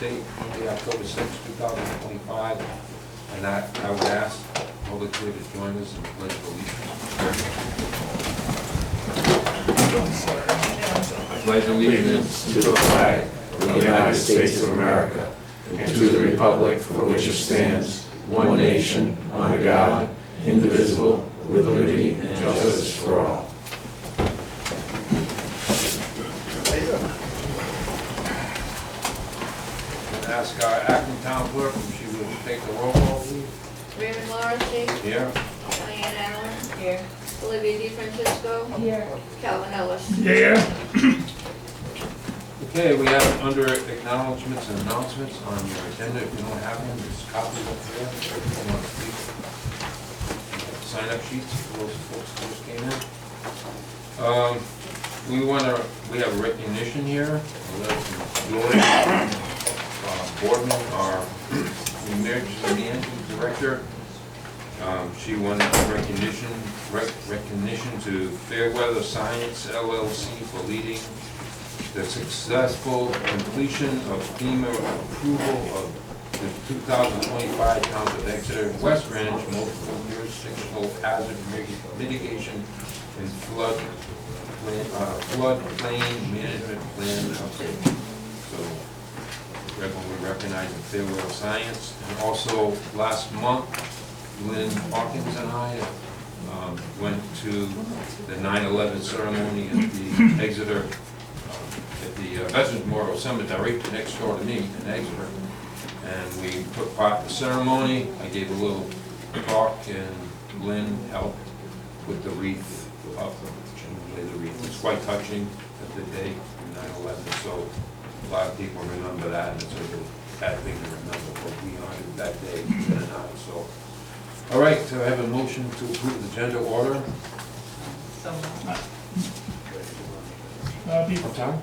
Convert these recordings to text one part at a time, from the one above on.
date Monday, October 6, 2025. And I would ask public here to join us in the pledge of allegiance. I pledge allegiance to the flag of the United States of America and to the republic for which it stands, one nation, under God, indivisible, with liberty and justice for all. Ask our acting town clerk if she will take the roll call, please. Raymond Morrissey. Here. Diane Allen. Here. Olivia DeFrancisco. Here. Calvin Ellis. Here. Okay, we have under acknowledgements and announcements on your agenda. If you don't have them, there's copies up there. If you want to please. Sign-up sheets for those folks who just came in. We have a recognition here. Gloria Boardman, our emergency management director. She won recognition to Fairweather Science LLC for leading the successful completion of FEMA approval of the 2025 Town of Exeter West Branch multiple jurisdictional hazard mitigation and floodplain management plan update. So we recognize the Fairweather Science. And also last month, Lynn Hawkins and I went to the 9/11 ceremony at the Exeter, at the Veterans Memorial Cemetery next door to me in Exeter. And we took part in the ceremony. I gave a little talk and Lynn helped with the wreath up and lay the wreath. It's quite touching at the day of 9/11. So a lot of people remember that, and it's a real bad thing to remember, but we honored that day, Lynn and I. So, all right, so I have a motion to approve the agenda order. People. Tom?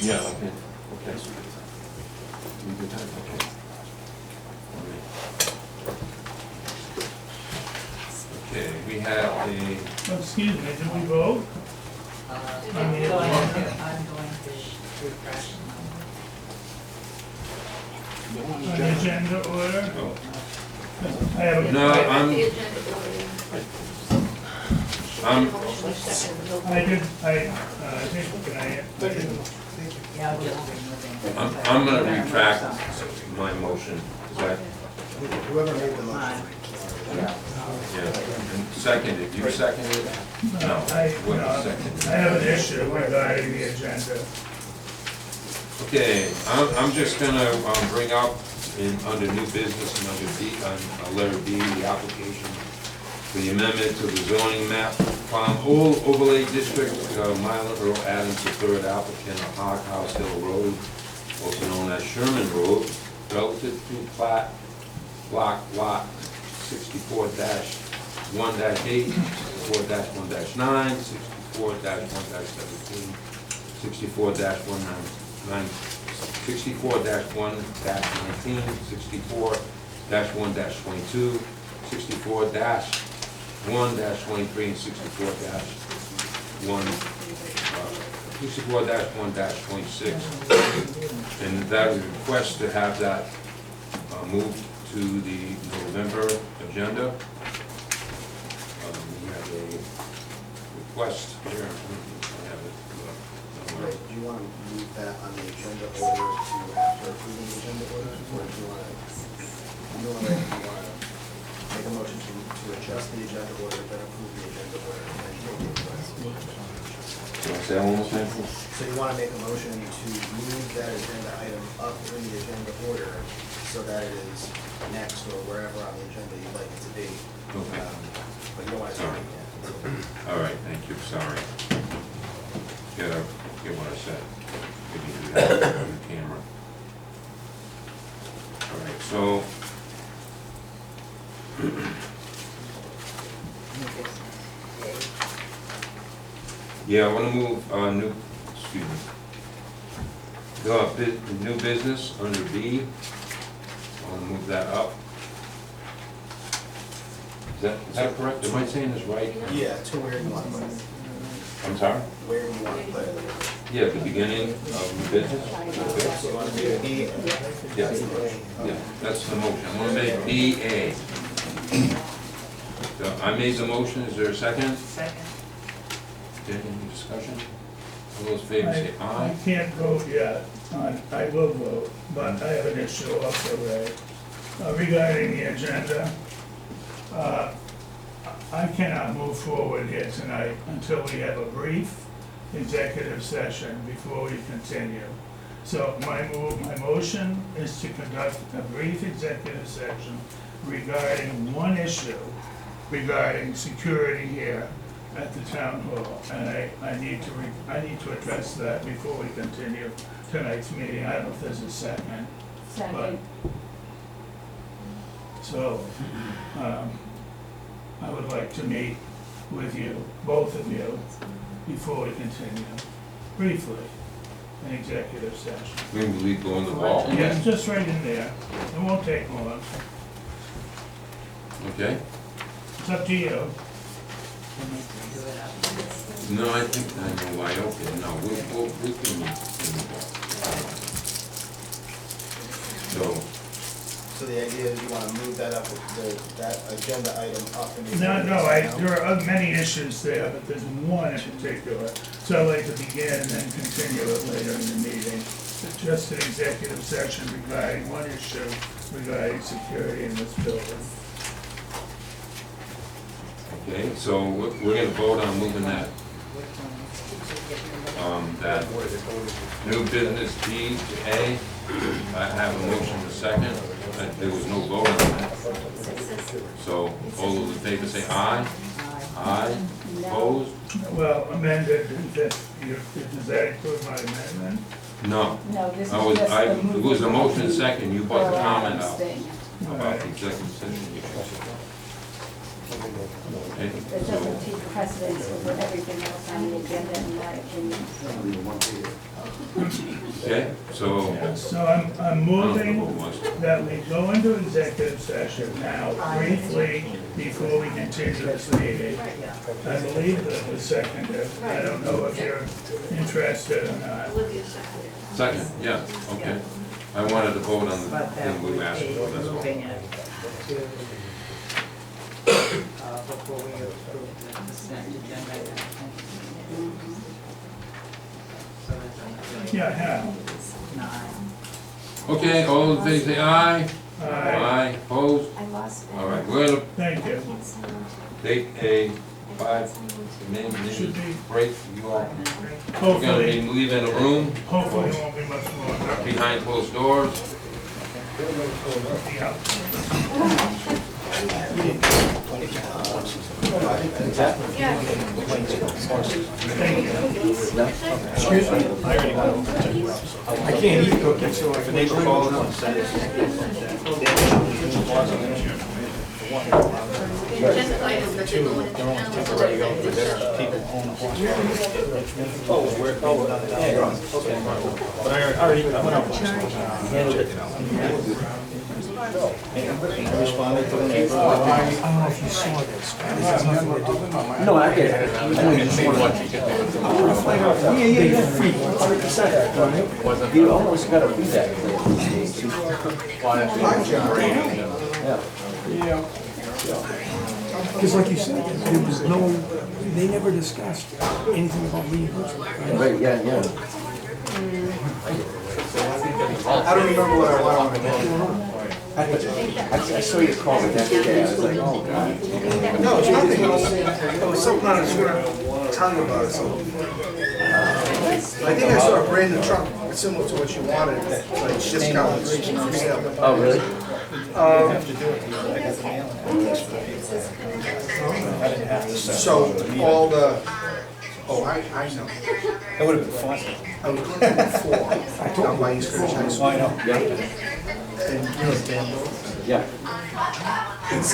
Yeah, okay. Okay. You good time? Okay. Okay, we have a, Excuse me, did we vote? I'm going to refresh. On the agenda order? oh, I have a, no, The I'm, agenda order. Motion is second. I did, I think, can I didn't. Yeah, we're moving. I'm gonna retract my motion. Is that, Whoever made the motion. yeah, and seconded, you seconded? No, what seconded? I have an issue regarding the agenda. Okay, I'm just gonna bring up under new business and under B, on letter B, the application for the amendment to the zoning map, Farm Overlay District, Mylan Earl Adams, the third applicant, Hog House Hill Road, also known as Sherman Road, relative to plat block lot 64-1-8, 64-1-9, 64-1-17, 64-1-19, 64-1-19, 64-1-22, 64-1-23, and 64-1-26. And that is a request to have that moved to the November agenda. We have a request here. I have it, Right, do you want to move that on the agenda order to after approving the agenda order? Or do you want to, make a motion to adjust the agenda order, then approve the agenda order, and then take the request? Do I say that one more time? So you want to make a motion to move that agenda item up in the agenda order so that it is next or wherever on the agenda you'd like it to be. Okay. But you don't want to take it yet. All right, thank you, sorry. Gotta get what I said. Maybe do that on the camera. All right, so. Yeah, I wanna move, excuse me. The new business under B. I wanna move that up. Is that correct? Am I saying this right? Yeah, to where you want to put it. I'm sorry? Where do you want to put it? Yeah, the beginning of the business. So you want to do B? Yeah, yeah, that's the motion. I'm gonna make BA. So I made the motion, is there a second? Second. Okay, any discussion? All those in favor say I aye. can't vote yet, I will vote, but I have an issue also, Ray. Regarding the agenda, I cannot move forward here tonight until we have a brief executive session before we continue. So my motion is to conduct a brief executive session regarding one issue regarding security here at the town hall. And I need to address that before we continue tonight's meeting. I don't know if there's a second. Second. So, I would like to meet with you, both of you, before we continue, briefly, an executive session. We can leave go in the ball. Yes, just right in there. It won't take long. Okay? It's up to you. Do it up. No, I think I know why, okay, no, we can meet in the ball. So the idea is you want to move that up, that agenda item up in the. There are many issues there, but there's one in particular. So I'd like to begin and then continue it later in the meeting. It's just an executive session regarding one issue regarding security in this building. Okay, so we're gonna vote on moving that, that new business B to A. I have a motion to second, but there was no vote on that. So all those in favor say aye. Aye. Opposed? Well, amended, does that include my amendment? No. No, this is I was, just the it was a motion second, you brought the comment out thing. about the executive session issues. Okay, It so, doesn't take precedence over everything else on the agenda, in my opinion. okay, so, So I'm I don't know moving who it was. that we go into executive session now briefly before we continue this meeting. I believe that was seconded. I don't know if you're interested or not. Olivia seconded. Second, yeah, okay. I wanted to vote on the But that thing would we asked be for, that's all. moving it to, before we approve the consent agenda. So it's Yeah, yeah. 9. Okay, all in favor say aye. Aye. Opposed? I lost it. All right, we're gonna Thank you. take a 5-minute break, you all. We're gonna be Hopefully, leaving the room hopefully it won't be much more. behind closed doors. Yeah. Yeah. Thank you. Excuse me? I can't eat cookies, so if a neighbor calls on The agenda items that they're going to town. people own a horse. But I already, I went out. Handled it. I responded to the neighbor. I don't know if you saw this. No, I get it. I know you just want to. I want to find out. Yeah. Free, 100%. Right? You almost got to be that. Yeah. Because like you said, there was no, they never discussed anything about reimbursement. Right, yeah. I don't remember what I wanted to do. I saw your call the next day. I was like, oh, God. No, it's nothing. It was something I was going to tell you about. I think I saw a brand new truck similar to what you wanted, that like discounts for sale. Oh, really? So all the, oh, I know. That would have been fun. I was going to do before, down by East Coast High School. I know. Yeah. And you know, Dan, Yeah. it's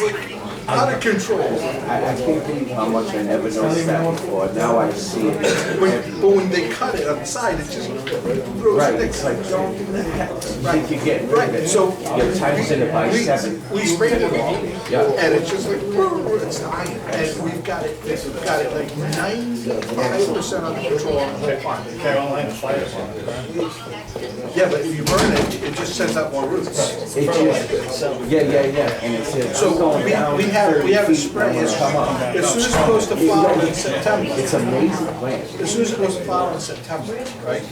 out of control. I can't believe how much I never noticed that before. Now I see it. But when they cut it on the side, it just grows Right, thick. it's like, don't do that. You think you're getting rid of it. So You times it by 7. we sprayed it all, Yeah. and it's just like, it's dying. And we've got it like 95% under control on the whole farm. Carolina Fire Department. Yeah, but if you burn it, it just sends out more roots. It just, yeah, and it says, So going down we have 30 a feet, spray, I'm as gonna come up. soon as it's supposed to flower in September. It's amazing plant. As soon as it goes to flower in September, right?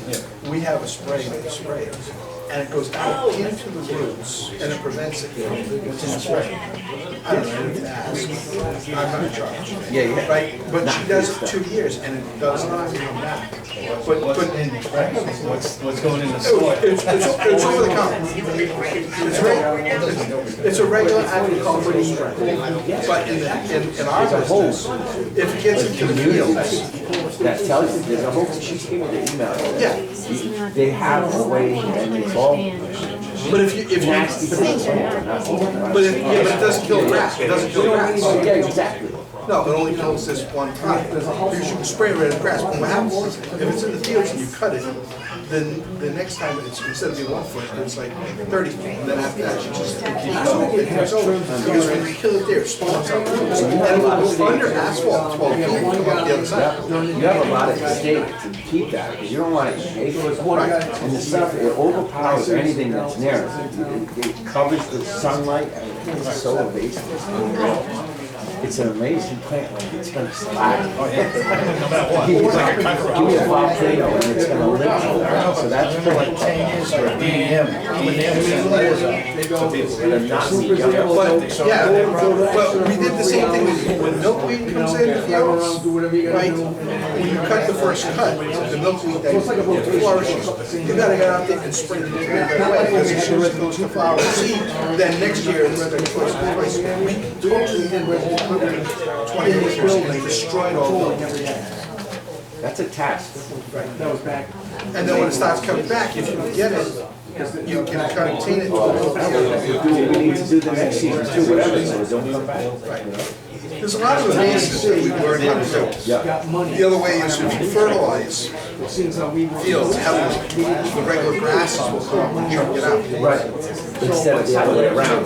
We have a spray that sprays, and it goes out into the roots, and it prevents it from what's in the spray. I don't know, you can ask. I'm not in charge. Yeah. Right, but she does it 2 years, and it does not come back. But In the spray, what's going in the it's soil? over the counter. It's a regular agricultural spray. But in our business, if it gets into the fields, That tells you, there's a whole, she's giving me the email. yeah. They have a way, and it's all But if you nasty for the plant. not all. but it doesn't kill grass. It doesn't kill grass. Yeah, exactly. No, it only kills this one product. You should spray it in grass. But what happens is, if it's in the fields and you cut it, then the next time it's, instead of being 1 foot, it's like 30 feet. And then after that, you just keep going. Because when you kill it there, it spawns out roots. And it will go under asphalt 12 feet and come up the other side. You have a lot at stake to keep that, because you don't want it and the stuff, it overpowers anything that's near it. It covers the sunlight, and it's so evasive. It's an amazing plant, like it's gonna slide. Give me a volcano and it's gonna live, so that's for like 10 years for a DM. But, yeah, well, we did the same thing when milkweed comes in the fields, right? When you cut the first cut, the milkweed that flourishes, you gotta get out there and spray it right away, because as soon as it goes to flower and seed, then next year it's like twice. We totally did with 20 acres and destroyed all of them. That's a task. And then when it starts coming back, if you get it, you can contain it. We need to do the next season too, whatever, so it don't come back. There's a lot of advances that we've learned how to do. Yeah. The other way is if you fertilize fields heavily, the regular grasses will come up and chunk it out. Right. Instead of the other way around.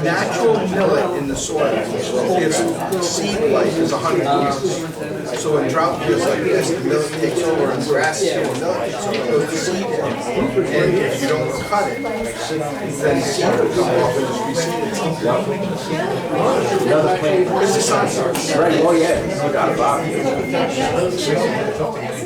Natural millet in the soil, its seed life is 100 years. So in drought years like this, the millet takes over and grasses will millet, so it goes to seed. And if you don't cut it, then seed will come off and just reseed itself. Another plant. It's a science. Right, oh yeah, no doubt about it.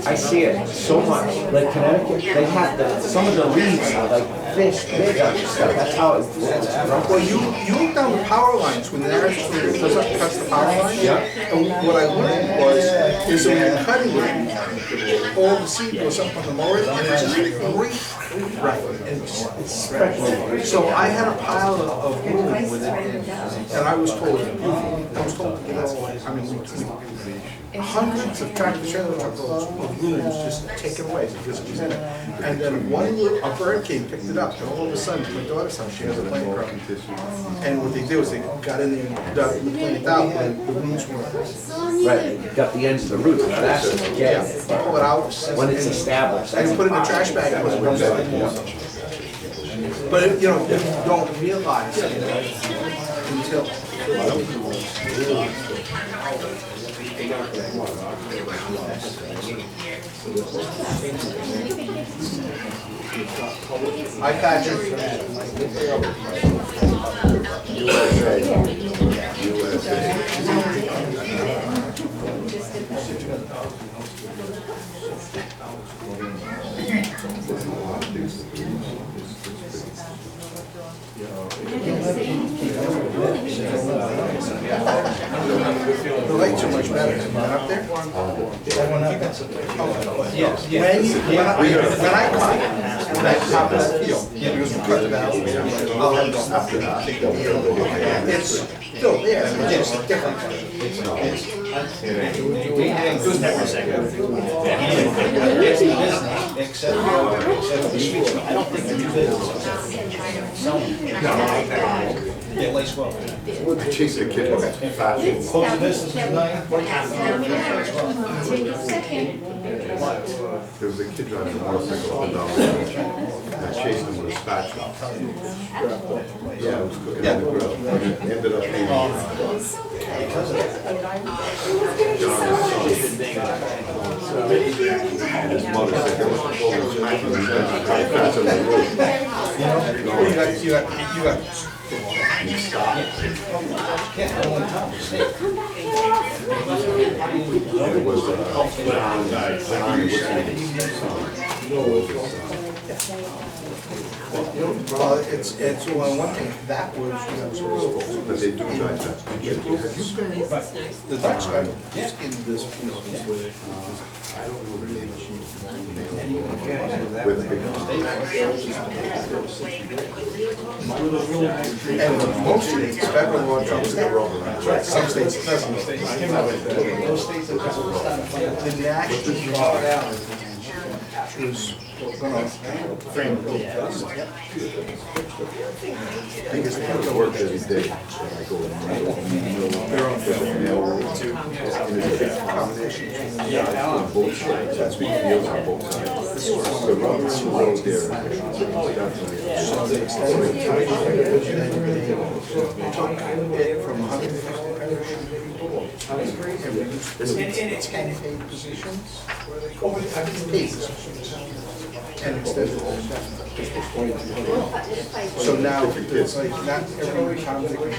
I see it so much, like Connecticut, they have some of the leaves are like this big on stuff, that's how it's. Well, you look down the power lines when the agriculture cuts the power lines. Yeah. And what I learned is that when you're cutting it, all the seed goes up on the mower and it's just great. Right. And so I had a pile of bloom with it in, and I was told, I mean, hundreds of tractor trailers of blooms just taken away because it was in it. And then a bird came, picked it up, and all of a sudden, my daughter's house, she has a plant grow. And what they did was they got in there and dug the plant out, and the roots were. Right, got the ends of the roots, now that's what you Yeah, get. pull it out. When it's established. And put it in a trash bag, and it was like more. But, you know, you don't realize it until. Hi, Patrick. The lights are much better. Am I up there? When I cut that top of the field, because we cut the valve, I'll have it up there. It's still there, it's just different. Who's never second? It's business, except the streets. I don't think the new business. Yeah, lace well. Chase the kid was fat. Close the business tonight. There was a kid driving a motorcycle up and down the road. I chased him with a spatula. Yeah, I was cooking on the grill. Ended up being his motorcycle was smacking him fast on the road. You got. He stopped. And it was Well, it's, well, one thing, that was, but they do drive that. the Dutch guy is in this, With big and most states, federal law trumps the road. Some states it doesn't. The national is gonna frame the bill. Because I have to work every day. I go in They're on federal. and there's a big combination on both sides. That's what deals on both sides. The road there. From 150 it's kind of paid positions. Paid positions. And instead of so now it's like not every convict is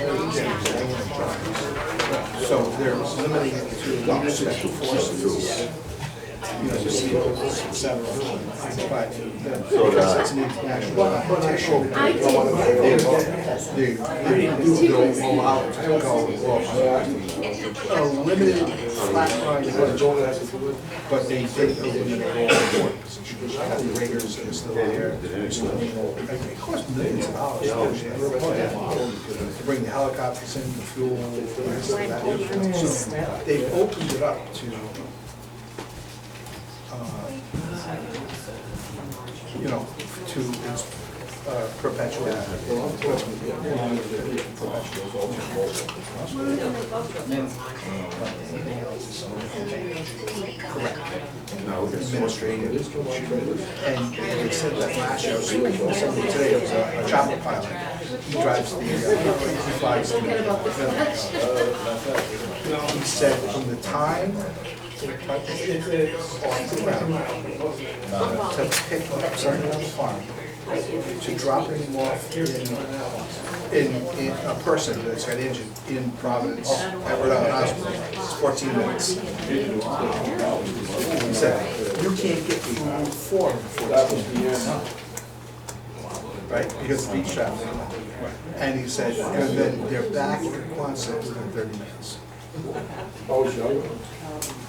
so they're limiting it to special forces. You know, the SEALs, et cetera. But because it's an international competition, they don't allow it to go a limited flat line, but they eliminate all the positions. The Raiders are still there. It costs millions of dollars to bring the helicopters in, the fuel, this and that. So they've opened it up to you know, to its perpetual. Correct. No, Administrative. And they said that last year, somebody today, it was a chopper pilot. He drives the, he flies the, he said from the time to pick up something on the farm, to dropping him off in a person that's got injured in Providence at Rhode Hospital, it's 14 minutes. He said, you can't get through 4 in 14 minutes. Right, because of beach traffic. And he said, and then they're back at Quonset within 30 minutes.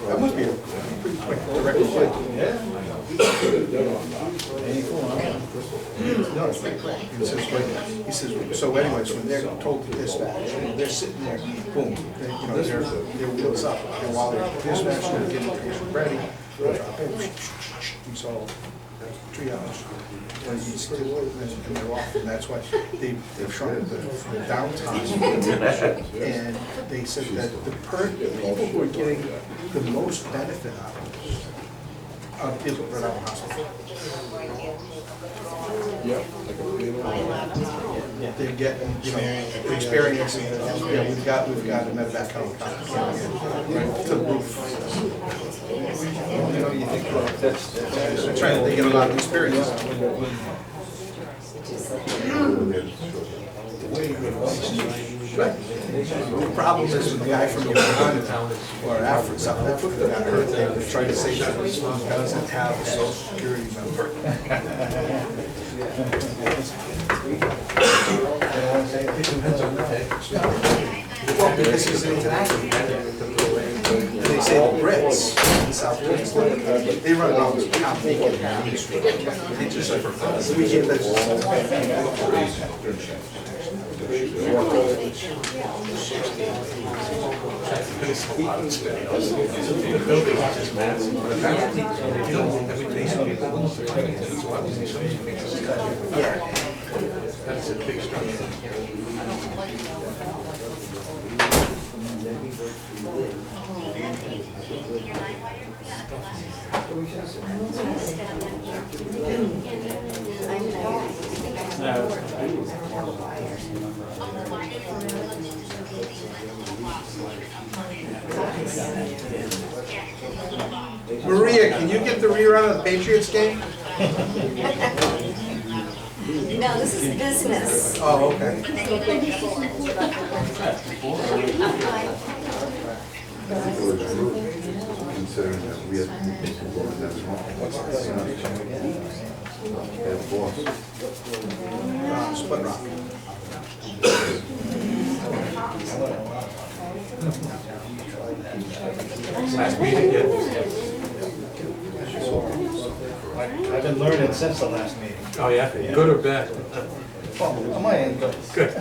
That must be a pretty quick direct flight. No, it's pretty quick. He says, so anyways, when they're told to dispatch, they're sitting there, boom, they, you know, their wheels up. And while they're dispatching, they're getting the patient ready, they'll drop in, he's all triage. And he's still, and they're off, and that's why they've shrunk the downtime. And they said that the people who are getting the most benefit out of it are people at our hospital. They're getting, you know, experience, yeah, we've got a medevac helicopter, right, to the roof. You know, you think, well, they're trying to get a lot of experience. Right. The problem is with the guy from Uganda or Africa, South Africa got hurt, they're trying to say that he doesn't have a social security number. Well, because he's international. They say the Brits in South Africa, they run around with how they can have this. They just like, we can't let That's a big structure. Maria, can you get the rerun of the Patriots game? No, this is business. Oh, okay. Considering that we had to go with that small. Bad boss. Split Rock. Last meeting, I've been learning since the last meeting. Oh, yeah? Good or bad? Well, on my end, good. Good.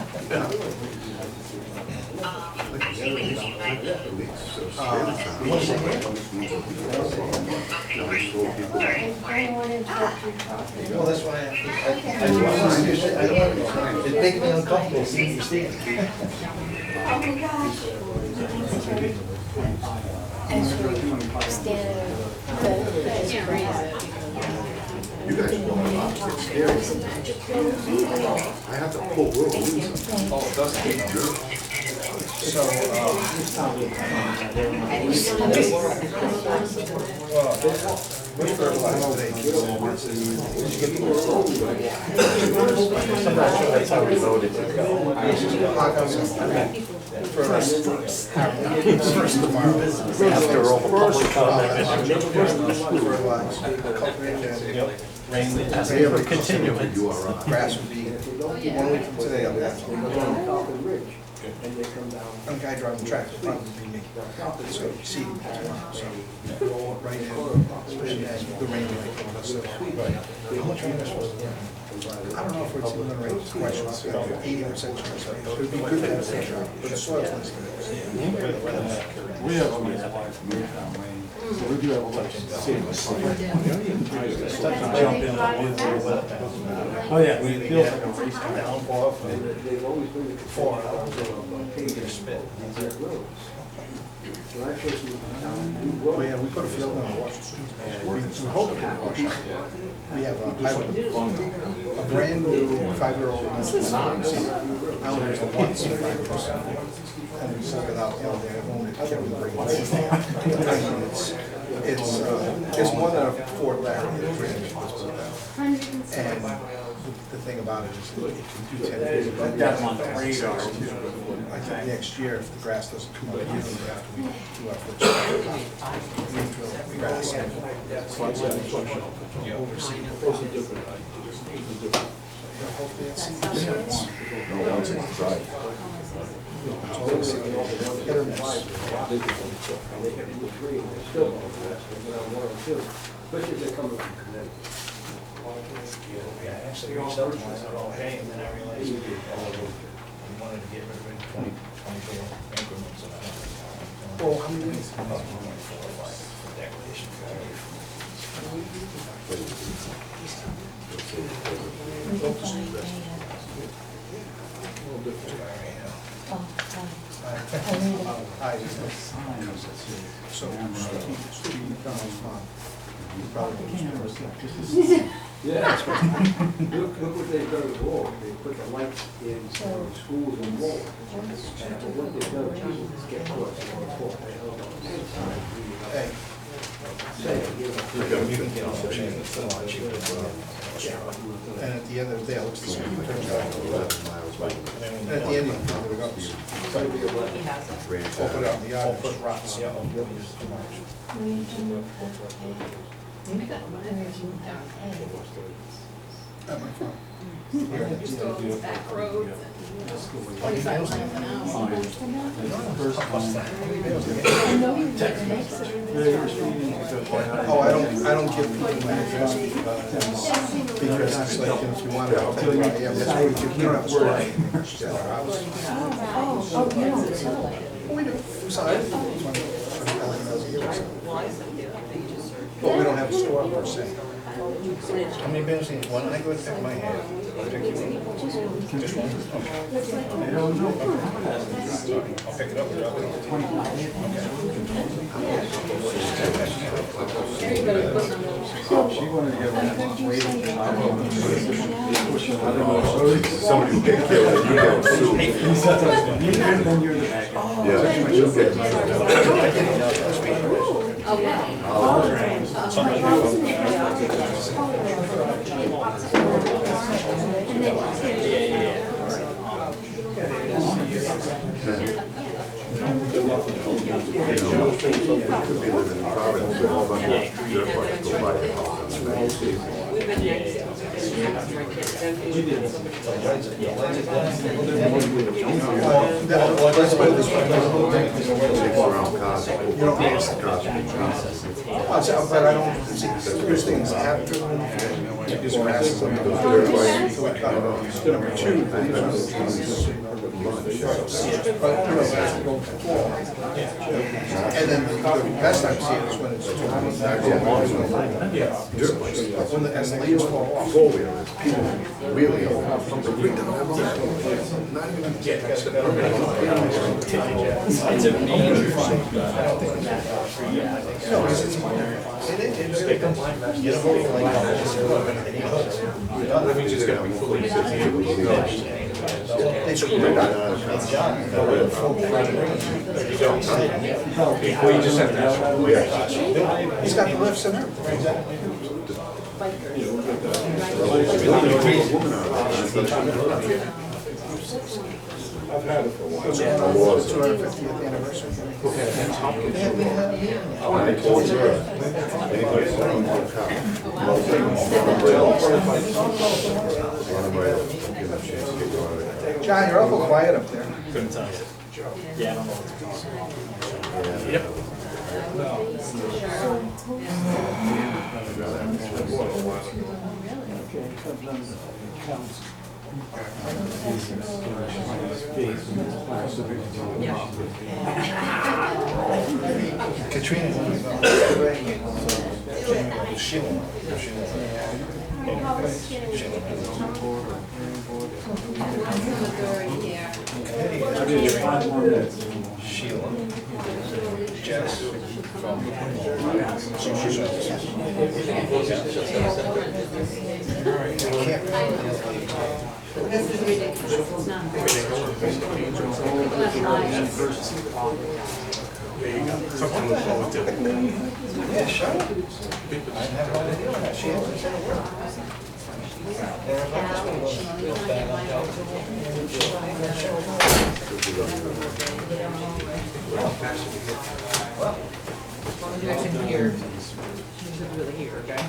Well, that's why I don't want, it makes me uncomfortable seeing you stand. Oh my gosh. You guys know a lot, it's scary. I have to pull rope. Oh, it doesn't. So, what's for last today? That's how we voted. First tomorrow. After all the public Rain, for continuance. grass would be, 1 week from today, I'll be out. I'm a guy driving tractor, probably be me. So, see, tomorrow, so. Right now, especially as the rain might come on us. How much rain is supposed to rain? I don't know if it's even gonna rain, it's a question, it's got 80% chance, so it would be good to have a shot, but the soil's not good. We have always rain. So we do have a lot of oh, yeah. We feel like a race downfall. They've always been 4 hours of spit. Well, yeah, we put a field on Washington, and we hope to wash it. We have a brand new 5-year-old. I only use it once, 5%. And we suck it out, you know, they only can't bring it. It's more than a Fort Larry. And the thing about it is, if you do 10 days, That's on the radar. I think next year, if the grass doesn't come up, you have to do our first. We drill grass and oversee. Hopefully it's hit or miss. Yeah, I actually reached out to them all day, and then I realized we wanted to get rid of it 24 increments. Well, how many days? 4 or 5 declaration. Yeah, that's right. Look what they've done with Rhode. They put the lights in schools and Rhode. And what they've done is get caught. Hey. You can get off the chain, it's a lot cheaper. And at the end of the day, it looks the same. And at the end, you can put it up. Or put it out in the yard. Or put rocks. At my farm. Back roads and 25 miles an hour. Oh, I don't give people my address because it's like, if you want to, I'll tell you, yeah, that's where you don't have a store at our house. We do, sorry, $20,000 a year or something. But we don't have a store per se. How many businesses, when I go to my head, I'll pick it up and drop it off. Somebody will get killed and you get sued. Yeah, you'll get could be living in Providence, but all of your folks go buy a house on the main street. Let's put it this way. Takes around cars. You don't need to but I don't, see, there's things after, you just pass them. Number two, and then the best I've seen is when it's when the, as the leaves fall off. Four-wheelers, people really not even get It's a major fight. No, it's minor. Let me just get fully. They should You just have to ask. He's got the lifts and everything. I've had it for a while. 250th anniversary. I told her, anybody selling one car, run them right up, give them a chance to get going. John, you're awful quiet up there. Couldn't tell you. Yeah, I don't know what to call it. Yep. Katrina. Sheila. Jess. This is ridiculous, it's not. There you go. Something to look forward to. Yeah, shut up. I have no idea on that. She hasn't said a word. You guys can hear. You should really hear, okay?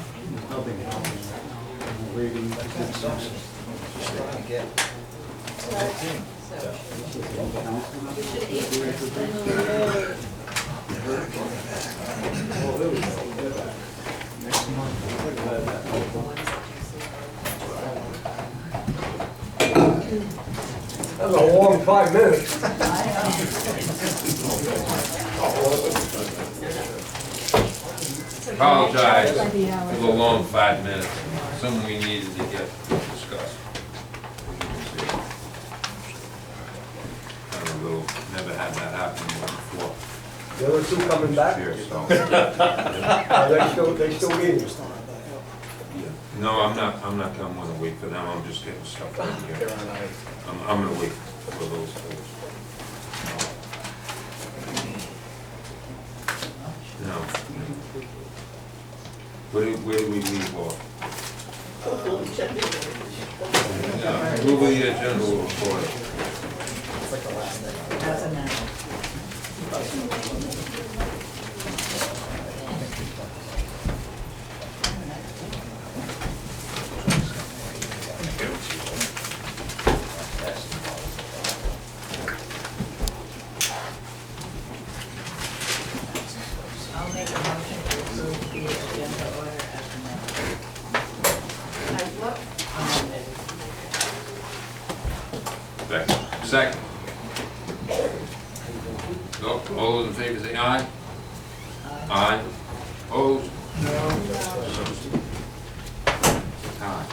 That was a long 5 minutes. Apologize for the long 5 minutes, something we needed to get discussed. I don't know, never had that happen before. The other two coming back? Here, so. They still gave you. No, I'm not gonna wait for them, I'm just getting stuff right here. I'm gonna wait for those folks. No. Where do we leave off? Move the agenda report. That's a no. I'll make a motion to approve the agenda order as amended. Second. No, all those in favor say aye? Aye. Opposed? No. Aye.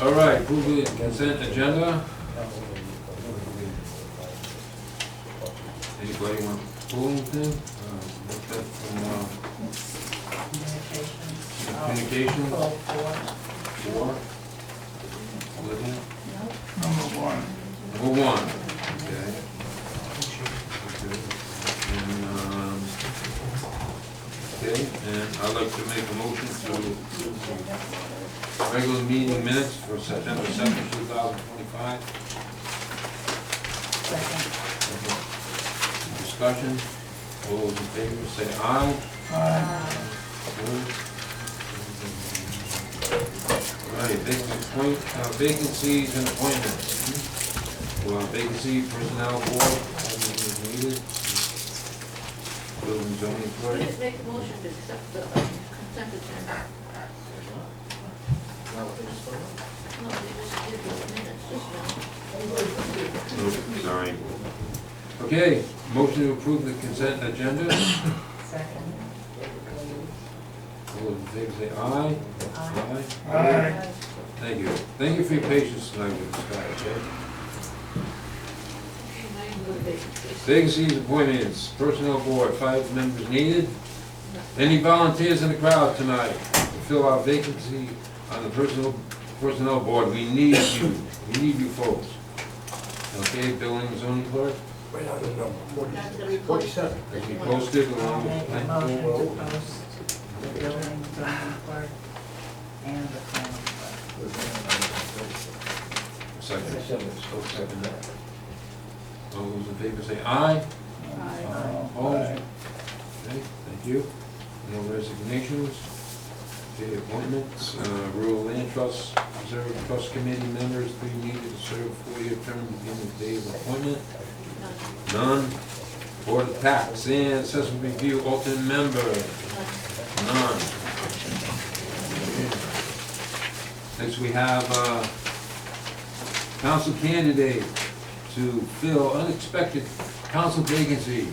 All right, approve the consent agenda. Anybody want to pull anything? What's that from, communications? Call 4. 4? Olivia? Number 1. Number 1, okay. Okay, and I'd like to make a motion to regular meeting minutes for September 7th, 2025. Second. Discussion, all those in favor say aye. All right, vacancies and appointments. Well, vacancy personnel board, as needed. Building zoning clerk. Please make a motion to accept the consent agenda. Not what they just spoke about? No, they just did the minutes just now. Oh, sorry. Okay, motion to approve the consent agenda. Second. All those in favor say aye. Aye. Aye. Thank you. Thank you for your patience tonight with this guy, okay? Vacancies, appointments, personnel board, 5 members needed. Any volunteers in the crowd tonight to fill our vacancy on the personnel board? We need you. We need you folks. Okay, building and zoning clerk? Right on the number, That's gonna be 47. They be posted I'll along make with a the motion to post the building zoning clerk and the planning clerk. second. All those in favor say aye. Opposed? Okay, thank you. No resignations. Okay, appointments, rural land trust, reserve trust committee members, 3 needed to serve 4-year term beginning with day of appointment. None. Board of Tax and Assessment Review, alternate member. None. Next we have, council candidate to fill unexpected council vacancy.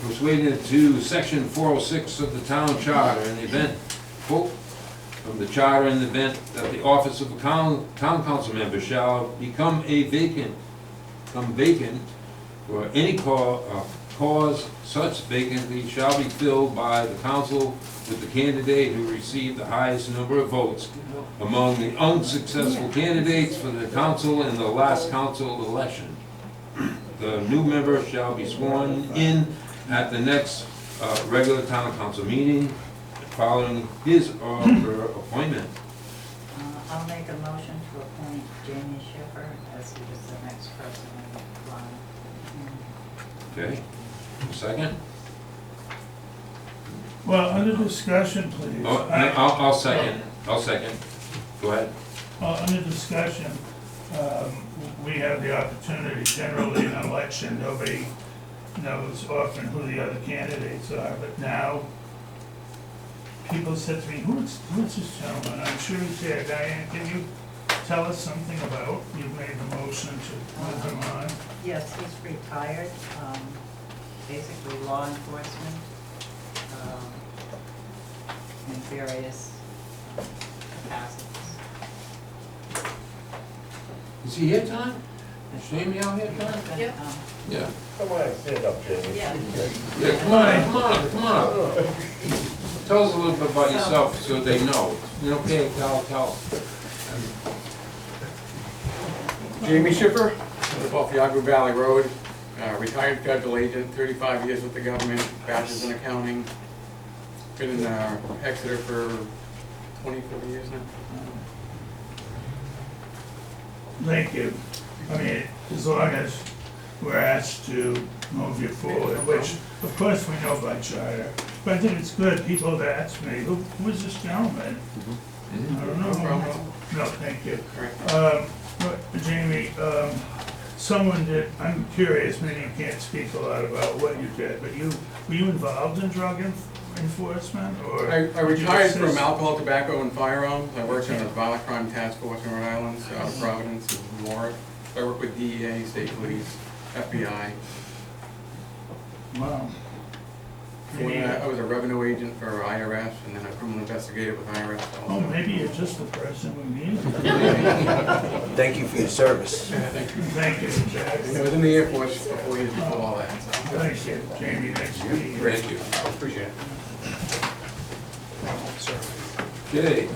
Persuaded to section 406 of the town charter in the event, quote, from the charter in the event that the office of a town council member shall become vacant, or any cause such vacancy shall be filled by the council with the candidate who received the highest number of votes among the unsuccessful candidates for the council in the last council election. The new member shall be sworn in at the next regular town council meeting following his or her appointment. I'll make a motion to appoint Jamie Schiffer as he is the next person in the line. Okay, second? Well, under discussion, please. Oh, I'll second. I'll second. Go ahead. Under discussion, we have the opportunity, generally in an election, nobody knows often who the other candidates are, but now people said to me, who's this gentleman? I'm sure he's there. Diane, can you tell us something about, you've made the motion to move him on? Yes, he's retired, basically law enforcement, in various capacities. Is he here tonight? Is Jamie out here tonight? Yep. Yeah. Come on, stand up, Jamie. Yeah. Yeah, come on, come on. Tell us a little bit about yourself so they know. You know, okay, tell. Jamie Schiffer, live off Yagu Valley Road, retired federal agent, 35 years with the government, bachelor's in accounting. Been in Exeter for 24 years now. Thank you. I mean, as long as we're asked to move you forward, which of course we know by charter, but I think it's good, people have asked me, who is this gentleman? I don't know. No problem. No, thank you. All Jamie, someone did, I'm curious, maybe you can't speak a lot about what you did, but were you involved in drug enforcement, or? I did you retired assist? from alcohol, tobacco, and firearms. I worked on the violent crime task force in Rhode Island, out of Providence and Warwick. I work with DEA, state police, FBI. Wow. Before that, I was a revenue agent for IRS, and then a criminal investigator with IRS. Oh, maybe you're just the person we need. Thank you for your service. Thank you, Jack. And I was in the Air Force for 4 years before all that, so. Thank you, Jamie, next week. Thank you. Appreciate it. Okay,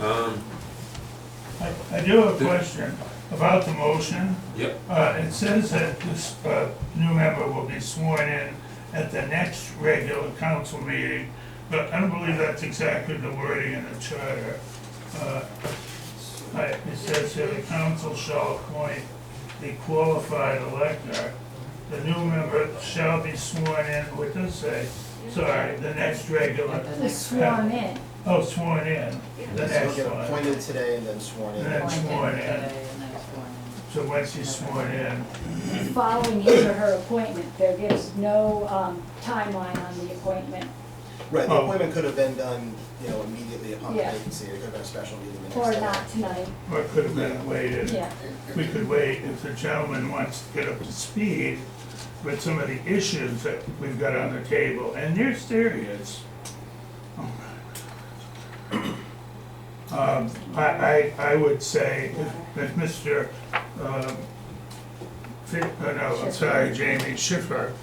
I do have a question about the motion. yep, It says that this new member will be sworn in at the next regular council meeting, but I don't believe that's exactly the wording in the charter. It says here, the council shall appoint a qualified elector. The new member shall be sworn in, what does it say? Sorry, the next regular. At the The next sworn in. Oh, sworn in, the So next he'll get one. appointed today and then sworn in. And then appointed sworn in. today and then sworn in. So once he's sworn in, Following his or her appointment, there gives no timeline on the appointment, Right, the Oh. appointment could have been done, immediately upon the Yeah. vacancy, it could have been a special meeting the next or day. not tonight, or it could have been waited. yeah. We could wait if the gentleman wants to get up to speed with some of the issues that we've got on the table, and they're serious. I would say if Mr., Jamie Schiffer,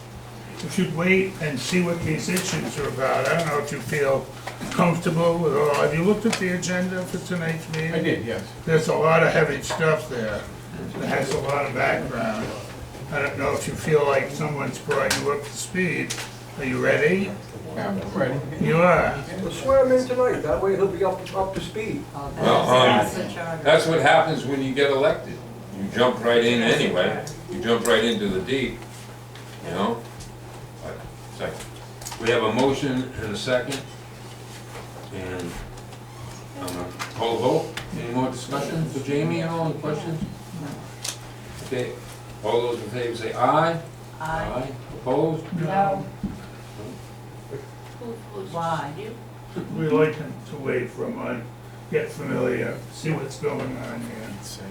if you'd wait and see what these issues are about. I don't know if you feel comfortable with all. Have you looked at the agenda for tonight's meeting? I did, yes. There's a lot of heavy stuff there that has a lot of background. I don't know if you feel like someone's brought you up to speed. Are you ready? Yeah, I'm ready. You are. We'll swear him in tonight, that way he'll be up to speed. Oh, Well, that's the charter. that's what happens when you get elected. You jump right in anyway, you jump right into the deep, you know? Second. We have a motion and a second, and I'm gonna call a vote. Any more discussion for Jamie at all, any questions? Okay, all those in favor say aye. Aye. Opposed? No, Who's Why? you? We like him to wait for a month, get familiar, see what's going on here. sit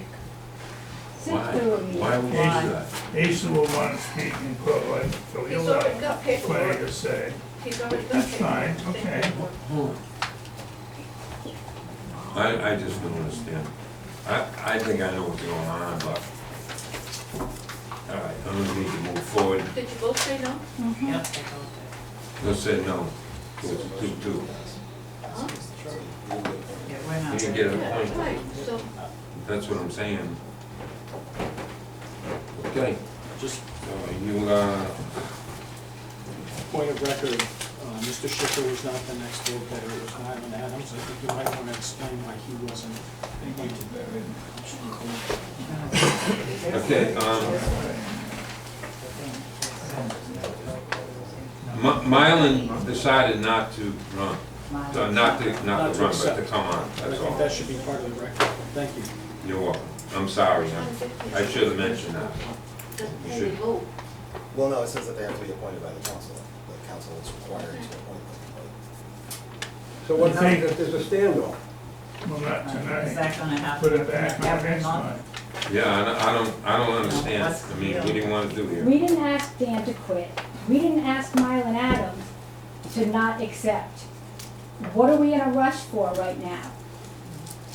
Why? through a meeting. Why would you do that? Asa will want to speak in public, so He's he'll already have got plenty paperwork. to say. He's already got That's paperwork. fine, okay. I just don't understand. I think I know what's going on, but, all right, I'm gonna need to move forward. Did you both say no? Yep, they both Let's say no. It's 2-2. Huh? did. Yeah, we're not. You can get it Yeah, appointed. right, so, That's what I'm saying. Okay, Just so you, point of record, Mr. Schiffer was not the next vote getter, it was Nyland Adams. I think you might want to explain why he wasn't appointed. okay, Mylan decided not to run. Not to run, but to come on, I that's think all. that should be part of the record. Thank you. You're welcome. I'm sorry, I should have mentioned that. doesn't You say should. vote. Well, no, it says that they have to be appointed by the council. The council is required to appoint them. So what happens if there's a standoff? Well, not Is tonight. that gonna happen Put it back on every next month? month. Yeah, I don't understand. I mean, what do you want to do here? We didn't ask Dan to quit, we didn't ask Mylan Adams to not accept. What are we in a rush for right now?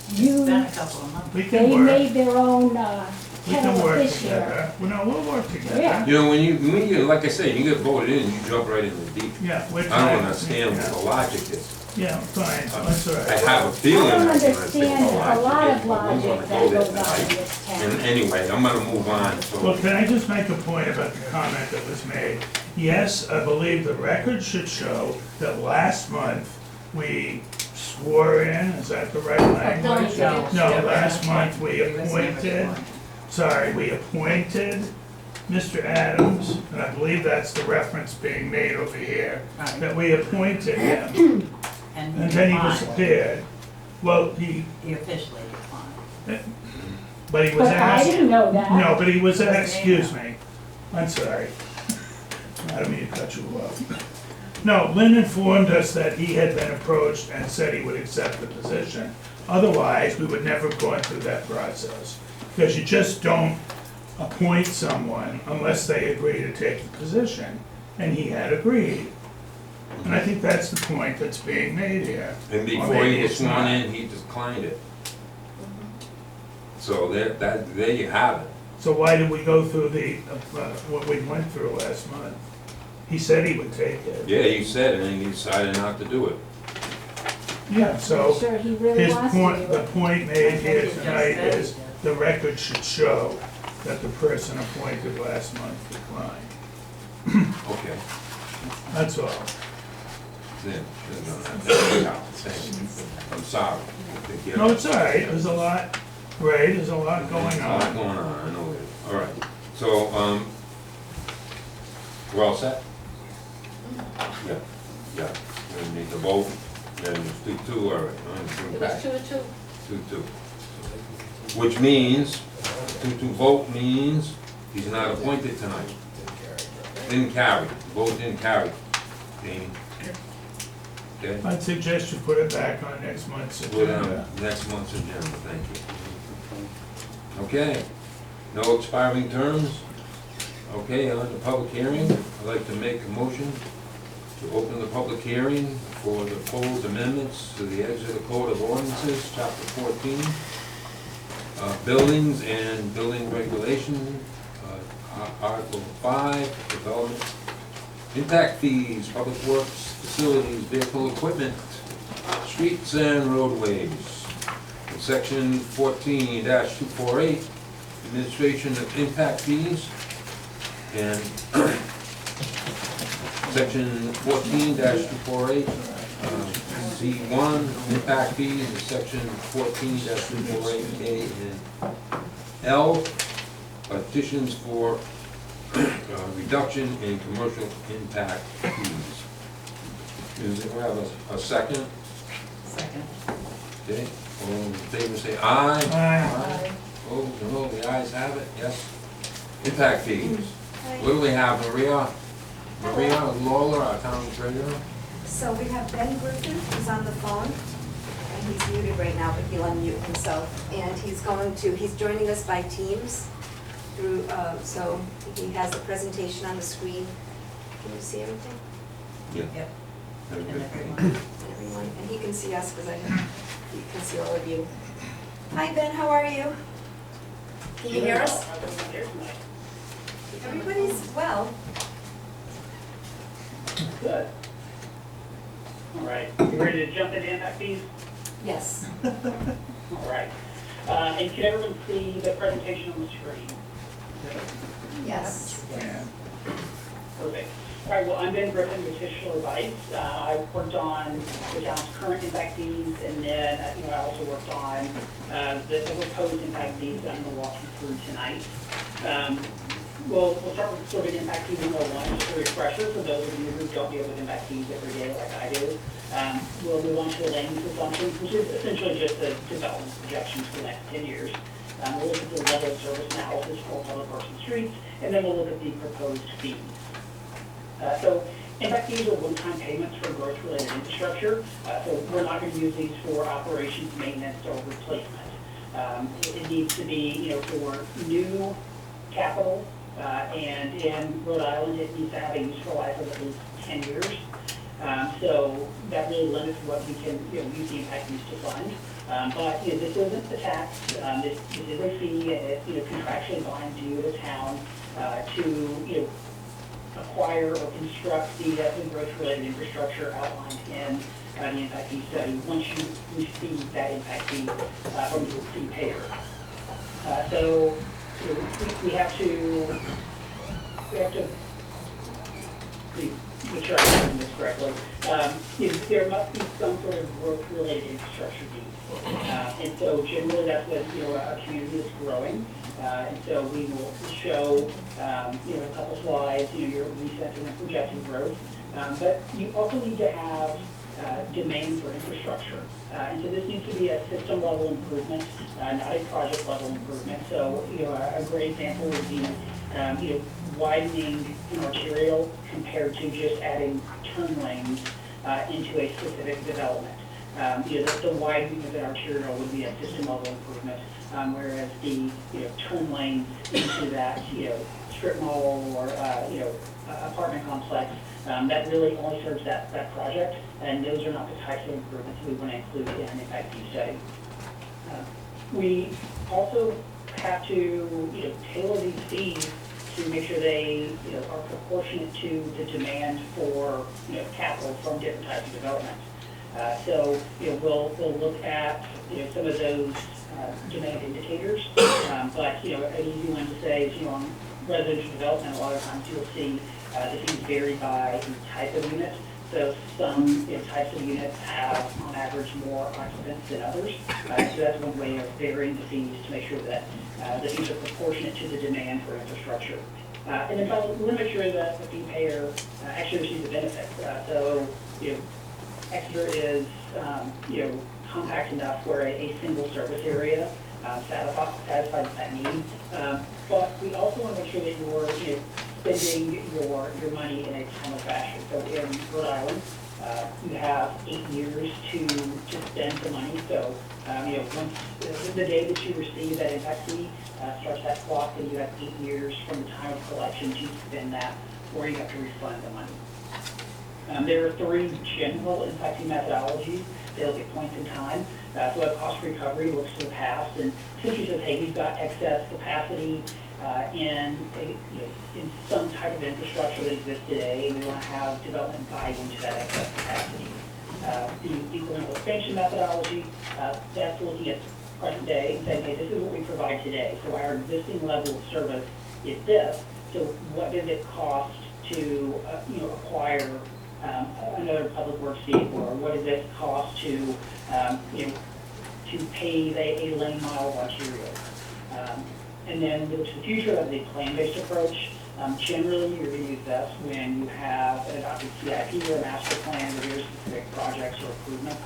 It's been You, a couple of months. We can they work, made their own we kettle can of work fish here. together. Well, no, we'll work together. Yeah. You know, when you, like I say, you get voted in, you jump right in the deep. Yeah, we're I trying. don't understand what the logic is. Yeah, fine, that's all I right. have a feeling I don't I can understand understand a lot of the logic logic is, that but we're goes gonna on go in there this tonight. And town. anyway, I'm gonna move on, Well, so, can I just make a point about the comment that was made? Yes, I believe the record should show that last month we swore in, is that the right language? No. No, last month we He was never appointed, sworn. we appointed Mr. Adams, and I believe that's the reference being made over here, Right. that we appointed him, And and then he declined. disappeared. Well, he, He officially declined. but he was But I asked. didn't know that. No, but he was, What's his name excuse me, I'm sorry. I don't mean to cut you off. No, Lynn informed us that he had been approached and said he would accept the position. Otherwise, we would never have gone through that process. Because you just don't appoint someone unless they agree to take the position. And he had agreed. And I think that's the point that's being made here. And Or before maybe he was it's sworn not. in, he declined it. So there you have it. So why did we go through what we went through last month? He said he would take it. Yeah, he said it, and he decided not to do it. Yeah, so I'm sure he really his wants to point, do the it. point made here tonight is the record should show that the person appointed last month declined. Okay. That's all. Then, should've done that. Yeah, thank you. I'm sorry. No, it's all right, there's a lot, Ray, there's a lot going There's a lot on. going on, I know it. All right, so, we're all set? Yeah, yeah. We need to vote, then it's 2-2, all right. It was 2-2. 2-2. Which means, 2-2 vote means he's not appointed tonight. Didn't carry, the vote didn't carry. Jamie? Okay? I'd suggest you put it back on next month's Put on agenda. next month's agenda, thank you. Okay, no expiring terms? Okay, on the public hearing, I'd like to make a motion to open the public hearing for the proposed amendments to the Exeter Code of Ordinances, Chapter 14, Buildings and Building Regulation, Article 5, Development, Impact Fees, Public Works, Facilities, Vehicle Equipment, Streets and Roadways. In Section 14-248, Administration of Impact Fees, and Section 14-248, Z1, Impact Fees, and Section 14-248A and L, petitions for reduction in commercial impact fees. Is it, we have a second? Second. Okay, all in favor say aye. Aye. Opposed, no, the ayes have it, yes. Impact fees. What do we have, Maria? Maria Lawler, our town treasurer? So we have Ben Griffin, who's on the phone, and he's muted right now, but he'll unmute himself. And he's joining us by Teams through, so he has the presentation on the screen. Can you see everything? Yeah. Yep. Very And good. Everyone, and he can see us, because he can see all of you. Hi, Ben, how are you? Can you hear us? Everybody's well. Good. All right, you ready to jump into impact fees? Yes. All right. And can everyone see the presentation on the screen? Yes. Yeah. Perfect. All right, well, I'm Ben Griffin with Official Advice. I've worked on the town's current impact fees, and then, I also worked on the proposed impact fees that I'm going to walk you through tonight. We'll start with sort of impact fees 101, just a refresher for those of you who don't deal with impact fees every day like I do. We'll move on to the land use assumptions, which is essentially just the development projections for the next 10 years. We'll look at the level of service analysis for public works and streets, and then we'll look at the proposed fees. So impact fees are one-time payments for growth-related infrastructure. So we're not going to use these for operations, maintenance, or replacement. It needs to be, for new capital, and in Rhode Island, it needs to have a useful life of at least 10 years. So that really limits what we can, use the impact fees to fund. But this isn't a tax. This is a fee, and it contractually binds you, the town, to acquire or construct the growth-related infrastructure outlined in the impact fee study once you receive that impact fee from the fee payer. So we have to make sure I'm doing this correctly. There must be some sort of growth-related infrastructure needs. And so generally that's when, a community is growing. And so we will show, a couple slides, your recent and projected growth. But you also need to have demand for infrastructure. And so this needs to be a system level improvement, not a project level improvement. So, a great example would be, widening an arterial compared to just adding turn lanes into a specific development. The widening of an arterial would be a system level improvement, whereas the turn lanes into that strip mall or apartment complex that really only serves that project, and those are not the types of improvements we want to include in an impact fee study. We also have to, tailor these fees to make sure they, are proportionate to the demand for, capital from different types of development. So, we'll look at, some of those demand indicators, but, an easy one to say is, on residential development, a lot of times you'll see the fees vary by the type of unit. So some types of units have, on average, more occupants than others. So that's one way of varying the fees to make sure that the fees are proportionate to the demand for infrastructure. And then finally, we want to make sure that the fee payer actually receives the benefit. So, Exeter is, compact enough where a single service area satisfies that need. But we also want to make sure that you're, spending your money in a timely fashion. So in Rhode Island, you have 8 years to spend the money. So, once the day that you receive that impact fee starts that clock, then you have 8 years from the time of collection to spend that, or you have to refund the money. There are 3 general impact fee methodologies. They look at points in time. So a cost recovery looks to the past, and essentially says, hey, we've got excess capacity in some type of infrastructure that exists today, and we want to have development buy into that excess capacity. The incremental expansion methodology, that's looking at present day and saying, hey, this is what we provide today. So our existing level of service is this. So what does it cost to acquire another public works vehicle, or what does it cost to to pave a lane mile of arterial? And then we look to the future of the plan-based approach. Generally, you're going to use this when you have an adopted CIP or a master plan with your specific projects or improvements.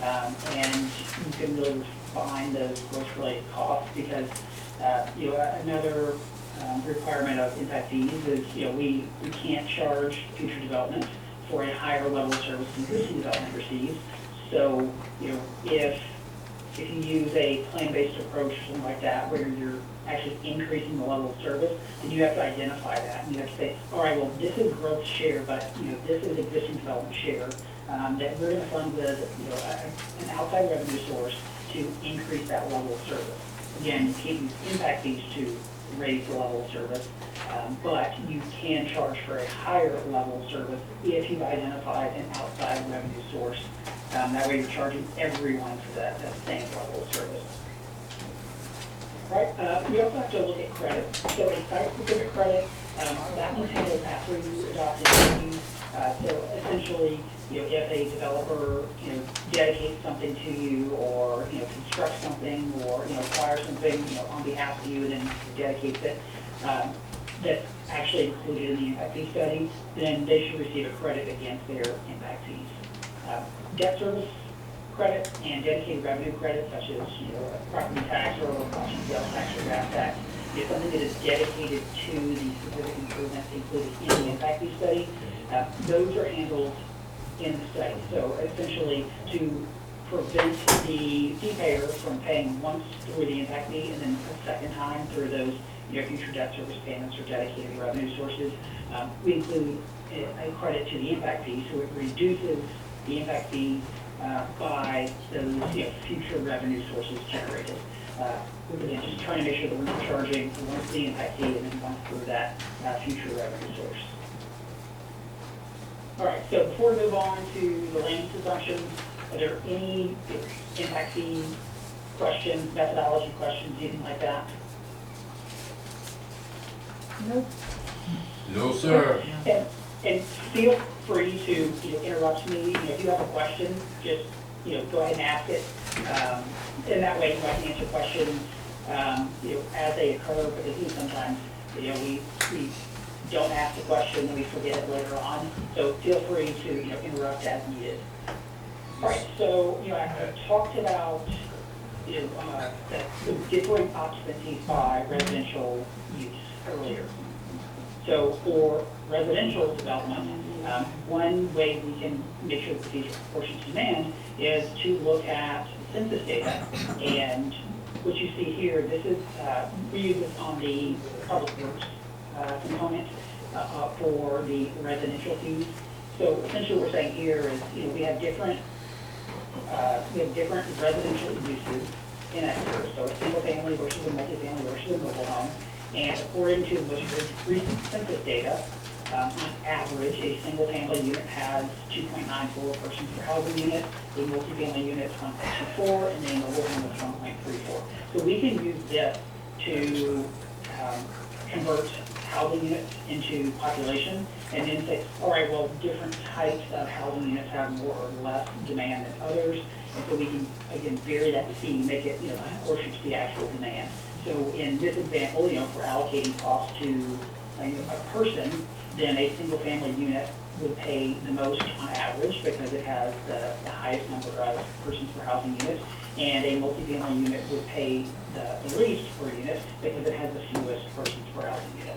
And you can really refine those growth-related costs because, another requirement of impact fees is, we can't charge future development for a higher level of service than existing development receives. So, if you use a plan-based approach or something like that, where you're actually increasing the level of service, then you have to identify that. And you have to say, all right, well, this is growth share, but this is existing development share that we're going to fund with an outside revenue source to increase that level of service. Again, you can't use impact fees to raise the level of service, but you can charge for a higher level of service if you've identified an outside revenue source. That way you're charging everyone for that same level of service. Right, we also have to look at credit. So a site-specific credit, that one handles after you adopt it. So essentially, if a developer, dedicates something to you, or, constructs something, or, acquires something, on behalf of you, and then dedicates it, that's actually included in the impact fee study, then they should receive a credit against their impact fees. Debt service credit and dedicated revenue credit, such as, property tax or option sales tax or gas tax, is something that is dedicated to the specific improvements included in the impact fee study. Those are handled in the study. So essentially, to prevent the fee payer from paying once through the impact fee and then a second time through those future debt service payments or dedicated revenue sources, we include a credit to the impact fee, so it reduces the impact fee by those future revenue sources generated. Again, just trying to make sure that we're not charging once the impact fee and then once through that future revenue source. All right, so before we move on to the land use assumptions, are there any impact fee questions, methodology questions, anything like that? Nope. No, sir. And feel free to interrupt me. If you have a question, just go ahead and ask it. And that way, I can answer questions as they occur. Because sometimes we don't ask the question and we forget it later on. So feel free to interrupt as needed. All right. So I talked about the different occupancies by residential use earlier. So for residential development, one way we can make sure that these are proportionate to demand is to look at census data. And what you see here, this is, we use this on the public works component. for the residential fees. So essentially what we're saying here is, we have different residential uses in Exeter. So a single family versus a multifamily versus a mobile home. And according to the most recent census data, on average, a single family unit has 2.94 persons per housing unit, a multifamily unit is 1.24, and a mobile home is 1.34. So we can use this to convert housing units into population, and then say, all right, well, different types of housing units have more or less demand than others, and so we can, again, vary that fee, make it, proportionate to the actual demand. So in this example, if we're allocating costs to a person, then a single-family unit would pay the most on average because it has the highest number of persons per housing unit, and a multifamily unit would pay the least per unit because it has the fewest persons per housing unit.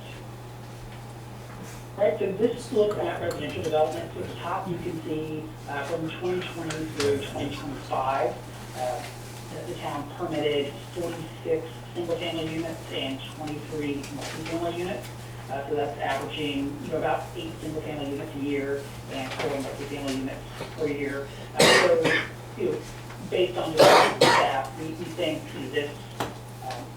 Right, so this looks at residential development. So at the top, you can see from 2020 through 2025, the town permitted 46 single-family units and 23 multifamily units. So that's averaging, about 8 single-family units a year and 4 multifamily units per year. So, based on the staff, we think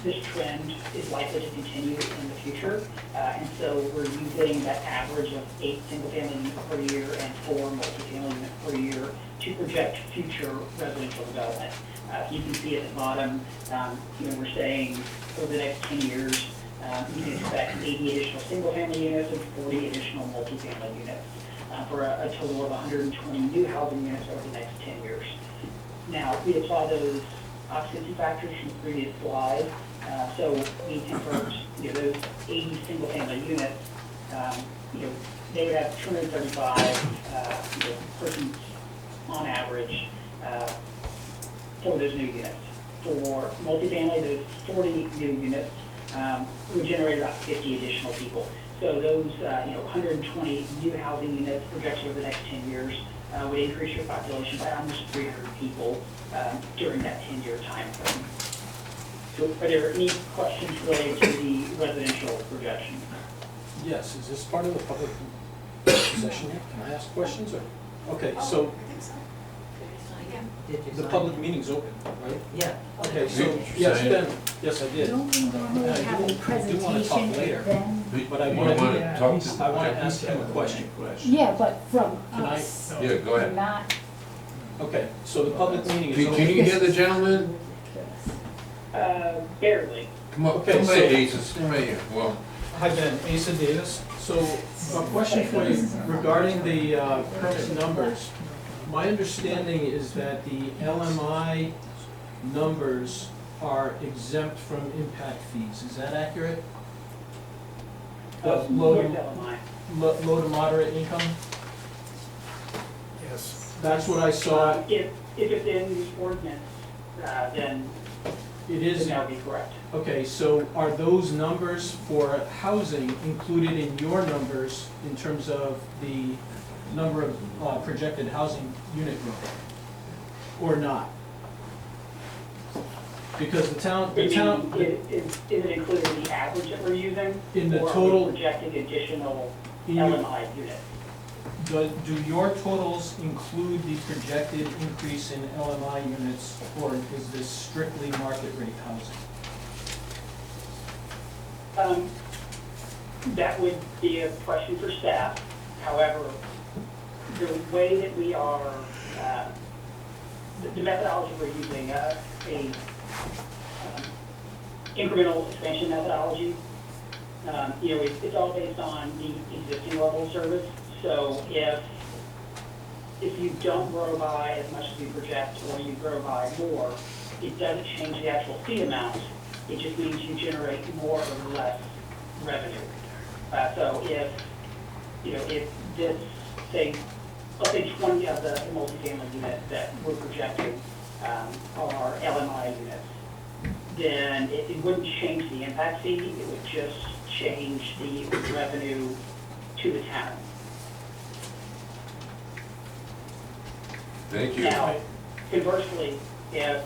this trend is likely to continue in the future. And so we're using that average of 8 single-family units per year and 4 multifamily units per year to project future residential development. You can see at the bottom, we're saying over the next 10 years, you can expect 80 additional single-family units and 40 additional multifamily units for a total of 120 new housing units over the next 10 years. Now, we apply those occupancy factors from the previous slide. So we convert, those 80 single-family units, they would have 235 persons on average for those new units. For multifamily, those 40 new units would generate about 50 additional people. So those 120 new housing units projected over the next 10 years would increase your population by almost 300 people during that 10-year time frame. So are there any questions related to the residential projection? Yes, is this part of the public session here? Can I ask questions or? Okay, so the public meeting's open, right? Yeah. Okay, so, yes, Ben, yes, I did. Don't we normally have a I do want to presentation talk later, then? but I You want wanna to, talk to- I want to ask him a question. Yeah, but from Can I- us, Yeah, go ahead. not. Okay, so the public meeting is Can open. you hear the gentleman? Barely. Come on, Okay, come so- here, Aces, come here. Well, Hi, Ben, Asa Davis. So a question for you regarding the permit numbers. My understanding is that the LMI numbers are exempt from impact fees. Is that accurate? What's Low LMI? low to moderate income? Yes. That's what I saw. If it's in the ordinance, then It is. that would be correct. Okay, so are those numbers for housing included in your numbers in terms of the number of projected housing unit growth? Or not? Because the town, Is it included in the average that we're using? In the or are we total- projecting additional in your- LMI units? do your totals include the projected increase in LMI units, or is this strictly market rate housing? That would be a question for staff. However, the way that we are, the methodology we're using, incremental expansion methodology, it's all based on the existing level of service. So if you don't grow by as much as we project, or you grow by more, it doesn't change the actual fee amount. It just means you generate more or less revenue. So if this, say, let's say 20 of the multifamily units that we're projecting are LMI units, then it wouldn't change the impact fee. It would just change the revenue to the town. thank you. Now, conversely, if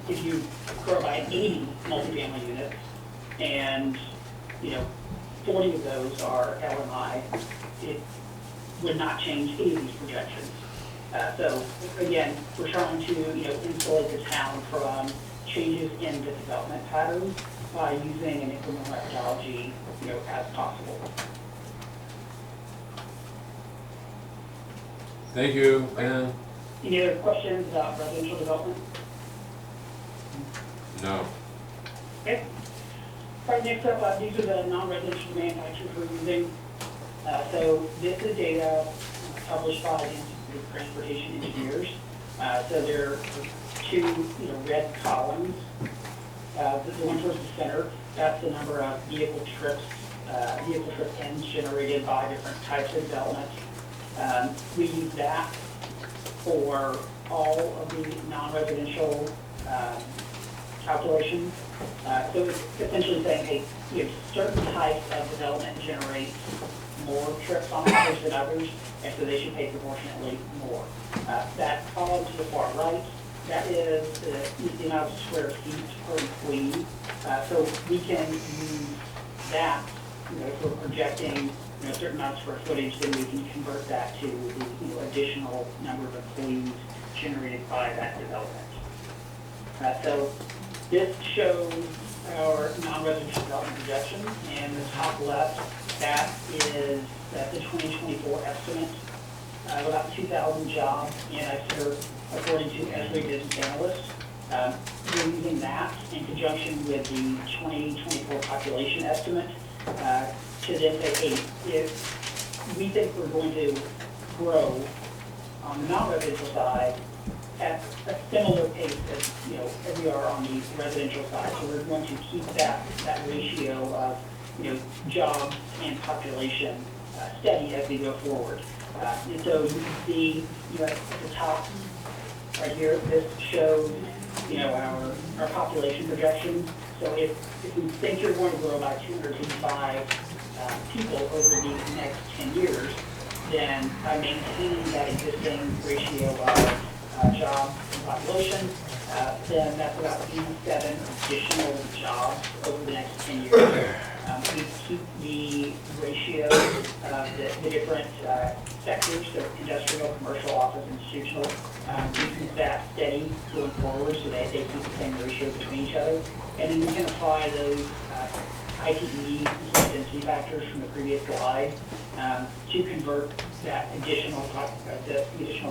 you grow by 80 multifamily units and, 40 of those are LMI. It would not change any of these projections. So again, we're trying to, insulate the town from changes in the development patterns by using an incremental methodology, as possible. Thank you, Ben. Any other questions about residential development? No. Okay. All right, next up, these are the non-residential manufacturers we're using. So this is data published by the Institute of Transportation Engineers. So there are two, red columns. The one towards the center, that's the number of vehicle trip ends generated by different types of development. We use that for all of the non-residential calculations. So it's essentially saying, hey, certain types of development generate more trips on average than others, and so they should pay proportionately more. That column to the far right, that is the amount of square feet per employee. So we can use that, if we're projecting a certain amount of square footage, then we can convert that to the additional number of employees generated by that development. So this shows our non-residential development projections, and the top left, that is the 2024 estimate of about 2,000 jobs in Exeter, according to every business analyst. We're using that in conjunction with the 2024 population estimate to then say, hey, if we think we're going to grow on the non-residential side at a similar pace as we are on the residential side. So we're going to keep that ratio of jobs and population steady as we go forward. And so you can see at the top right here, this shows our population projections. So if we think you're going to grow by 285 people over the next 10 years, then by maintaining that existing ratio of jobs and population, then that's about 87 additional jobs over the next 10 years. We keep the ratio of the different sectors, so industrial, commercial, office, institutional, we keep that steady going forward so that they keep the same ratio between each other. And then we can apply those ITE density factors from the previous slide to convert that additional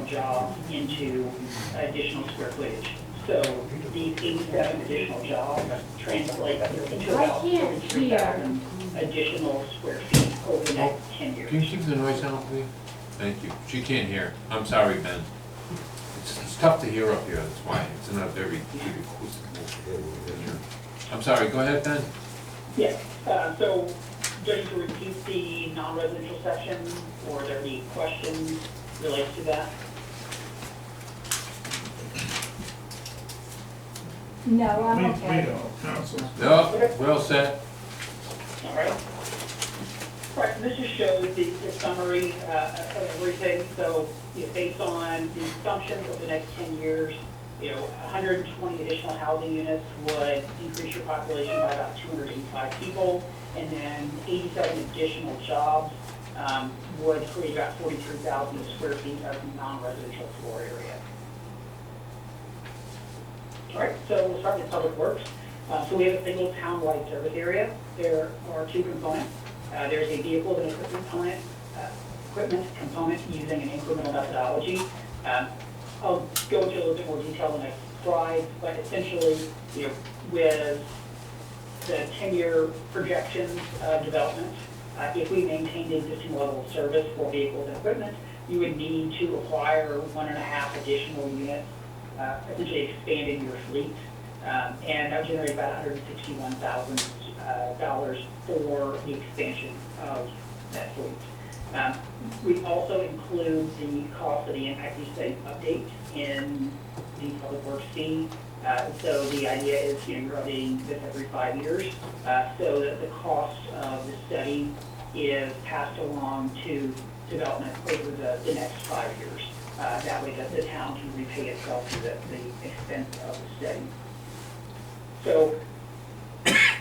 jobs into additional square footage. So these 87 additional jobs translate into about 43,000 additional square feet over the next 10 years. Can you keep the noise down, please? Thank you. She can't hear. I'm sorry, Ben. It's tough to hear up here, that's why. It's not very acoustic. I'm sorry, go ahead, Ben. Yes, so just to repeat the non-residential section, or are there any questions related to that? No, I'm okay. We don't, council. No, we're all set. All right. All right, so this just shows the summary of everything. So based on the assumptions of the next 10 years, 120 additional housing units would increase your population by about 285 people, and then 87 additional jobs would create about 43,000 square feet of non-residential floor area. All right, so we'll start with public works. So we have a single town-wide service area. There are two components. There's a vehicle and equipment component using an incremental methodology. I'll go into a little bit more detail in the next slide, but essentially, with the 10-year projections of development, if we maintain the existing level of service for vehicles and equipment, you would need to acquire 1.5 additional units, essentially expanding your fleet, and that would generate about $161,000 for the expansion of that fleet. We also include the cost of the impact fee study update in the public works fee. So the idea is, you're updating this every 5 years, so that the cost of the study is passed along to development over the next 5 years. That way that the town can repay itself for the expense of the study. So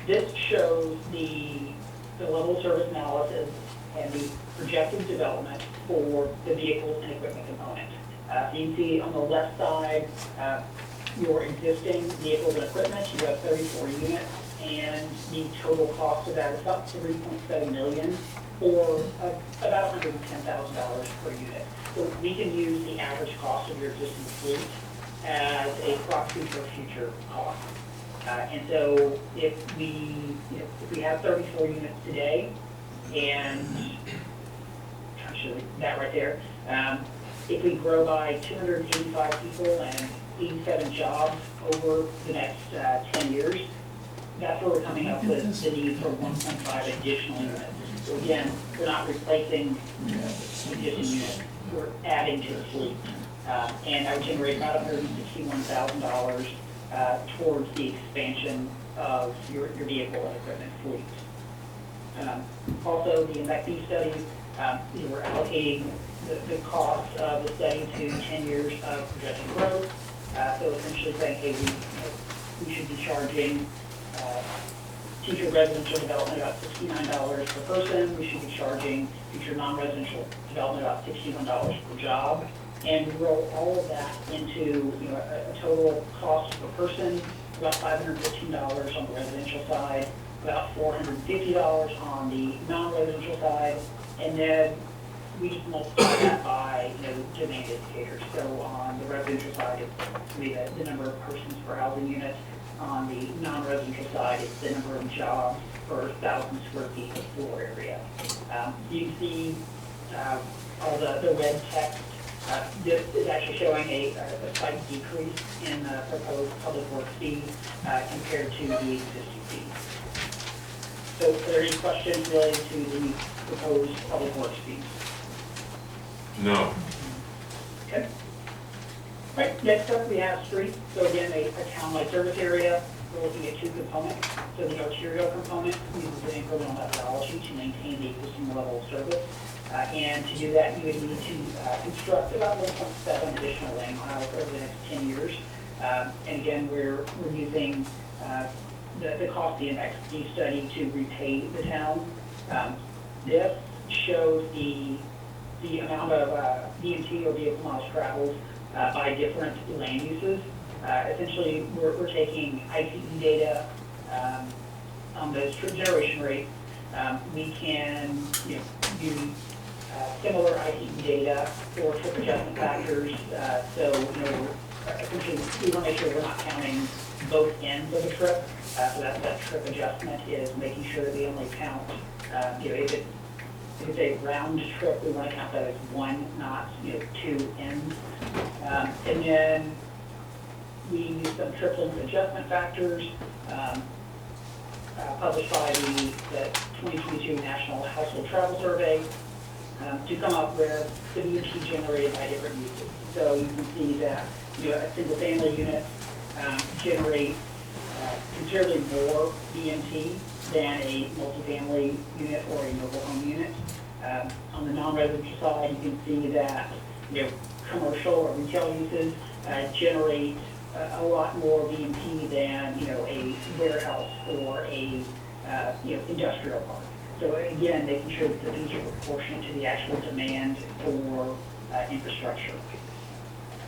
this shows the the level of service analysis and the projected development for the vehicle and equipment component. So you can see on the left side, your existing vehicles and equipment, you have 34 units, and the total cost of that is about $3.7 million, or about $110,000 per unit. So we can use the average cost of your existing fleet as a proxy for future costs. And so if we have 34 units today, and actually that right there, if we grow by 285 people and 87 jobs over the next 10 years, that's where we're coming up with the need for 1.5 additional units. So again, we're not replacing existing units, we're adding to the fleet. And that would generate about $161,000 towards the expansion of your vehicle and equipment fleet. Also, the INVEC study, we're allocating the cost of the study to 10 years of projected growth. So essentially saying, hey, we should be charging future residential development about $69 per person. We should be charging future non-residential development about $61 per job. And we roll all of that into a total cost per person, about $515 on the residential side, about $450 on the non-residential side, and then we just multiply that by demand indicators. So on the residential side, it's going to be the number of persons per housing unit. On the non-residential side, it's the number of jobs per 1,000 square feet of floor area. You can see all the red text. This is actually showing a slight decrease in the proposed public works fee compared to the existing fees. So are there any questions related to the proposed public works fees? No. Okay. Right, next up we have street. So again, a town-wide service area. We're looking at two components. So the arterial component uses an incremental methodology to maintain the existing level of service. And to do that, you would need to construct about 1.7 additional lane miles over the next 10 years. And again, we're using the cost of the INVEC study to repay the town. This shows the amount of VMT or vehicle miles traveled by different land uses. Essentially, we're taking ICE data on those trip generation rates. We can use similar ICE data for trip adjustment factors. So essentially, we want to make sure we're not counting both ends of a trip. So that trip adjustment is making sure that we only count, if it's a round trip, we want to count that as one, not two ends. And then we use some trip limit adjustment factors published by the 2022 National Household Travel Survey to come up with the VMT generated by different uses. So you can see that a single family unit generates considerably more VMT than a multifamily unit or a mobile home unit. On the non-residential side, you can see that commercial or retail uses generate a lot more VMT than a warehouse or a industrial park. So again, making sure that these are proportionate to the actual demand for infrastructure.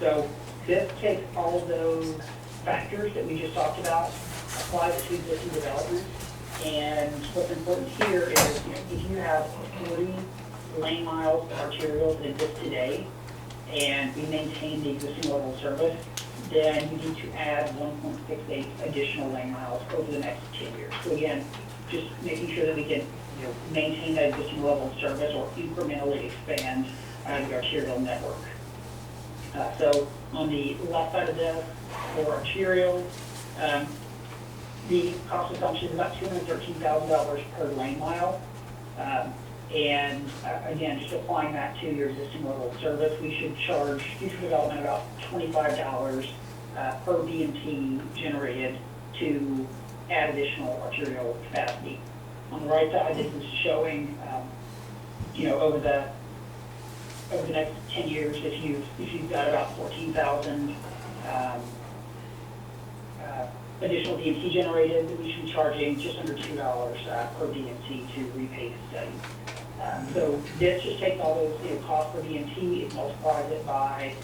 So this takes all of those factors that we just talked about, applies it to existing development, and what's important here is if you have 40 lane miles of arterials that exist today, and we maintain the existing level of service, then you need to add 1.68 additional lane miles over the next 10 years. So again, just making sure that we can maintain that existing level of service or incrementally expand the arterial network. So on the left side of this, for arterial, the cost assumption is about $213,000 per lane mile. And again, just applying that to your existing level of service, we should charge future development about $25 per VMT generated to add additional arterial capacity. On the right side, this is showing, over the next 10 years, if you've got about 14,000 additional DMT generated, we should be charging just under $2 per DMT to repay the study. So this just takes all those costs for DMT, it multiplies it by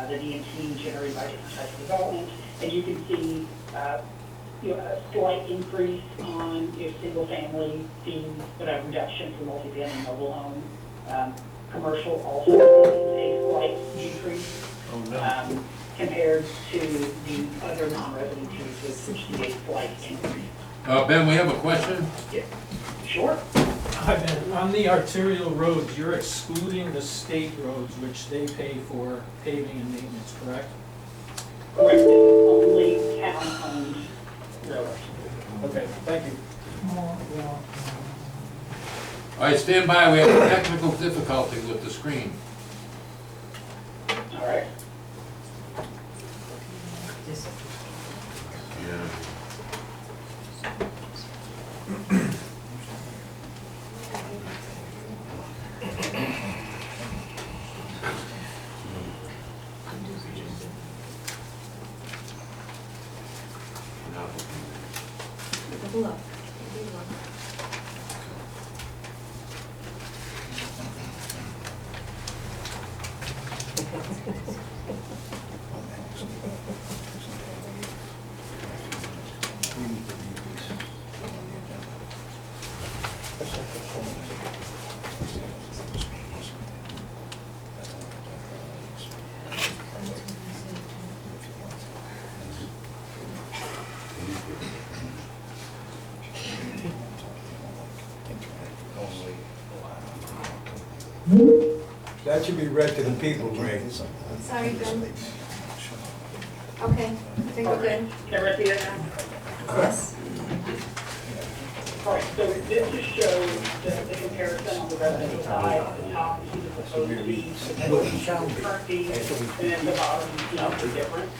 the DMT generated by different types of development, and you can see a slight increase on single-family fees, but a reduction for multifamily mobile home. Commercial also a slight decrease compared to the other non-resident fees, which see a slight increase. Ben, we have a question? Yeah. Sure. Hi, Ben. On the arterial roads, you're excluding the state roads, which they pay for paving and maintenance, correct? Correct. It's only town-owned roads. Okay, thank you. All right, stand by, we have a technical difficulty with the screen. All right. Yeah. Look. That should be read to the people, Ray. Sorry, Ben. Okay, I think we're good. Can I repeat it now? Yes. All right, so this just shows the comparison on the residential side. At the top, you see the proposed fees, the current fees, and then the bottom, the difference.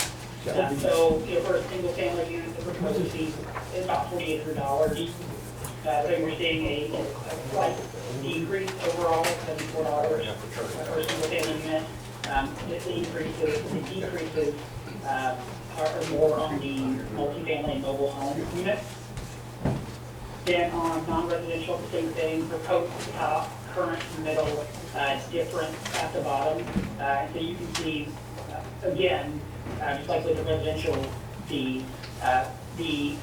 So, for a single family unit, the proposed fee is about $4,800. So we're seeing a slight decrease overall, $74 for a single family unit. The decreases are more on the multifamily and mobile home units. Then on non-residential, the same thing, proposed at the top, current middle, different at the bottom. So you can see, again, just like with the residential fee, the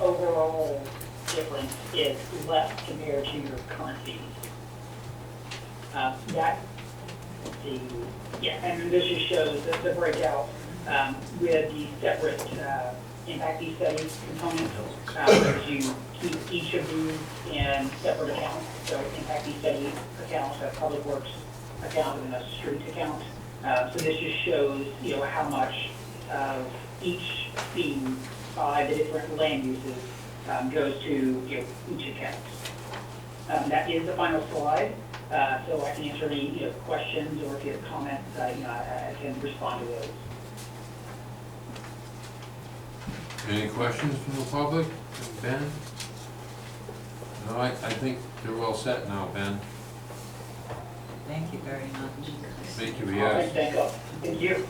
overall difference is less compared to your current fees. And this just shows the breakout with the separate impact fee studies component, as you keep each of these in separate accounts. So impact fee study accounts, a public works account, and a street account. So this just shows, how much of each fee by the different land uses goes to each account. That is the final slide, so I can answer any questions, or if you have comments, I can respond to those. Any questions from the public? Ben? No, I think they're all set now, Ben. Thank you very much. Thank you, yes. Thank you.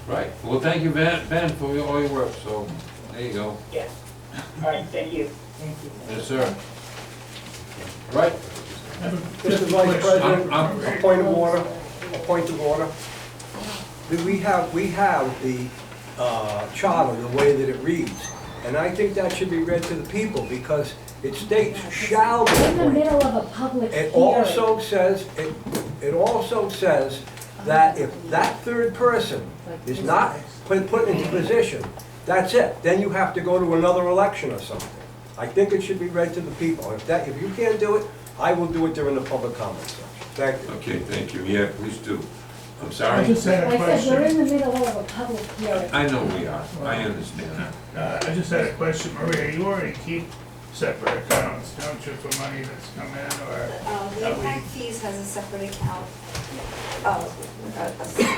Right, well, thank you, Ben, for all your work, so, there you go. Yeah. All right, thank you. Thank you. Yes, sir. Right. Mr. Vice President, a point of order. We have the charter, the way that it reads, and I think that should be read to the people, because it states shall be In the appointed. middle of a public hearing. It also says that if that third person is not put into position, that's it. Then you have to go to another election or something. I think it should be read to the people. If you can't do it, I will do it during the public comment section. Thank you. Okay, thank you, yeah, please do. I'm I sorry. just had a Like I said, we're question. in the middle of a public hearing. I know we are, I understand that. I just had a question, Maria, you already keep separate accounts, don't you, for money that's come in, or? The impact fees has a separate account,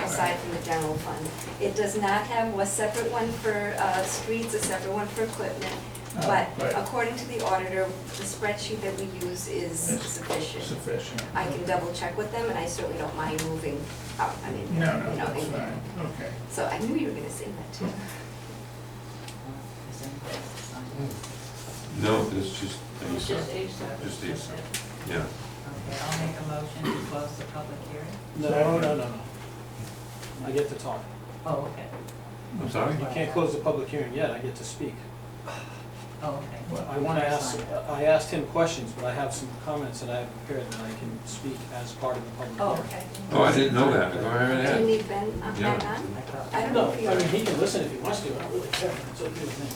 aside from the general fund. It does not have a separate one for streets, a separate one for equipment. But Right. according to the auditor, the spreadsheet that we use is sufficient. Sufficient. I can double check with them, and I certainly don't mind moving out, I mean, you No, know. no, that's fine, okay. So I knew you were gonna say that too. Is anybody else signing? No, it's just It's just ASAP. ASAP. Just ASAP, yeah. Okay, I'll make a motion to close the public hearing. No. I get to talk. Oh, okay. I'm sorry? You can't close the public hearing yet, I get to speak. Oh, okay. I want to ask, I asked him questions, but I have some comments that I have prepared that I can speak as part of the public Oh, hearing. okay. Oh, I didn't know that. Go right Do you ahead. need Ben Yeah. back on? I thought. I don't No, know if you. I mean, he can listen if he wants to, I don't really care, it's okay with me.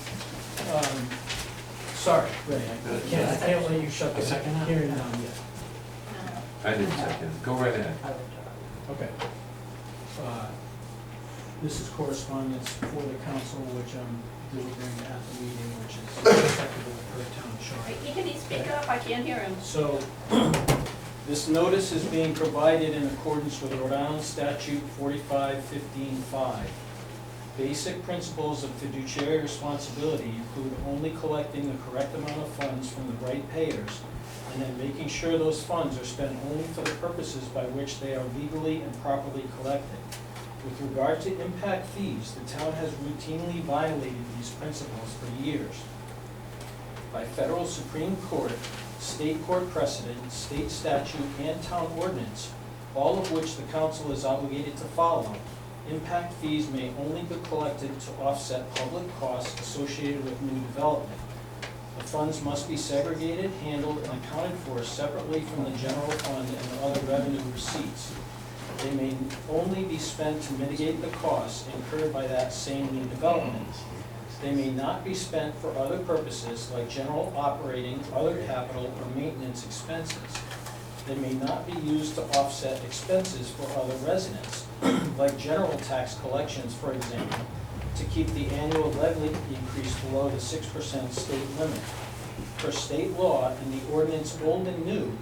Sorry, Ray, I can't let you shut the hearing down yet. I didn't second. Go right ahead. Okay. This is correspondence for the council, which I'm delivering at the meeting, which is acceptable per town chart. Can he speak up? I can't hear him. So, this notice is being provided in accordance with Rhode Island Statute 45-15-5. Basic principles of fiduciary responsibility include only collecting the correct amount of funds from the right payers, and then making sure those funds are spent only for the purposes by which they are legally and properly collected. With regard to impact fees, the town has routinely violated these principles for years. By federal Supreme Court, state court precedent, state statute, and town ordinance, all of which the council is obligated to follow, impact fees may only be collected to offset public costs associated with new development. The funds must be segregated, handled, and accounted for separately from the general fund and other revenue receipts. They may only be spent to mitigate the costs incurred by that same new development. They may not be spent for other purposes like general operating, other capital, or maintenance expenses. They may not be used to offset expenses for other residents, like general tax collections, for example, to keep the annual levy increase below the 6% state limit. Per state law and the ordinance old and new,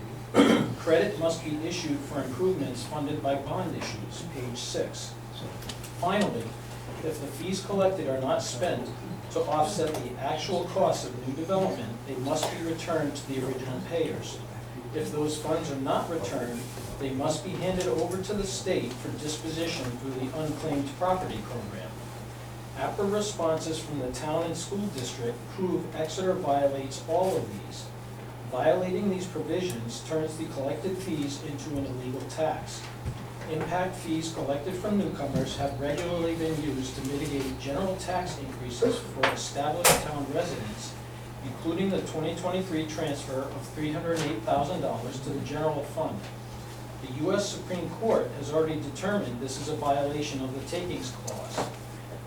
credit must be issued for improvements funded by bond issues, page 6. Finally, if the fees collected are not spent to offset the actual cost of new development, they must be returned to the original payers. If those funds are not returned, they must be handed over to the state for disposition through the unclaimed property program. APRA responses from the town and school district prove Exeter violates all of these. Violating these provisions turns the collected fees into an illegal tax. Impact fees collected from newcomers have regularly been used to mitigate general tax increases for established town residents, including the 2023 transfer of $308,000 to the general fund. The U.S. Supreme Court has already determined this is a violation of the takings clause.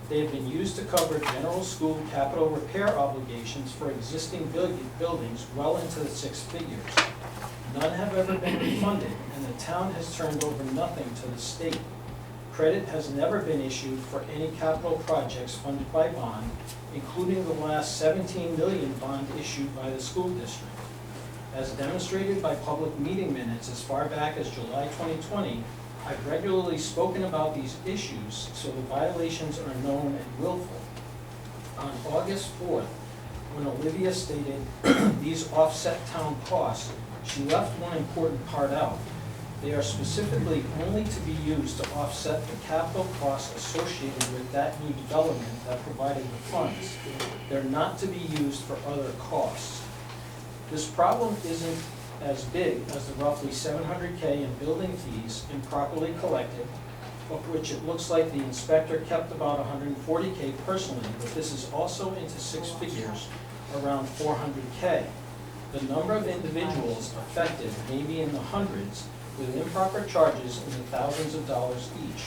They have been used to cover general school capital repair obligations for existing buildings well into the 6 figures. None have ever been refunded, and the town has turned over nothing to the state. Credit has never been issued for any capital projects funded by bond, including the last 17 million bond issued by the school district. As demonstrated by public meeting minutes as far back as July 2020, I've regularly spoken about these issues, so the violations are known and willful. On August 4th, when Olivia stated these offset town costs, she left one important part out. They are specifically only to be used to offset the capital costs associated with that new development that provided the funds. They're not to be used for other costs. This problem isn't as big as the roughly $700K in building fees improperly collected, of which it looks like the inspector kept about $140K personally, but this is also into 6 figures, around $400K. The number of individuals affected may be in the hundreds, with improper charges in the thousands of dollars each.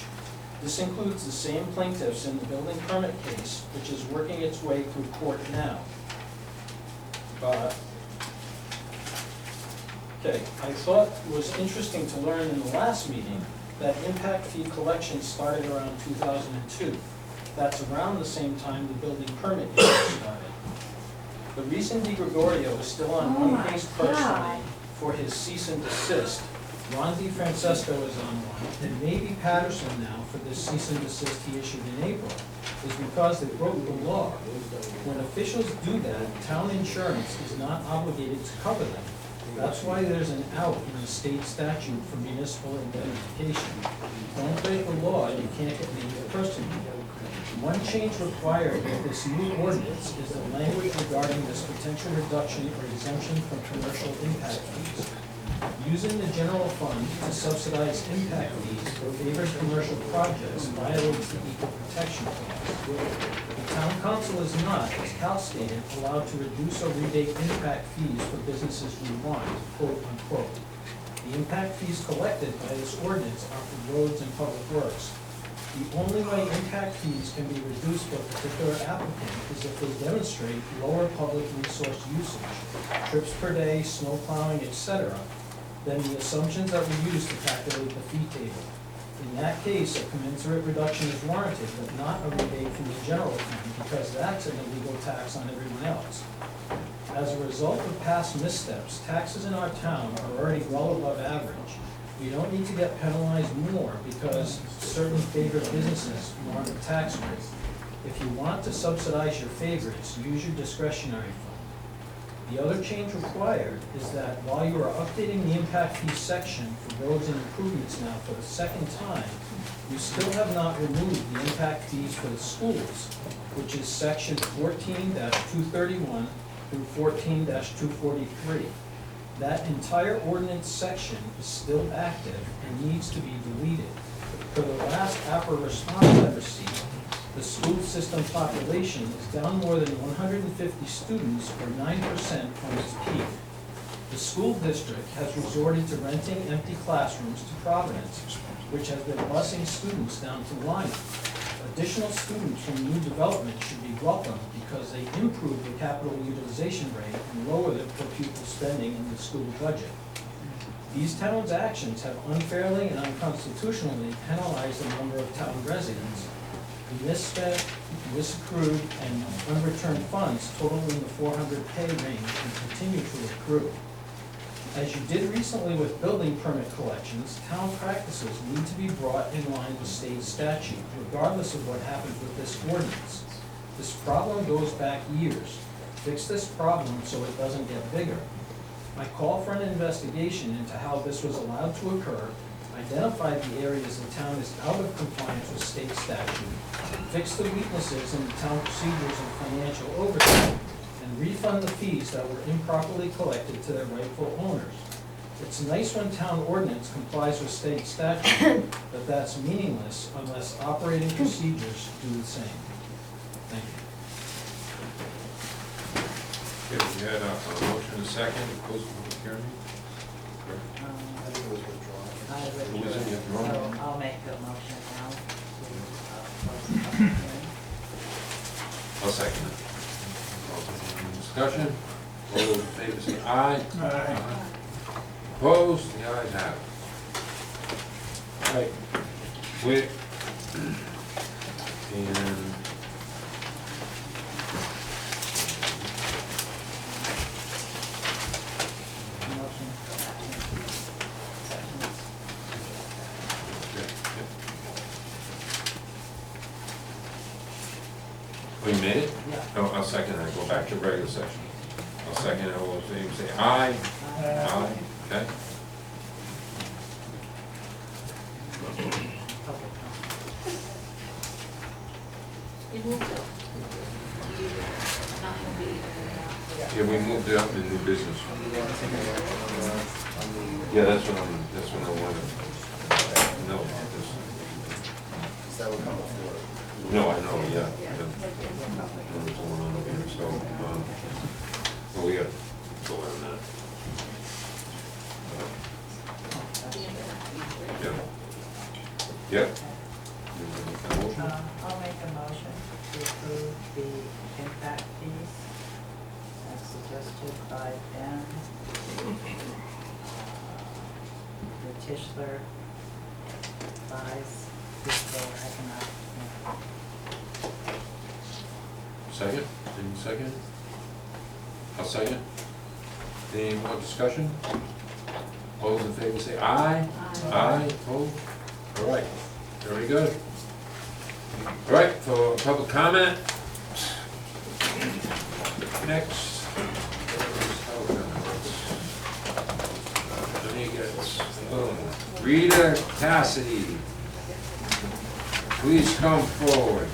This includes the same plaintiffs in the building permit case, which is working its way through court now. Okay, I thought it was interesting to learn in the last meeting that impact fee collection started around 2002. That's around the same time the building permit issue started. The reason DiGregorio is still on one case personally for his cease and desist Ron DeFrancesco is on one, and maybe Patterson now for this cease and desist he issued in April, is because they broke the law. When officials do that, town insurance is not obligated to cover them. That's why there's an out in the state statute for municipal indemnification. Don't break the law, you can't get named personally. One change required with this new ordinance is the language regarding this potential reduction or exemption from commercial impact fees. Using the general fund to subsidize impact fees for favored commercial projects violates the equal protection clause. The town council is not, as Cal stated, allowed to reduce or rebate impact fees for businesses we want, quote unquote. The impact fees collected by this ordinance are for roads and public works. The only way impact fees can be reduced for a particular applicant is if they demonstrate lower public resource usage, trips per day, snow plowing, etc., than the assumptions that were used to calculate the fee table. In that case, a commensurate reduction is warranted, but not a rebate from the general fund, because that's an illegal tax on everyone else. As a result of past missteps, taxes in our town are already well above average. We don't need to get penalized more because certain favored businesses warrant a tax rate. If you want to subsidize your favorites, use your discretionary fund. The other change required is that while you are updating the impact fee section for roads and improvements now for the second time, you still have not removed the impact fees for the schools, which is section 14-231 through 14-243. That entire ordinance section is still active and needs to be deleted. For the last APRA response I received, the school system population is down more than 150 students, or 9% from its peak. The school district has resorted to renting empty classrooms to Providence, which has been busing students down to Lynham. Additional students from new development should be welcomed because they improve the capital utilization rate and lower the per pupil spending in the school budget. These towns' actions have unfairly and unconstitutionally penalized a number of town residents. The misspent, misaccrued, and unreturned funds totaling the 400K range and continue to accrue. As you did recently with building permit collections, town practices need to be brought in line with state statute, regardless of what happens with this ordinance. This problem goes back years. Fix this problem so it doesn't get bigger. My call for an investigation into how this was allowed to occur identified the areas the town is out of compliance with state statute, fix the weaknesses in the town procedures and financial oversight, and refund the fees that were improperly collected to their rightful owners. It's nice when town ordinance complies with state statute, but that's meaningless unless operating procedures do the same. Thank you. Okay, we had a motion and a second to close the public hearing. I think it was withdrawn. I Who would, was it? so I'll make a motion now to close the public hearing. I'll second it. Any discussion? All those in favor say aye. Aye. Opposed? The ayes have it. Right. Quick. And Motion. we made it? Yeah. No, I'll second it. Go back to regular session. I'll second it. All those in favor say aye. Aye. Okay. You moved it. Not gonna be. Yeah, we moved it up to new business. Yeah, that's what I wanted to know about this. So that would come before. No, I know, yeah. What's going on over here, so, well, we got to go on that. Yep. Yep. You wanna make that motion? I'll make a motion to approve the impact fees as suggested by Ben. The Tischler advised fiscal economic. Second? Any second? I'll second. Any more discussion? All those in favor say aye. Aye, opposed? All right, very good. All right, for public comment. Next. Let me get, Rita Cassidy. Please come forward.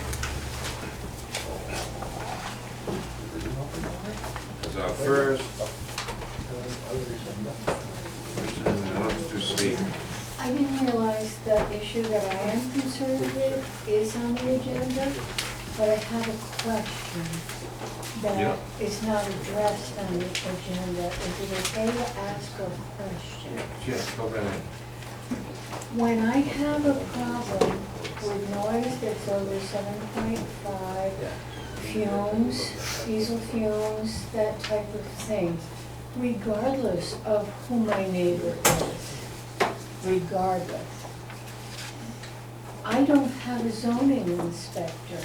As our first person who wants to speak. I didn't realize the issue that I am concerned with is on the agenda, but I have a question that is not addressed on the agenda. Is it okay to ask a question? Yes, go right ahead. When I have a problem with noise that's over 7.5, fumes, diesel fumes, that type of thing, regardless of who my neighbor is, regardless. I don't have a zoning inspector.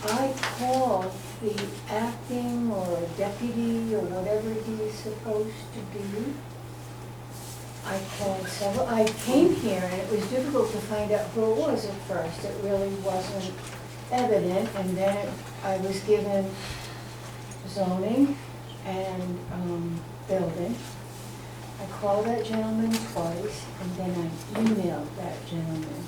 I called the acting or deputy or whatever he's supposed to be. I called several, I came here and it was difficult to find out who it was at first. It really wasn't evident, and then I was given zoning and building. I called that gentleman twice, and then I emailed that gentleman.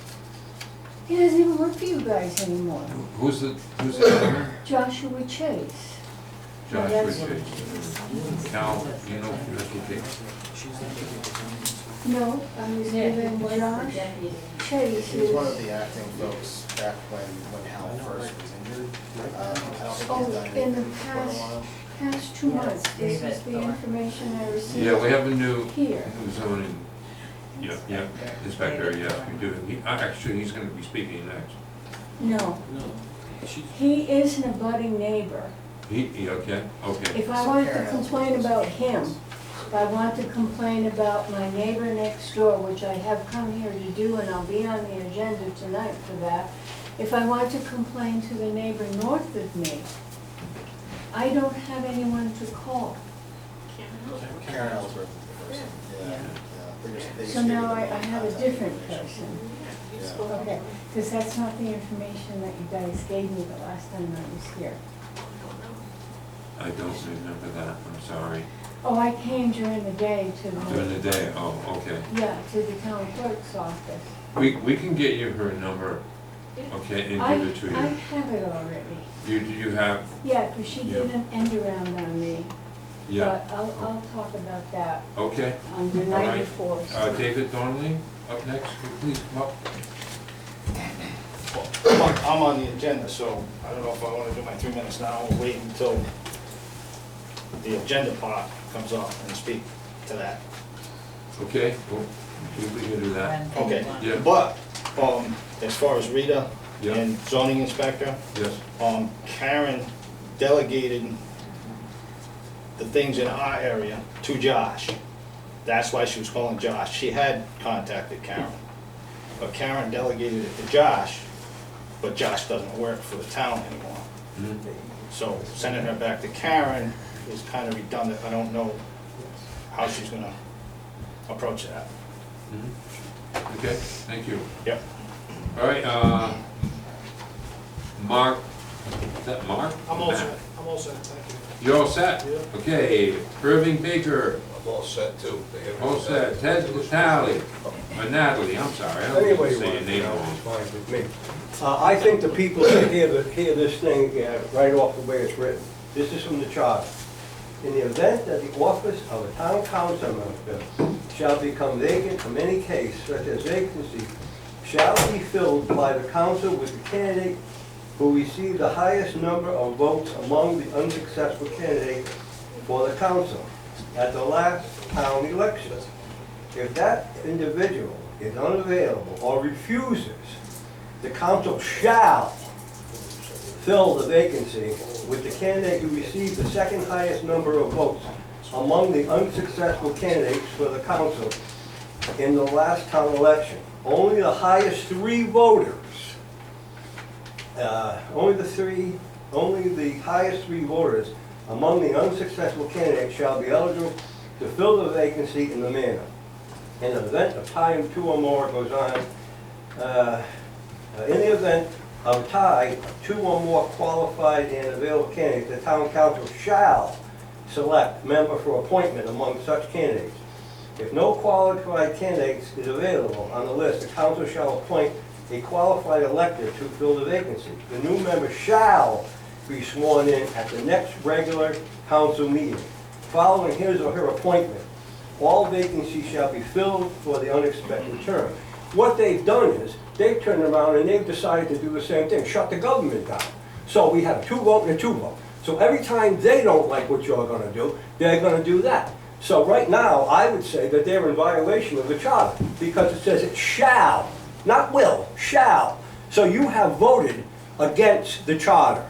He doesn't even work for you guys anymore. Who's the gentleman? Joshua Chase. Joshua Chase. Cal, you know, that's okay. No, I was given Josh Chase. He's one of the acting folks back when Hal first was injured. I don't think he's done anything In the for a while. past 2 months, this is the information I received. Yeah, we have a new Here. zoning, yeah, inspector, yes, we do. Actually, he's gonna be speaking next. No. He is an abutting neighbor. Okay. If I want to complain about him, if I want to complain about my neighbor next door, which I have come here to do, and I'll be on the agenda tonight for that, if I want to complain to the neighbor north of me, I don't have anyone to call. Karen Ellsworth is the person. Yeah. So now I have a different person. Yeah. Okay, because that's not the information that you guys gave me the last time I was here. I don't remember that, I'm sorry. Oh, I came during the day to the... During the day, oh, okay. Yeah, to the town clerk's office. We can get you her number, okay, and give it to I you. have it already. You have, Yeah, because she did an end around on me. yeah, But I'll talk about that okay. on the All right. 94. David Donnelly, up next, please come up. I'm on the agenda, so I don't know if I want to do my 3 minutes now or wait until the agenda part comes up and speak to that. Okay, well, we can do that. Okay, Yeah. but, as far as Rita Yeah. and zoning inspector, Yes, Karen delegated the things in our area to Josh. That's why she was calling Josh. She had contacted Karen, but Karen delegated it to Josh, but Josh doesn't work for the town anymore. mhm, So sending her back to Karen is kind of redundant. I don't know how she's gonna approach that. mhm. Okay, thank you. Yep. All right, Mark, is that Mark? I'm all set, thank you. You're all set? Yeah. Okay, Irving Baker, I'm all set too. all set. Ted Natalie, Natalie, I'm sorry, I don't Any want way to you say want your it, name it's wrong. fine with me. I think the people that hear this thing right off the way it's written. This is from the charter. In the event that the office of a town council member shall become vacant from any case such as vacancy shall be filled by the council with the candidate who received the highest number of votes among the unsuccessful candidates for the council at the last town election. If that individual is unavailable or refuses, the council shall fill the vacancy with the candidate who received the second highest number of votes among the unsuccessful candidates for the council in the last town election. Only the highest 3 voters, only the highest 3 voters among the unsuccessful candidates shall be eligible to fill the vacancy in the manner. In the event of tie, 2 or more goes on, in the event of tie, 2 or more qualified and available candidates, the town council shall select member for appointment among such candidates. If no qualified candidates is available on the list, the council shall appoint a qualified elector to fill the vacancy. The new member shall be sworn in at the next regular council meeting. Following his or her appointment, all vacancies shall be filled for the unexpected term. What they've done is, they've turned around and they've decided to do the same thing, shut the government down. So we have 2 vote and a 2 vote. So every time they don't like what you're gonna do, they're gonna do that. So right now, I would say that they're in violation of the charter, because it says it shall, not will, shall. So you have voted against the charter,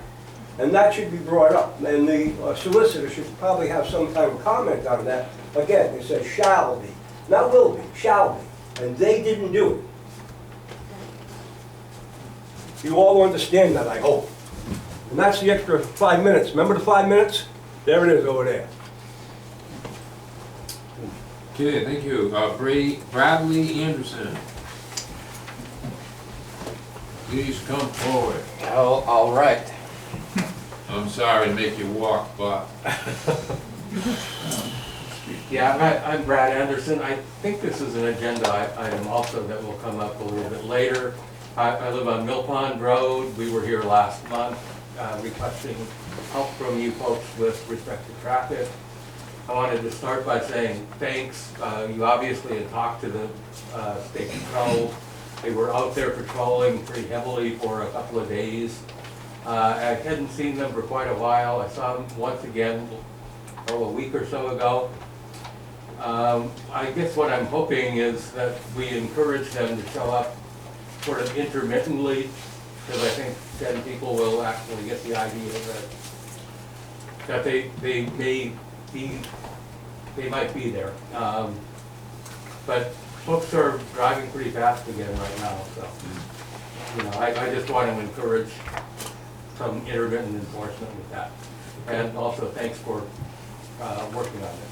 and that should be brought up. And the solicitor should probably have some kind of comment on that. Again, it says shall be, not will be, shall be, and they didn't do it. You all understand that, I hope. And that's the extra 5 minutes. Remember the 5 minutes? There it is over there. Okay, thank you. Bradley Anderson. Please come forward. All right. I'm sorry to make you walk, but. Yeah, I'm Brad Anderson. I think this is an agenda item also that will come up a little bit later. I live on Mill Pond Road. We were here last month requesting help from you folks with respect to traffic. I wanted to start by saying thanks. You obviously had talked to the state patrol. They were out there patrolling pretty heavily for a couple of days. I hadn't seen them for quite a while. I saw them once again a week or so ago. I guess what I'm hoping is that we encourage them to show up sort of intermittently, because I think then people will actually get the idea that they might be there. But folks are driving pretty fast again right now, so you know, I just want to encourage some intermittent enforcement with that. And also thanks for working on this.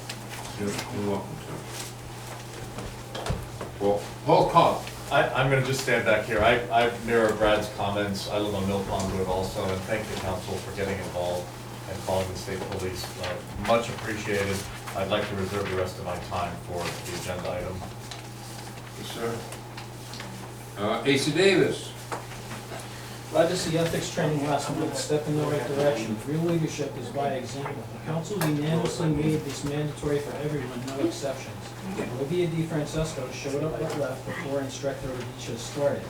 You're welcome, sir. Well, roll call. I'm going to just stand back here. I mirror Brad's comments. I live on Mill Pond Road also, and thank the council for getting involved and calling the state police. Much appreciated. I'd like to reserve the rest of my time for the agenda item. Yes, sir. Asa Davis. Glad to see ethics training last month step in the right direction. Real leadership is by example. The council unanimously made this mandatory for everyone, no exceptions. Olivia DeFrancesco showed up at left before Instructor Radicia started.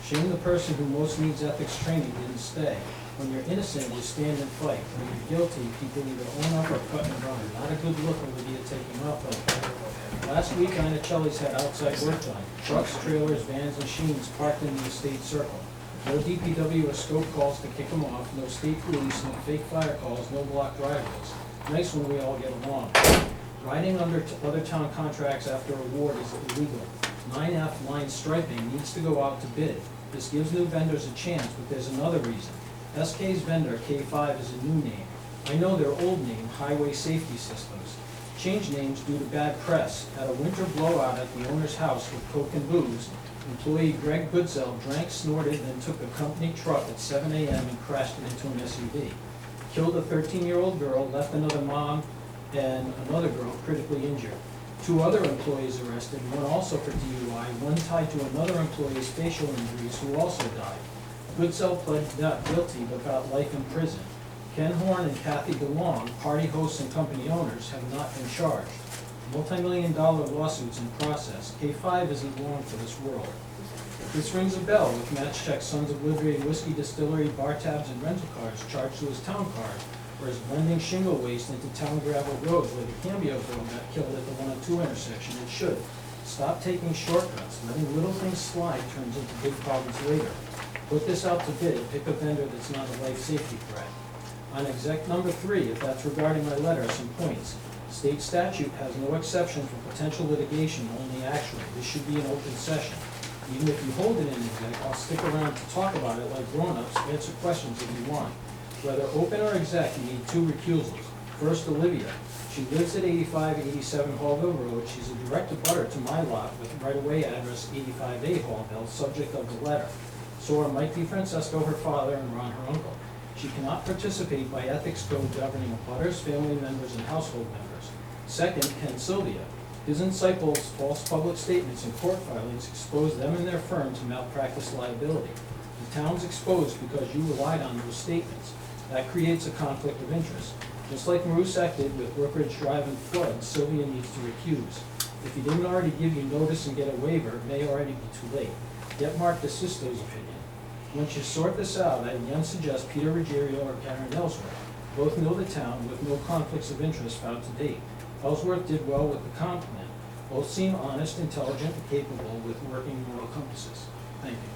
Shame the person who most needs ethics training didn't stay. When you're innocent, you stand and fight. When you're guilty, people either own up or cut and run. Not a good look, Olivia taking off like that. Last week, Ina had outside work done. Trucks, trailers, vans, machines parked in the estate circle. No DPW or scope calls to kick them off, no state police, no fake fire calls, no blocked driveways. Nice when we all get along. Riding under other town contracts after award is illegal. 9F line striping needs to go out to bid. This gives new vendors a chance, but there's another reason. SK's vendor, K5, is a new name. I know their old name, Highway Safety Systems. Changed names due to bad press. At a winter blowout at the owner's house with coke and booze, employee Greg Goodsell drank, snorted, then took a company truck at 7 a.m. and crashed it into an SUV. Killed a 13-year-old girl, left another mom and another girl critically injured. 2 other employees arrested, one also for DUI, one tied to another employee's facial injuries who also died. Goodsell pled not guilty but got life in prison. Ken Horn and Kathy DeLong, party hosts and company owners, have not been charged. Multi-million-dollar lawsuits in process. K5 isn't long for this world. This rings a bell with Match Check Sons of Liberty Whiskey Distillery, bar tabs, and rental cars charged to his town card, or is blending shingle waste into town gravel road where the Cambio girl got killed at the 102 intersection. It should. Stop taking shortcuts. Letting little things slide turns into big problems later. Put this out to bid. Pick a vendor that's not a life safety threat. On exec number 3, if that's regarding my letter, some points. State statute has no exception for potential litigation, only actual. This should be an open session. Even if you hold it in exec, I'll stick around to talk about it like grown-ups, answer questions if you want. Whether open or exec, you need 2 recusals. First, Olivia. She lives at 8587 Hallville Road. She's a direct abutter to my lot with right-of-way address 85A Hallville, subject of the letter. So are Mike DeFrancesco, her father, and Ron, her uncle. She cannot participate by ethics code governing abutters, family members, and household members. Second, Ken Sylvia. His and Cycle's false public statements and court filings expose them and their firm to malpractice liability. The town's exposed because you relied on those statements. That creates a conflict of interest. Just like Marouse acted with Brookridge Drive and flood, Sylvia needs to recuse. If he didn't already give you notice and get a waiver, it may already be too late. Get Mark DeSisto's opinion. Once you sort this out, I again suggest Peter Ruggiero or Karen Ellsworth. Both know the town with no conflicts of interest found to date. Ellsworth did well with the comp plan. Both seem honest, intelligent, and capable with working moral compasses. Thank you.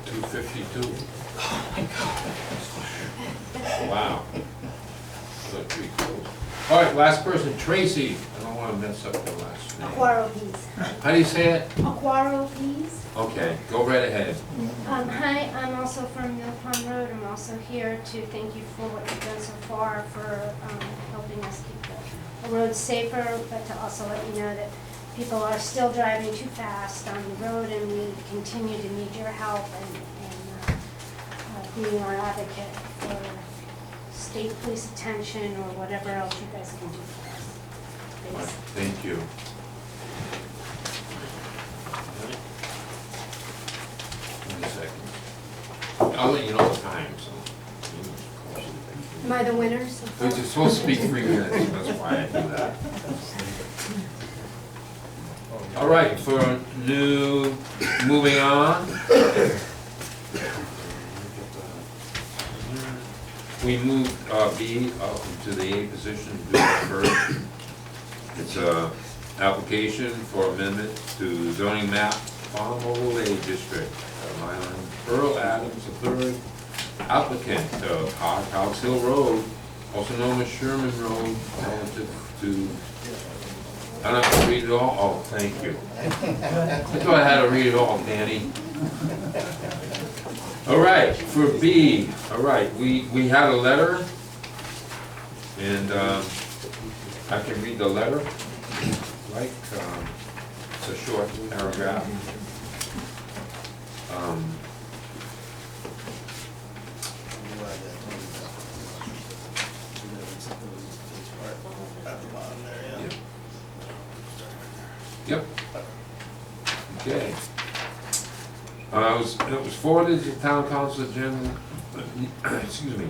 252. Wow. That's pretty close. All right, last person, Tracy. I don't want to mess up the last name. Aquaro Peas. How do you say it? Aquaro Peas. Okay, go right ahead. Hi, I'm also from Mill Pond Road. I'm also here to thank you for what you've done so far for helping us keep the roads safer, but to also let you know that people are still driving too fast on the road, and we continue to need your help and being our advocate for state police attention or whatever else you guys can do for us. Thanks. Thank you. Wait a second. I'll let you know the time, so. Am I the winner? You're supposed to be 3 minutes, that's why I do that. All right, for moving on. We moved B up to the A position due to first. It's a application for amendment to zoning map farm overlay district. Mylan Earl Adams III, applicant of House Hill Road, also known as Sherman Road, relative to. I don't have to read it all? Oh, thank you. I thought I had to read it all, Danny. All right, for B, all right, we had a letter, and I can read the letter, right? It's a short paragraph. At the bottom there, yeah. Yep. Okay. It was forwarded to town council agenda, excuse me.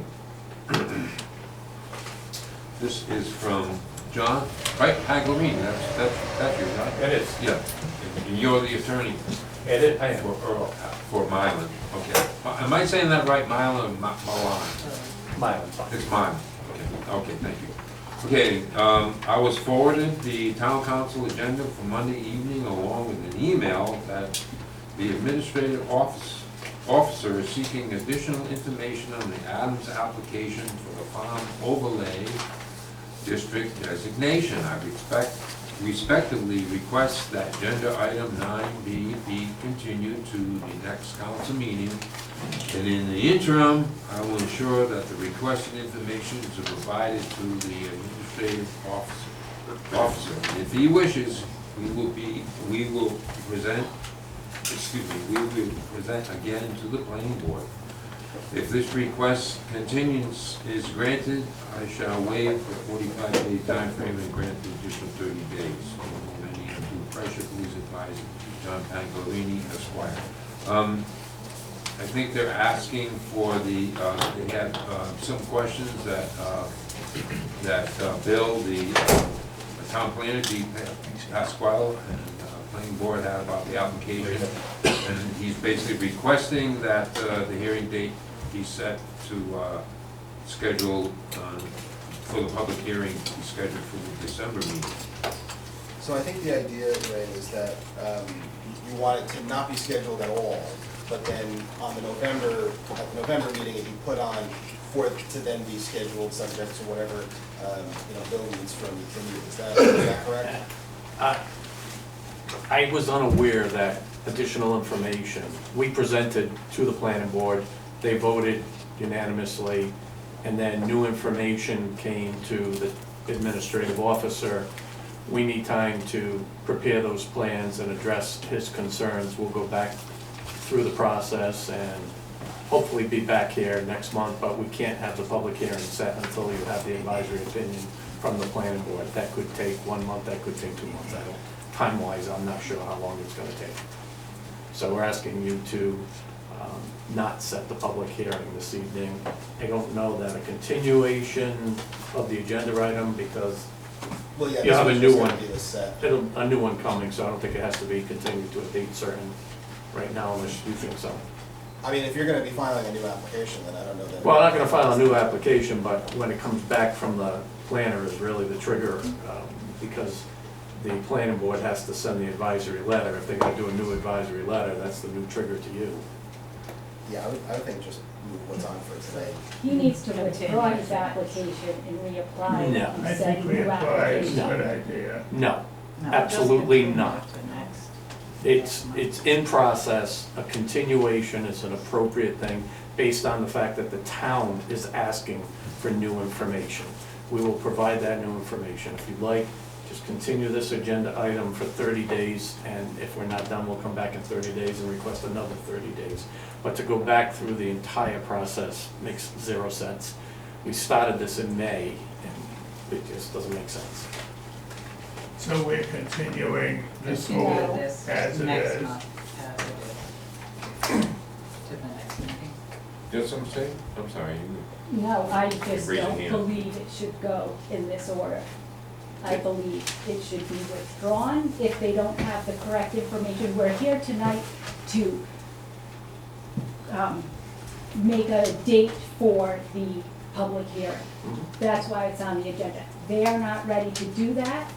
This is from John, right, Hagelin, that's you, right? It is. Yeah, and you're the attorney. It is, I am. For Mylan, okay. Am I saying that right, Mylan or Milan? Mylan. It's Mylan, okay, thank you. Okay, I was forwarded the town council agenda for Monday evening along with an email that the administrative officer is seeking additional information on the Adams application for the farm overlay district designation. I respectively request that agenda item 9B be continued to the next council meeting. And in the interim, I will ensure that the requested information is provided to the administrative officer. And if he wishes, we will present again to the planning board. If this request continuance is granted, I shall waive the 45-day time frame and grant the additional 30 days. Many to pressure, please advise John Pangolini, Esquire. I think they're asking for the, they had some questions that Bill, the town planner, Pasquale, and planning board had about the application. And he's basically requesting that the hearing date be set to schedule for the public hearing to be scheduled for the December meeting. So I think the idea, Ray, is that you want it to not be scheduled at all, but then on the November meeting, it be put on for it to then be scheduled subject to whatever, Bill needs from the committee. Is that correct? I was unaware that additional information we presented to the planning board. They voted unanimously, and then new information came to the administrative officer. We need time to prepare those plans and address his concerns. We'll go back through the process and hopefully be back here next month, but we can't have the public hearing set until you have the advisory opinion from the planning board. That could take 1 month, that could take 2 months. I don't, time-wise, I'm not sure how long it's gonna take. So we're asking you to not set the public hearing this evening. I don't know that a continuation of the agenda item, because Well, yeah, you have a this new was one. gonna be the set. A new one coming, so I don't think it has to be continued to a date certain right now unless you think so. I mean, if you're gonna be filing a new application, then I don't know that. Well, I'm not gonna file a new application, but when it comes back from the planner is really the trigger, because the planning board has to send the advisory letter. If they're gonna do a new advisory letter, that's the new trigger to you. Yeah, I would think just move what's on for today. He needs to withdraw his application and reapply No. and I send think new reapply is a application. good idea. No, No, absolutely just not. continue to next. It's in process. A continuation is an appropriate thing based on the fact that the town is asking for new information. We will provide that new information. If you'd like, just continue this agenda item for 30 days, and if we're not done, we'll come back in 30 days and request another 30 days. But to go back through the entire process makes zero sense. We started this in May, and it just doesn't make sense. So we're continuing this Continue whole this as it next is. month, as it is. To the next meeting. That's what I'm saying? I'm sorry. No, I just Raise your don't hand. believe it should go in this order. I believe it should be withdrawn if they don't have the correct information. We're here tonight to make a date for the public hearing. That's why it's on the agenda. They are not ready to do that.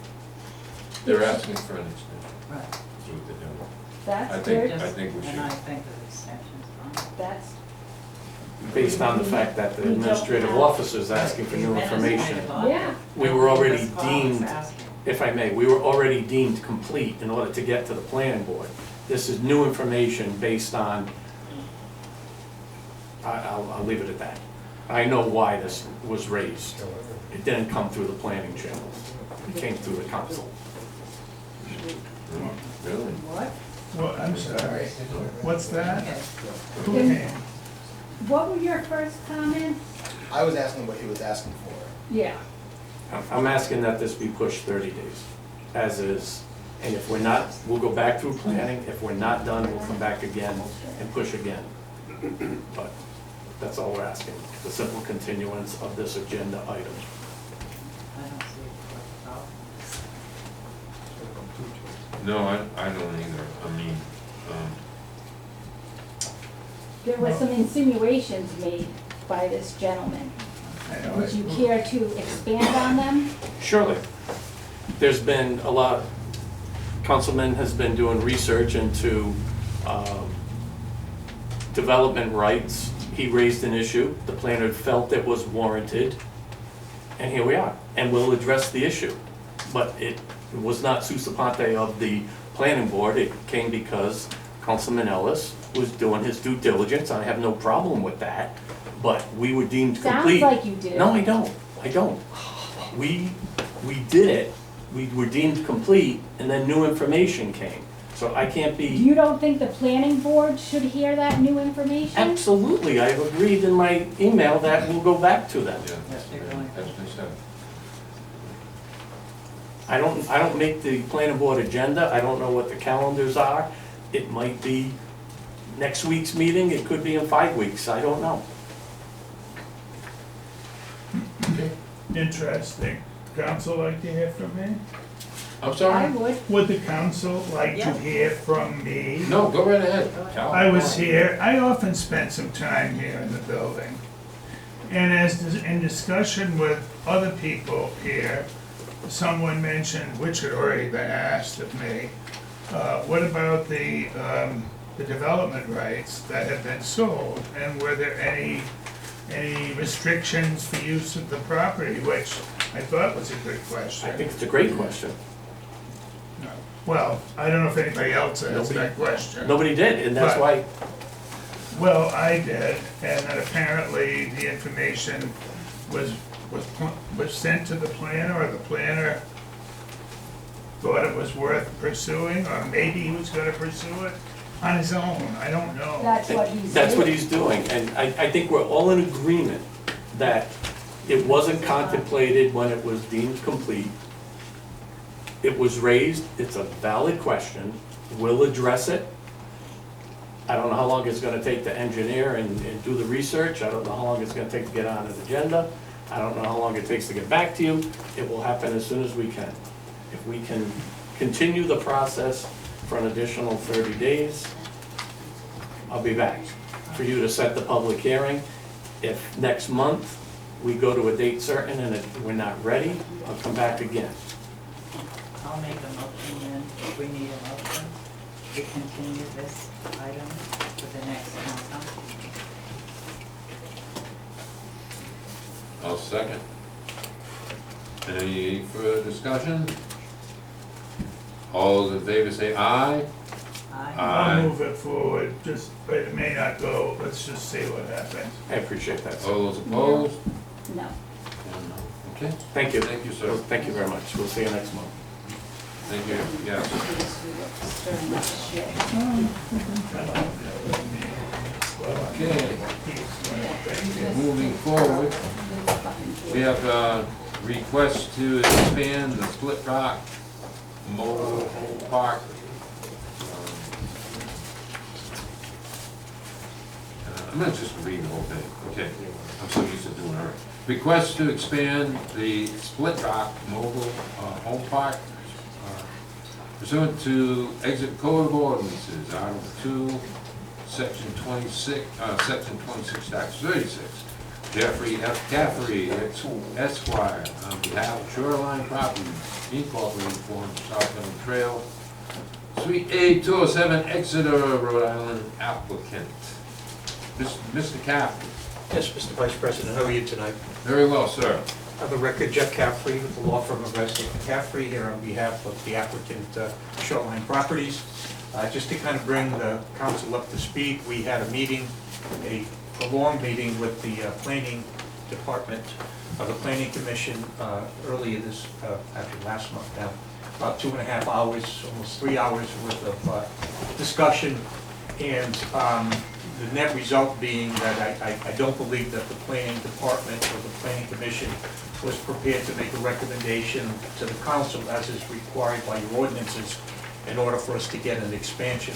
They're asking for an extension. Right. That's what they're doing. That's I their, think we And I should. think the extension's fine. that's, Based on the fact that the administrative officer is asking for new information. yeah. We were already That's all I was deemed, asking. if I may, we were already deemed complete in order to get to the planning board. This is new information based on, I'll leave it at that. I know why this was raised. It didn't come through the planning channels. It came through the council. Really? What? Well, I'm sorry. What's that? Who Then- came? What were your first comments? I was asking what he was asking for. Yeah. I'm asking that this be pushed 30 days, as is. And if we're not, we'll go back through planning. If we're not done, we'll come back again and push again. But that's all we're asking, the simple continuance of this agenda item. I don't see what the problem is. No, I don't either. I mean, There were some insinuations made by this gentleman. I know Would it. you care to expand on them? Surely. There's been a lot, Councilman has been doing research into development rights. He raised an issue, the planner felt it was warranted, and here we are. And we'll address the issue. But it was not sua sponte of the planning board, it came because Councilman Ellis was doing his due diligence. I have no problem with that, but we were deemed complete. Sounds like you do. No, I don't. We did it, we were deemed complete, and then new information came. So I can't be, You don't think the planning board should hear that new information? absolutely, I've agreed in my email that we'll go back to them. yeah, Yes, they're going. that's what they said. I don't make the planning board agenda, I don't know what the calendars are. It might be next week's meeting, it could be in 5 weeks, I don't know. Interesting. Council like to hear from me? I'm I sorry? would. Would the council like to Yeah. hear from me? No, go right ahead. Cal. I was here, I often spent some time here in the building. And in discussion with other people here, someone mentioned, which had already been asked of me, what about the development rights that have been sold? And were there any restrictions for use of the property, which I thought was a good question. I think it's a great question. Well, I don't know if anybody else asked that question. Nobody did, and that's But- why, Well, I did, and then apparently the information was sent to the planner, or the planner thought it was worth pursuing, or maybe he was gonna pursue it on his own, I don't know. That's what he's doing. That's what he's doing, and I think we're all in agreement that it wasn't contemplated when it was deemed complete. It was raised, it's a valid question, we'll address it. I don't know how long it's gonna take to engineer and do the research, I don't know how long it's gonna take to get on an agenda, I don't know how long it takes to get back to you, it will happen as soon as we can. If we can continue the process for an additional 30 days, I'll be back for you to set the public hearing. If next month we go to a date certain and we're not ready, I'll come back again. I'll make a motion then, if we need a motion, to continue this item to the next council. I'll second. Any further discussion? All those in favor say aye. I'll move it forward, just, but it may not go, let's just see what happens. I appreciate that. All those opposed? No. Okay. Thank you. Thank you, sir. Thank you very much. We'll see you next month. Thank you, yes. Okay. Moving forward, we have a request to expand the Split Rock Mobile Home Park. I'm not just reading the whole thing, okay, I'm so used to doing it. Request to expand the Split Rock Mobile Home Park pursuant to Exeter Code of Ordinances, Article 2, Section 26, Section 26-36. Jeffrey F. Caffrey, Esquire, on behalf of Shoreline Properties, Incorporated, form South End Trail, Suite A, 207, Exeter, Rhode Island, applicant. Mr. Caffrey. Yes, Mr. Vice President, how are you tonight? Very well, sir. For the record, Jeff Caffrey with the law firm of Esquire Caffrey here on behalf of the applicant Shoreline Properties. Just to kind of bring the council up to speed, we had a meeting, a prolonged meeting with the planning department of the planning commission earlier this, actually last month now, about 2.5 hours, almost 3 hours worth of discussion, and the net result being that I don't believe that the planning department or the planning commission was prepared to make a recommendation to the council as is required by your ordinances in order for us to get an expansion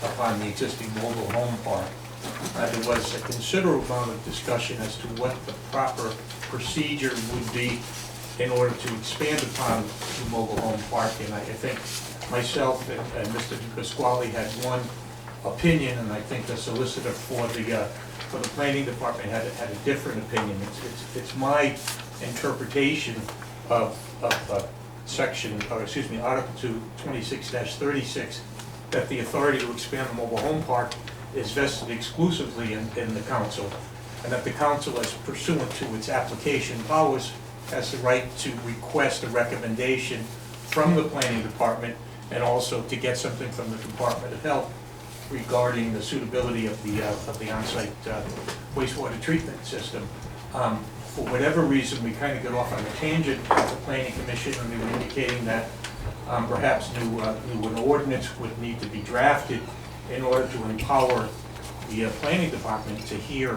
upon the existing mobile home park. There was a considerable amount of discussion as to what the proper procedure would be in order to expand upon the mobile home park, and I think myself and Mr. Pasquale had one opinion, and I think the solicitor for the planning department had a different opinion. It's my interpretation of section, or excuse me, Article 2, 26-36, that the authority to expand the mobile home park is vested exclusively in the council, and that the council, as pursuant to its application powers, has the right to request a recommendation from the planning department, and also to get something from the Department of Health regarding the suitability of the on-site wastewater treatment system. For whatever reason, we kind of got off on a tangent with the planning commission, and they were indicating that perhaps an ordinance would need to be drafted in order to empower the planning department to hear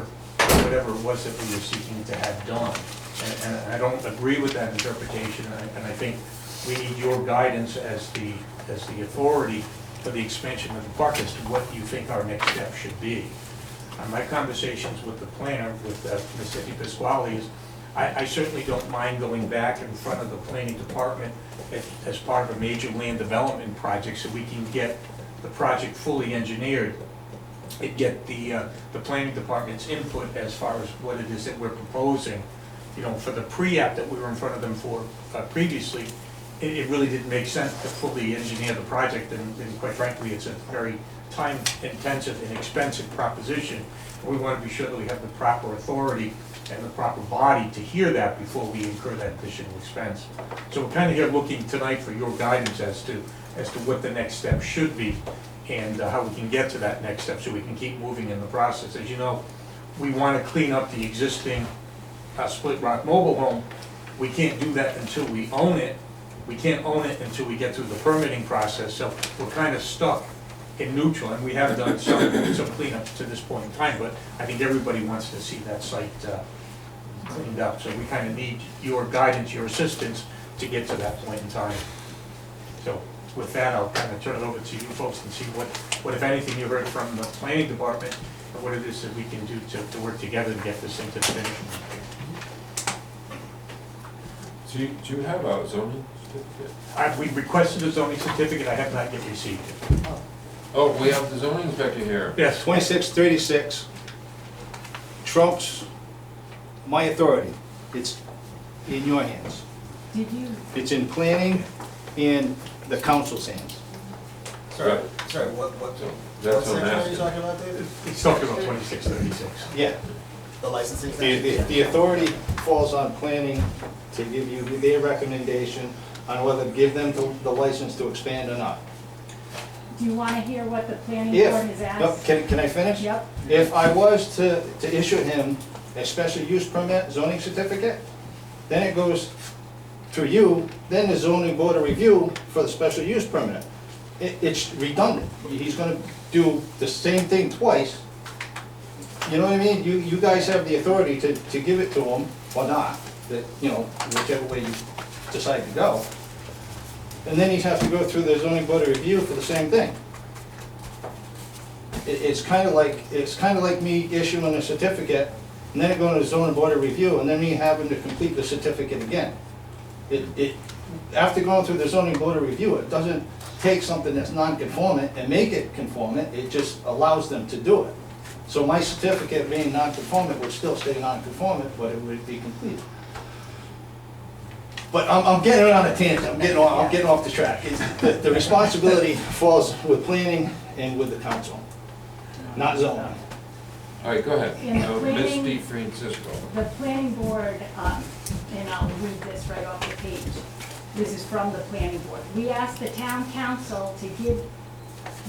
whatever it was that we were seeking to have done. And I don't agree with that interpretation, and I think we need your guidance as the authority for the expansion of the park as to what you think our next step should be. My conversations with the planner, with Mr. Pasquale, is I certainly don't mind going back in front of the planning department as part of a major land development project so we can get the project fully engineered and get the planning department's input as far as what it is that we're proposing. You know, for the pre-app that we were in front of them for previously, it really didn't make sense to fully engineer the project, and quite frankly, it's a very time-intensive and expensive proposition. We want to be sure that we have the proper authority and the proper body to hear that before we incur that additional expense. So we're kind of here looking tonight for your guidance as to what the next step should be, and how we can get to that next step so we can keep moving in the process. As you know, we want to clean up the existing Split Rock mobile home, we can't do that until we own it. We can't own it until we get through the permitting process, so we're kind of stuck in neutral, and we have done some cleanup to this point in time, but I think everybody wants to see that site cleaned up, so we kind of need your guidance, your assistance to get to that point in time. So with that, I'll kind of turn it over to you folks and see what if anything, you heard from the planning department, and what it is that we can do to work together to get this thing to the finish line. Do you have a zoning certificate? We requested a zoning certificate, I have not yet received it. Oh, we have the zoning inspector here. Yes. 2636 trumps my authority. It's in your hands. Did you, It's in planning and the council's hands. Sorry, what That's what I'm section are you asking. talking about, David? He's talking about 2636. Yeah. The licensing section? The authority falls on planning to give you their recommendation on whether to give them the license to expand or not. do you want to hear what the planning board has asked? Can I finish? Yep. If I was to issue him a special use permit zoning certificate, then it goes through you, then the zoning board of review for the special use permit. It's redundant. He's gonna do the same thing twice. You know what I mean? You guys have the authority to give it to him or not, that, you know, whichever way you decide to go. And then he'd have to go through the zoning board of review for the same thing. It's kind of like me issuing a certificate, and then it going to the zoning board of review, and then me having to complete the certificate again. After going through the zoning board of review, it doesn't take something that's non-conformant and make it conformant, it just allows them to do it. So my certificate being non-conformant would still stay non-conformant, but it would be complete. But I'm getting on a tangent, I'm getting off the track. The responsibility falls with planning and with the council, not zoning. All right, go ahead. In the Ms. planning- DeFrancisco. The planning board, and I'll read this right off the page, this is from the planning board. We asked the town council to give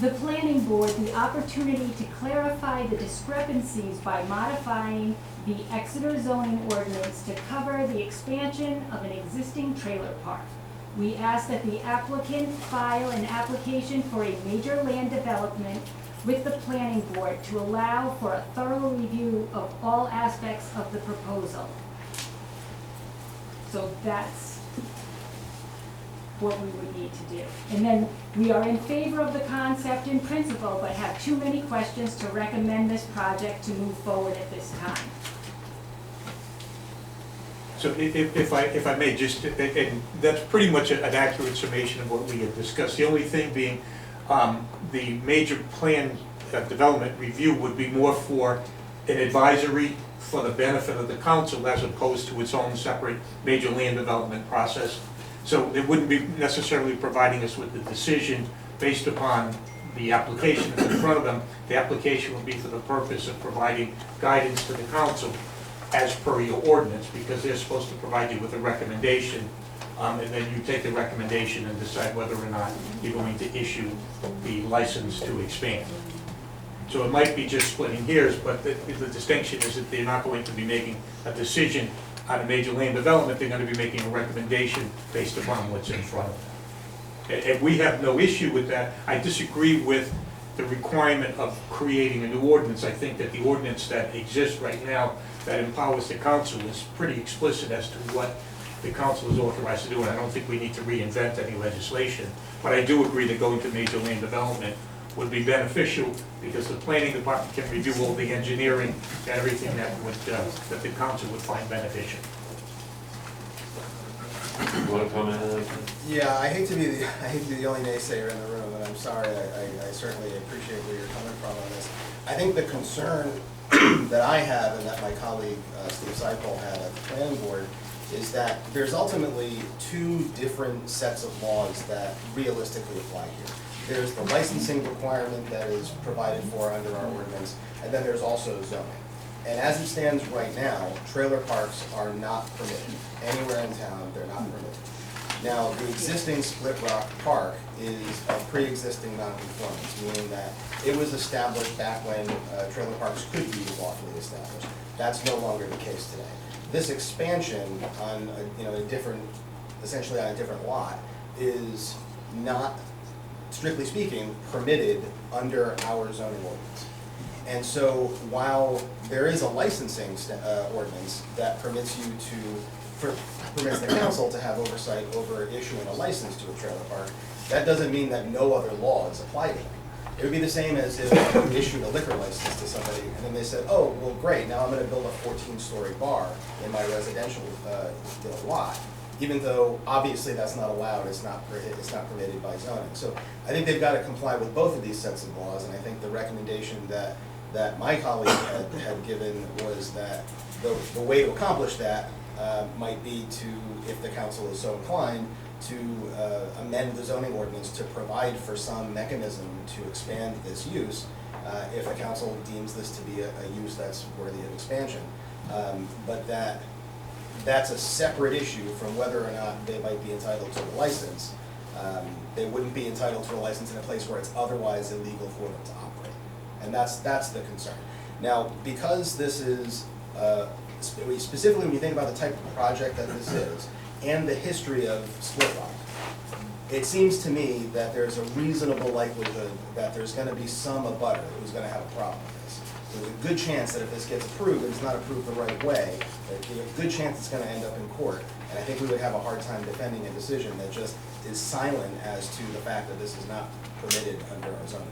the planning board the opportunity to clarify the discrepancies by modifying the Exeter zoning ordinance to cover the expansion of an existing trailer park. We ask that the applicant file an application for a major land development with the planning board to allow for a thorough review of all aspects of the proposal. So that's what we would need to do. And then we are in favor of the concept in principle, but have too many questions to recommend this project to move forward at this time. So if I may, just, and that's pretty much an accurate summation of what we had discussed. The only thing being, the major plan development review would be more for an advisory for the benefit of the council as opposed to its own separate major land development process. So it wouldn't be necessarily providing us with the decision based upon the application that's in front of them. The application would be for the purpose of providing guidance to the council as per your ordinance, because they're supposed to provide you with a recommendation, and then you take the recommendation and decide whether or not you're going to issue the license to expand. So it might be just splitting hairs, but the distinction is that they're not going to be making a decision on a major land development. They're going to be making a recommendation based upon what's in front of them. And we have no issue with that. I disagree with the requirement of creating a new ordinance. I think that the ordinance that exists right now that empowers the council is pretty explicit as to what the council is authorized to do, and I don't think we need to reinvent any legislation. But I do agree that going to major land development would be beneficial, because the planning department can review all the engineering and everything that would, that the council would find beneficial. Want to comment on that? Yeah, I hate to be the only naysayer in the room, and I'm sorry. I certainly appreciate where you're coming from on this. I think the concern that I have, and that my colleague Steve Seipel had at the planning board, is that there's ultimately two different sets of laws that realistically apply here. There's the licensing requirement that is provided for under our ordinance, and then there's also zoning. And as it stands right now, trailer parks are not permitted. Anywhere in town, they're not permitted. Now, the existing Split Rock Park is a pre-existing nonconformance, meaning that it was established back when trailer parks could be lawfully established. That's no longer the case today. this expansion on, a different, essentially on a different lot, is not, strictly speaking, permitted under our zoning ordinance. And so while there is a licensing ordinance that permits you to, permits the council to have oversight over issuing a license to a trailer park, that doesn't mean that no other laws apply to them. It would be the same as if you issued a liquor license to somebody and then they said, oh, well, great, now I'm gonna build a 14-story bar in my residential lot. Even though obviously that's not allowed, it's not permitted by zoning. So I think they've got to comply with both of these sets of laws, and I think the recommendation that my colleague had given was that the way to accomplish that might be to, if the council is so inclined, to amend the zoning ordinance to provide for some mechanism to expand this use if the council deems this to be a use that's worthy of expansion. But that's a separate issue from whether or not they might be entitled to a license. They wouldn't be entitled to a license in a place where it's otherwise illegal for them to operate. And that's the concern. Now, because this is, specifically when you think about the type of project that this is, and the history of split rock, it seems to me that there's a reasonable likelihood that there's gonna be some abutter who's gonna have a problem with this. There's a good chance that if this gets approved, and it's not approved the right way, there's a good chance it's gonna end up in court. And I think we would have a hard time defending a decision that just is silent as to the fact that this is not permitted under our zoning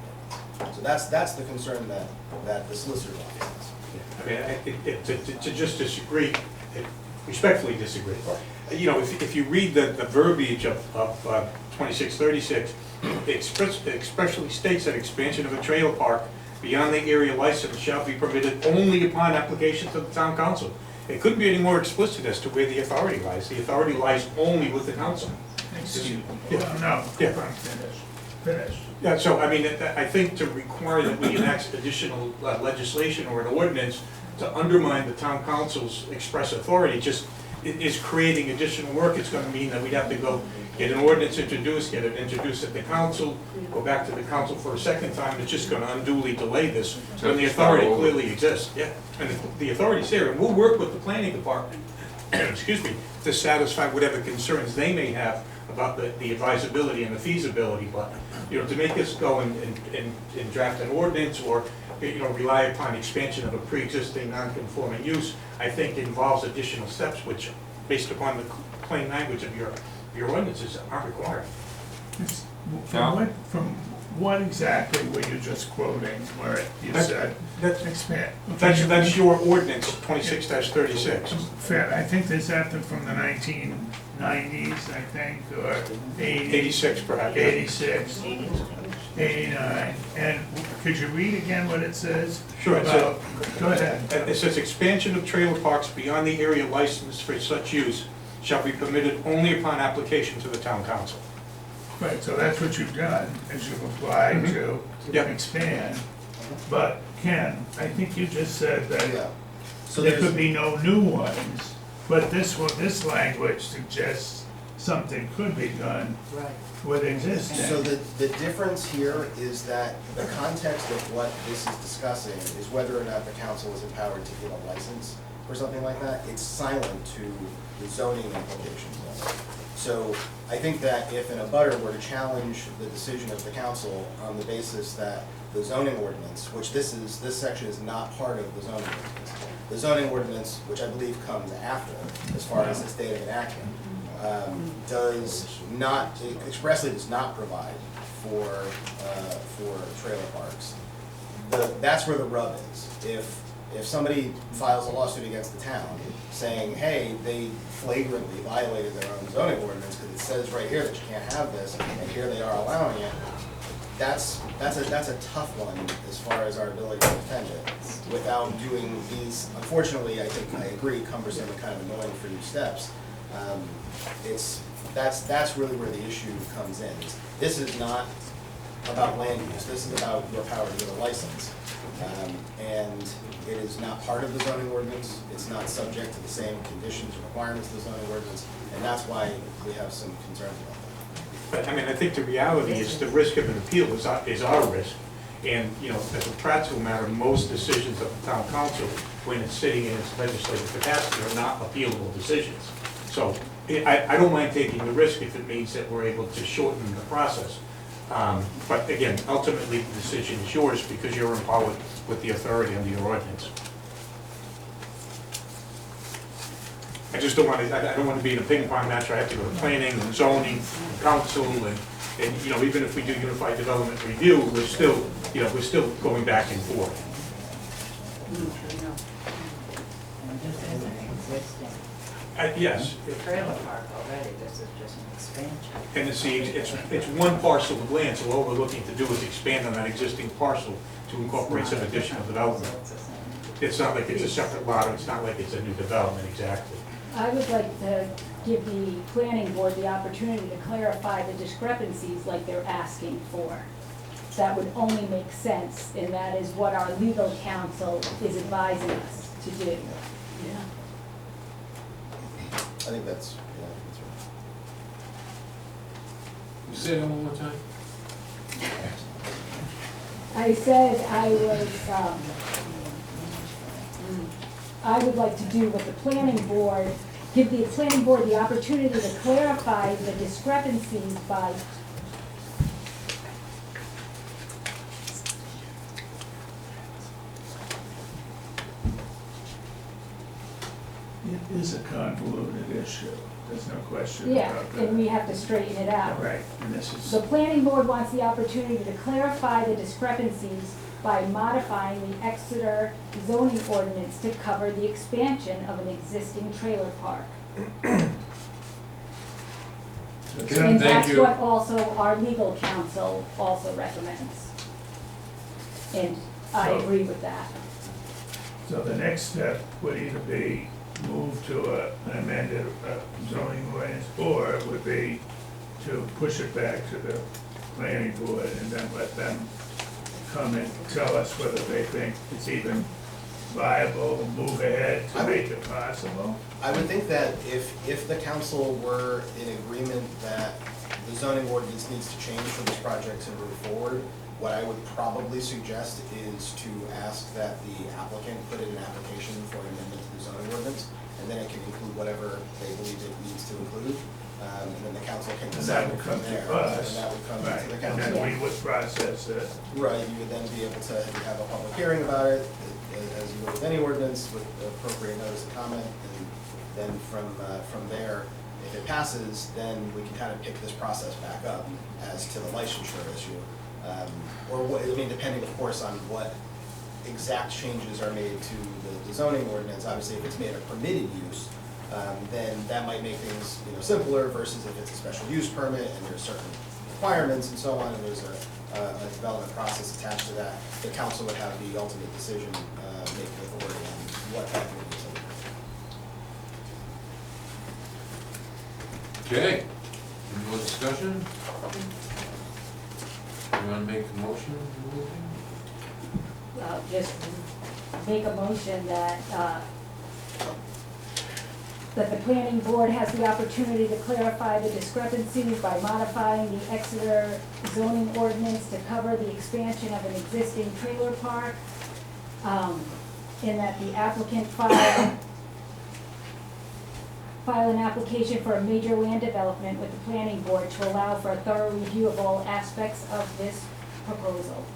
ordinance. So that's the concern that the solicitor's office has. I mean, to just disagree, respectfully disagree. If you read the verbiage of 2636, it expressly states that expansion of a trailer park beyond the area license shall be permitted only upon application to the town council. It couldn't be any more explicit as to where the authority lies. The authority lies only with the council. No, finish. Yeah, so I mean, I think to require that we enact additional legislation or an ordinance to undermine the town council's express authority just is creating additional work. It's gonna mean that we'd have to go get an ordinance introduced, get it introduced at the council, go back to the council for a second time. It's just gonna unduly delay this when the authority clearly exists. Yeah, and the authority's there, and we'll work with the planning department, excuse me, to satisfy whatever concerns they may have about the advisability and the feasibility. But, to make this go and draft an ordinance or, rely upon expansion of a pre-existing non-conforming use, I think involves additional steps which, based upon the plain language of your ordinances, aren't required. From what exactly were you just quoting where you said expand? That's your ordinance, 26-36. Fair, I think this happened from the 1990s, I think, or 86 perhaps. 86, 89, and could you read again what it says? Sure. Go ahead. It says expansion of trailer parks beyond the area licensed for such use shall be permitted only upon application to the town council. Right, so that's what you've done, is you've applied to expand. But Ken, I think you just said that there could be no new ones, but this language suggests something could be done with existing. So the difference here is that the context of what this is discussing is whether or not the council is empowered to give a license or something like that. It's silent to the zoning implications of it. So I think that if an abutter were to challenge the decision of the council on the basis that the zoning ordinance, which this section is not part of the zoning ordinance. The zoning ordinance, which I believe comes after, as far as its date of enactment, expressly does not provide for trailer parks. That's where the rub is. If somebody files a lawsuit against the town saying, hey, they flagrantly violated their own zoning ordinance because it says right here that you can't have this, and here they are allowing it, that's a tough one as far as our ability to defend it without doing these, unfortunately, I think I agree, cumbersome and kind of annoying for you steps. That's really where the issue comes in. This is not about land use, this is about your power to get a license. And it is not part of the zoning ordinance, it's not subject to the same conditions or requirements of the zoning ordinance, and that's why we have some concerns about that. But I mean, I think the reality is the risk of an appeal is our risk. And, you know, as a practical matter, most decisions of the town council, when it's sitting in its legislative capacity, are not appealable decisions. So I don't mind taking the risk if it means that we're able to shorten the process. But again, ultimately, the decision is yours because you're empowered with the authority under your ordinance. I just don't want to, I don't want to be in a ping pong match where I have to go to planning and zoning, and council, and, you know, even if we do unified development review, we're still, you know, we're still going back and forth. And this is an existing Yes. trailer park already, this is just an expansion. And see, it's one parcel of land, so all we're looking to do is expand on that existing parcel to incorporate some additional development. It's not like it's a separate lot, or it's not like it's a new development, exactly. I would like to give the planning board the opportunity to clarify the discrepancies like they're asking for. That would only make sense, and that is what our legal counsel is advising us to do. I think that's, yeah, I think that's right. You say that one more time? I said I would like to do what the planning board, give the planning board the opportunity to clarify the discrepancies by It is a convoluted issue, there's no question yeah, about that. and we have to straighten it out. Right, and this is, The planning board wants the opportunity to clarify the discrepancies by modifying the Exeter zoning ordinance to cover the expansion of an existing trailer park. Okay, And thank that's you. what also our legal counsel also recommends. And I So- agree with that. so the next step would either be move to an amended zoning ordinance, or it would be to push it back to the planning board and then let them come and tell us whether they think it's even viable, move ahead to make it possible. I would think that if the council were in agreement that the zoning ordinance needs to change for this project to move forward, what I would probably suggest is to ask that the applicant put in an application for an amendment to the zoning ordinance, and then it can include whatever they believe it needs to include, and then the council can And decide that would from come there. to us. And that would come Right, to the and council. then we would process it. Right, you would then be able to have a public hearing about it, as you would with any ordinance, with appropriate notice and comment, and then from there, if it passes, then we can kind of pick this process back up as to the licensure issue. Or what, I mean, depending, of course, on what exact changes are made to the zoning ordinance. Obviously, if it's made a permitted use, then that might make things, you know, simpler versus if it's a special use permit and there's certain requirements and so on, and there's a development process attached to that. The council would have the ultimate decision making authority on what that would be. Okay, any more discussion? You wanna make a motion? Just make a motion that, that the planning board has the opportunity to clarify the discrepancies by modifying the Exeter zoning ordinance to cover the expansion of an existing trailer park, and that the applicant file an application for a major land development with the planning board to allow for a thorough review of all aspects of this proposal.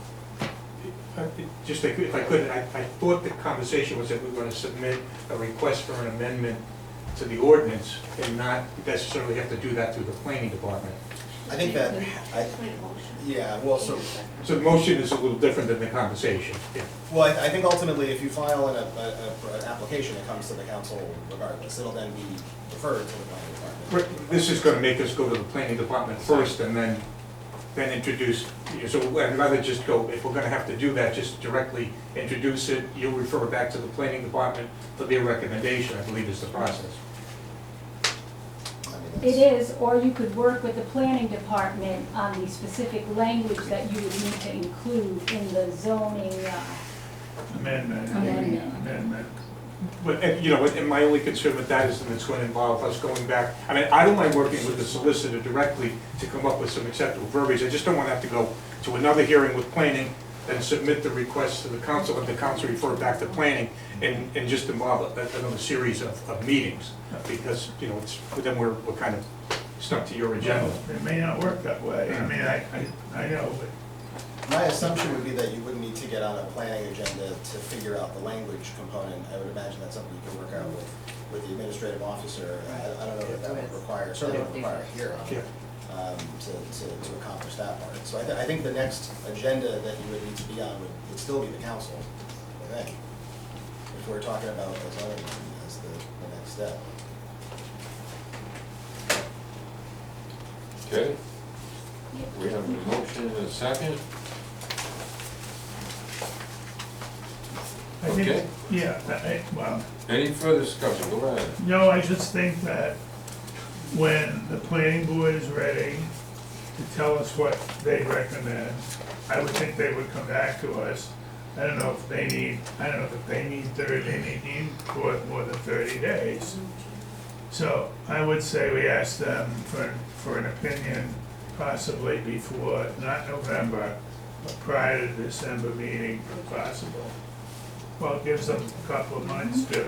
Just if I could, I thought the conversation was that we were going to submit a request for an amendment to the ordinance and not necessarily have to do that through the planning department. I think that, yeah, well, so. So the motion is a little different than the conversation. Yeah. Well, I think ultimately, if you file an application, it comes to the council regardless. It'll then be referred to the planning department. This is going to make us go to the planning department first and then introduce, so I'd rather just go, if we're going to have to do that, just directly introduce it, you'll refer it back to the planning department, there'll be a recommendation, I believe is the process. It is, or you could work with the planning department on the specific language that you would need to include in the zoning Amendment. But, and, you know, and my only concern with that is that it's going to involve us going back. I mean, I don't mind working with the solicitor directly to come up with some acceptable verbiage. I just don't want to have to go to another hearing with planning, then submit the request to the council, and the council refer it back to planning, and just involve another series of meetings, because, you know, then we're kind of stuck to your agenda. It may not work that way. I mean, I know, but My assumption would be that you wouldn't need to get on a planning agenda to figure out the language component. I would imagine that's something you can work out with the administrative officer. I don't know if that would require, certainly would require a hearing to accomplish that part. So I think the next agenda that you would need to be on would still be the council, I think, if we're talking about the zoning as the next step. Okay, we have a motion and a second. I think, Okay. yeah, well, Any further discussion? Go ahead. no, I just think that when the planning board is ready to tell us what they recommend, I would think they would come back to us. I don't know if they need 30, they may need more than 30 days. So I would say we ask them for an opinion possibly before, not November, but prior to the December meeting if possible. Well, it gives them a couple of months to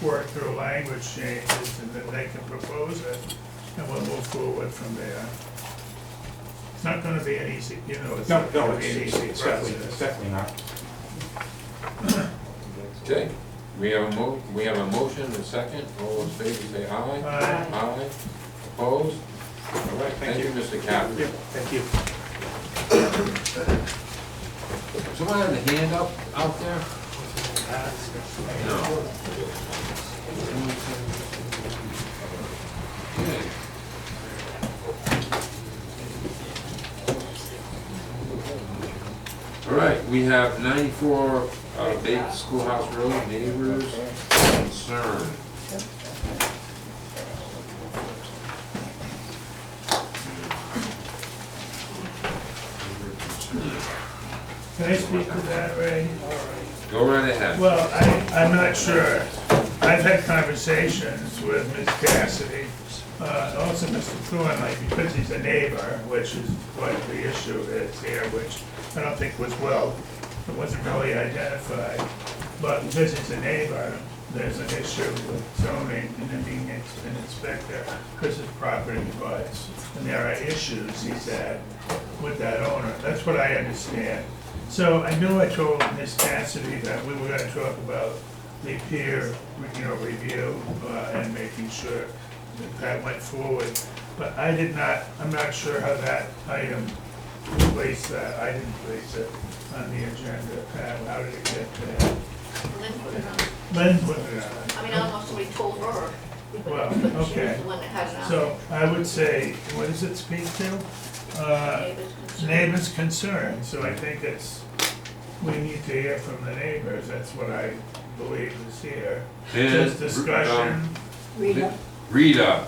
work through language changes, and then they can propose it, and we'll move forward from there. It's not gonna be an easy, you know, it's not gonna be an easy It's process. definitely not. Okay, we have a motion and a second. All those in favor say aye. Aye. Aye. Opposed? All right, thank you, Mr. Captain. Yeah, thank you. Someone have a hand up out there? No. Okay. All right, we have 94 Bates Schoolhouse Road, neighbors concerned. Can I speak to that, Ray? Go right ahead. Well, I'm not sure. I've had conversations with Ms. Cassidy, also Mr. Thornley, because he's a neighbor, which is what the issue is here, which I don't think it wasn't really identified. But because he's a neighbor, there's an issue with zoning and then being an inspector, because his property abuts. And there are issues, he said, with that owner. That's what I understand. So I know I told Ms. Cassidy that we were gonna talk about the peer, review, and making sure that went forward. But I'm not sure how that item placed that. I didn't place it on the agenda. Pat, how did it get there? Lynn put it on. Lynn put it on. I mean, I don't know if somebody told her. Well, But she was okay. the one that had it on. So I would say, what does it speak to? Neighbors' concern, so I think we need to hear from the neighbors, that's what I believe is here. Just discussion. Rita, Rita,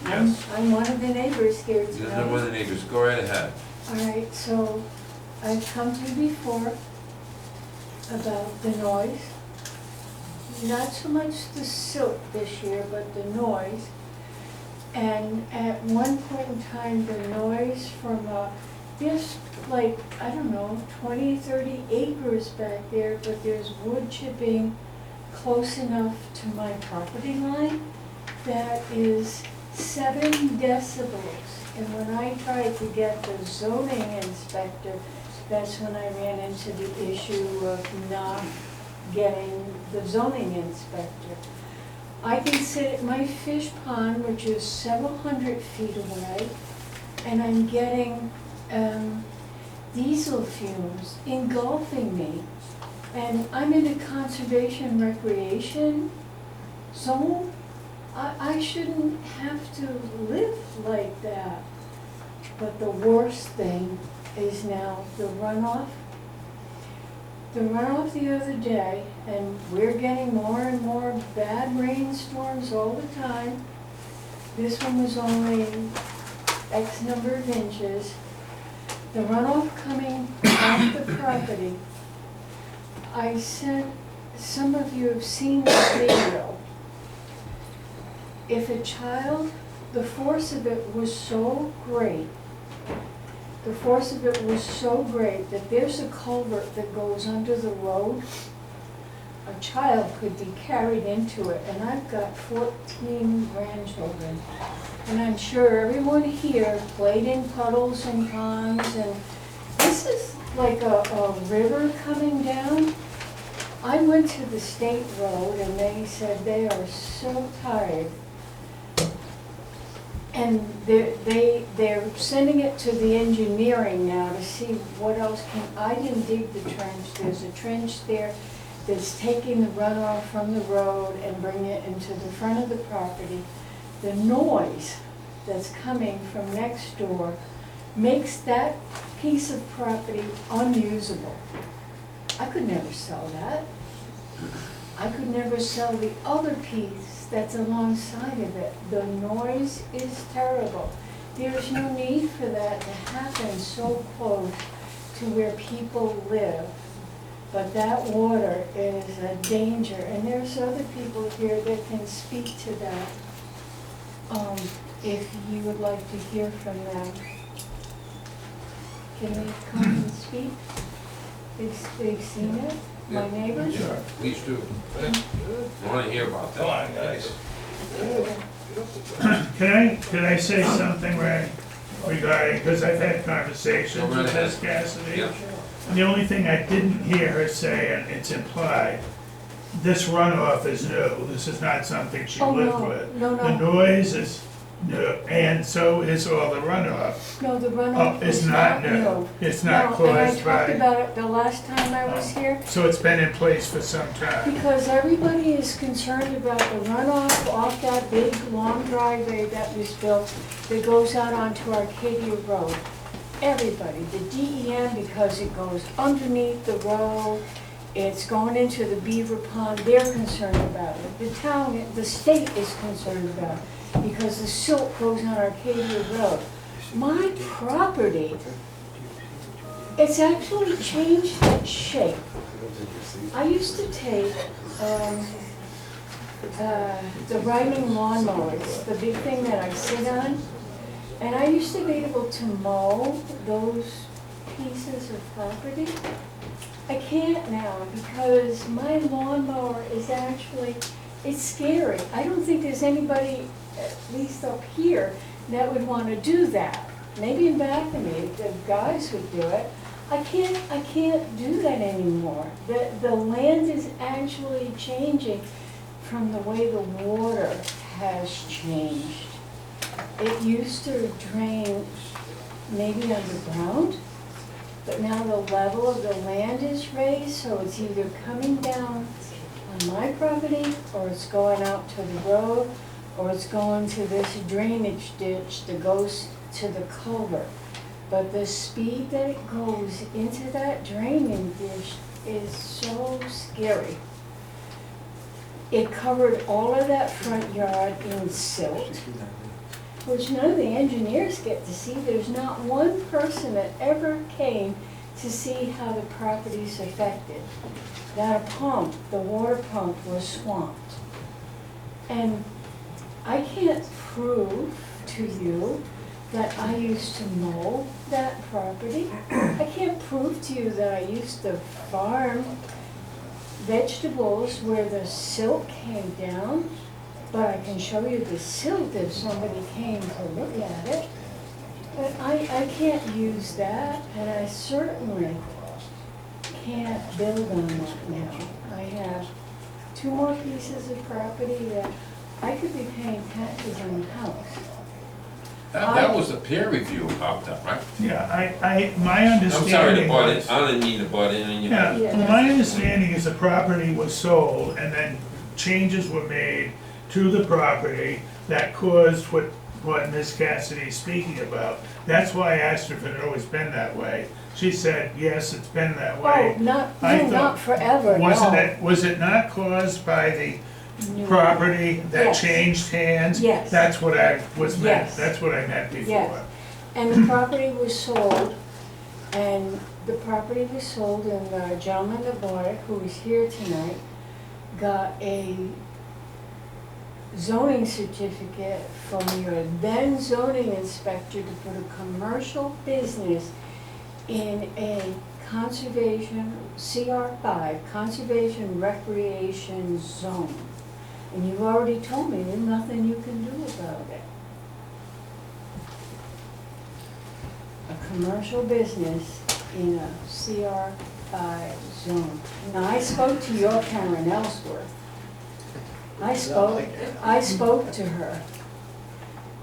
I'm one of the neighbors here you're tonight. one of the neighbors. Go right ahead. All right, so I've come to you before about the noise. Not so much the silt this year, but the noise. And at one point in time, the noise from there's like, I don't know, 20, 30 acres back there, but there's wood chipping close enough to my property line that is 7 decibels. And when I tried to get the zoning inspector, that's when I ran into the issue of not getting the zoning inspector. I can sit at my fish pond, which is several hundred feet away, and I'm getting diesel fumes engulfing me. And I'm in a conservation recreation zone. I shouldn't have to live like that. But the worst thing is now the runoff. The runoff the other day, and we're getting more and more bad rainstorms all the time. This one was only X number of inches. The runoff coming off the property. I sent, some of you have seen the video. If a child, the force of it was so great the force of it was so great that there's a culvert that goes under the road. A child could be carried into it, and I've got 14 grandchildren. And I'm sure everyone here played in puddles and ponds, and this is like a river coming down. I went to the state road and they said they are so tired. And they're sending it to the engineering now to see what else can, I didn't dig the trench, there's a trench there that's taking the runoff from the road and bringing it into the front of the property. The noise that's coming from next door makes that piece of property unusable. I could never sell that. I could never sell the other piece that's alongside of it. The noise is terrible. There's no need for that to happen so close to where people live. But that water is a danger, and there's other people here that can speak to that. If you would like to hear from them. Can they come and speak? They've seen it? My neighbors? Sure, please do. I want to hear about that. Come on, guys. Can I say something, Ray, regarding, because I've had conversations Go right with ahead. Ms. Cassidy. Yeah. And the only thing I didn't hear her say, and it's implied, this runoff is new. This is not something she Oh, lived no, with. no, no. The noise is new, and so is all the runoff. No, the Oh, runoff it's is not not new. new. It's not No, and I caused talked by, about it the last time I was here, so it's been in place for some time. because everybody is concerned about the runoff off that big, long driveway that was built that goes out onto Arcadia Road. Everybody, the DEM, because it goes underneath the road, it's going into the beaver pond, they're concerned about it. The town, the state is concerned about it, because the silt goes on Arcadia Road. My property, it's actually changed its shape. I used to take the riding lawnmowers, the big thing that I sit on, and I used to be able to mow those pieces of property. I can't now because my lawnmower is actually, it's scary. I don't think there's anybody, at least up here, that would want to do that. Maybe in back of me, the guys would do it. I can't do that anymore. The land is actually changing from the way the water has changed. It used to drain maybe underground, but now the level of the land is raised, so it's either coming down on my property, or it's going out to the road, or it's going to this drainage ditch that goes to the culvert. But the speed that it goes into that drainage ditch is so scary. It covered all of that front yard in silt, which none of the engineers get to see. There's not one person that ever came to see how the property's affected. That pump, the water pump, was swamped. And I can't prove to you that I used to mow that property. I can't prove to you that I used to farm vegetables where the silt came down, but I can show you the silt if somebody came to look at it. But I can't use that, and I certainly can't build on that now. I have 2 more pieces of property that I could be paying taxes on the house. That was a peer review about that, right? Yeah, my understanding. I'm sorry to butt in, was- I didn't mean to butt in. Yeah, well, my understanding is the property was sold and then changes were made to the property that caused what Ms. Cassidy is speaking about. That's why I asked her if it had always been that way. She said, yes, it's been that way. Oh, not I thought- not forever, no. Was it not caused by the No. property that Yes. changed hands? Yes. That's what I was meant, Yes. that's what I meant before. Yes. And the property was sold, and the property was sold, and the gentleman that bought it, who is here tonight, got a zoning certificate from your then zoning inspector to put a commercial business in a conservation, CR5, conservation recreation zone. And you've already told me there's nothing you can do about it. A commercial business in a CR5 zone. Now, I spoke to your Karen Ellsworth. I spoke to her.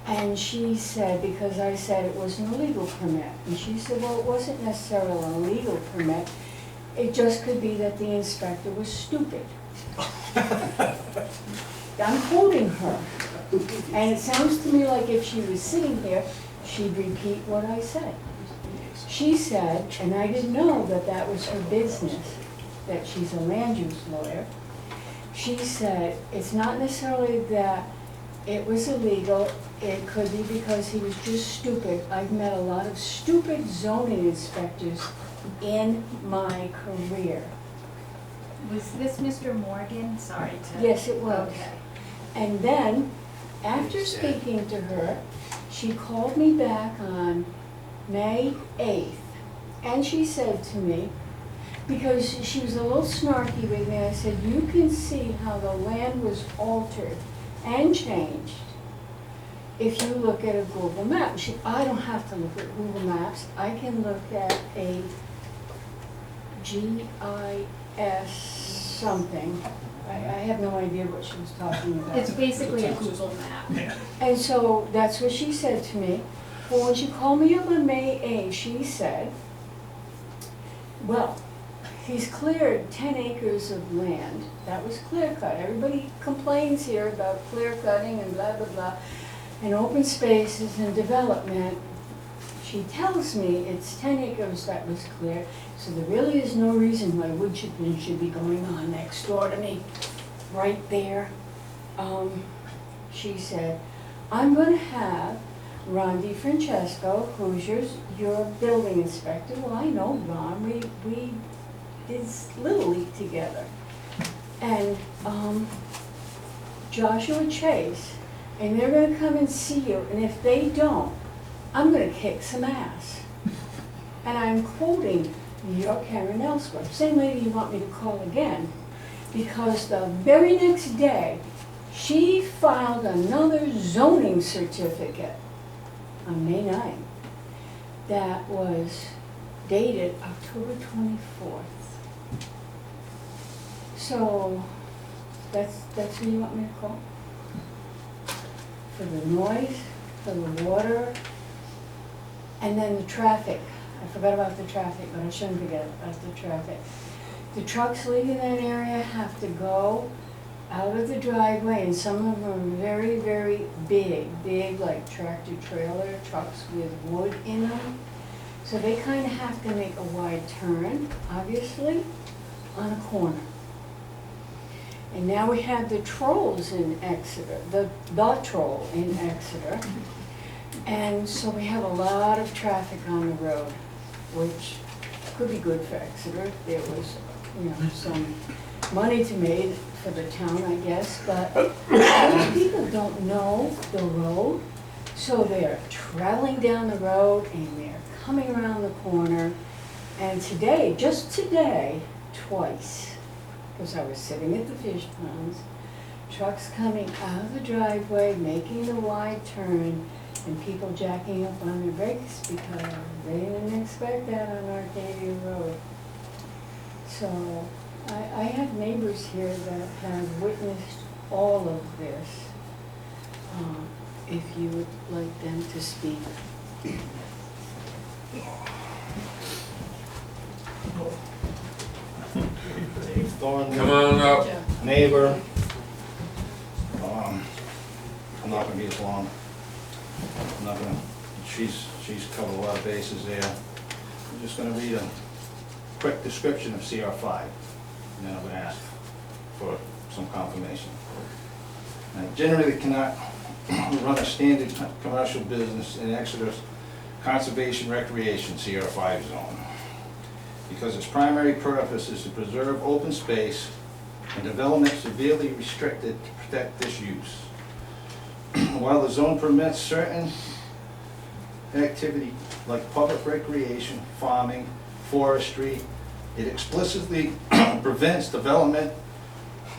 And she said, because I said it was an illegal permit, and she said, well, it wasn't necessarily an illegal permit, it just could be that the inspector was stupid. I'm quoting her, and it sounds to me like if she was sitting here, she'd repeat what I said. She said, and I didn't know that that was her business, that she's a land use lawyer, she said, it's not necessarily that it was illegal, it could be because he was just stupid. I've met a lot of stupid zoning inspectors in my career. Was this Mr. Morgan? Sorry to. Yes, it was. Okay. And then, after speaking to her, she called me back on May 8th, and she said to me, because she was a little snarky with me, I said, you can see how the land was altered and changed if you look at a Google map. I don't have to look at Google Maps. I can look at a GIS something. I have no idea what she was talking about. It's basically a Google map. And so that's what she said to me. Well, when she called me up on May 8th, she said, well, he's cleared 10 acres of land. That was clear cut. Everybody complains here about clear cutting and blah, blah, blah, and open spaces and development. She tells me it's 10 acres that was clear, so there really is no reason why wood chipping should be going on next door to me, right there. She said, I'm going to have Ron DiFrancesco, who's your building inspector. Well, I know Ron. We did Little League together. And Joshua Chase, and they're going to come and see you. And if they don't, I'm going to kick some ass. And I'm quoting your Karen Ellsworth, same lady you want me to call again, because the very next day, she filed another zoning certificate on May 9th that was dated October 24th. So that's who you want me to call? For the noise, for the water, and then the traffic. I forgot about the traffic, but I shouldn't forget about the traffic. The trucks leaving that area have to go out of the driveway, and some of them are very, very big like tractor trailer trucks with wood in them. So they kind of have to make a wide turn, obviously, on a corner. And now we have the trolls in Exeter, the troll in Exeter. And so we have a lot of traffic on the road, which could be good for Exeter if there was, some money to be made for the town, I guess. But most people don't know the road, so they're traveling down the road and they're coming around the corner. And today, just today, twice, because I was sitting at the fish ponds, trucks coming out of the driveway, making the wide turn, and people jacking up on their brakes because they didn't expect that on Arcadia Road. So I have neighbors here that have witnessed all of this. If you would like them to speak. Dave Thornton. Come on up. Neighbor. I'm not gonna be as long. I'm not gonna, she's covered a lot of bases there. I'm just gonna read a quick description of CR5, and then I'm gonna ask for some confirmation. I generally cannot run a standard commercial business in Exeter's Conservation Recreation CR5 zone, because its primary purpose is to preserve open space and development severely restricted to protect this use. while the zone permits certain activity like public recreation, farming, forestry, it explicitly prevents development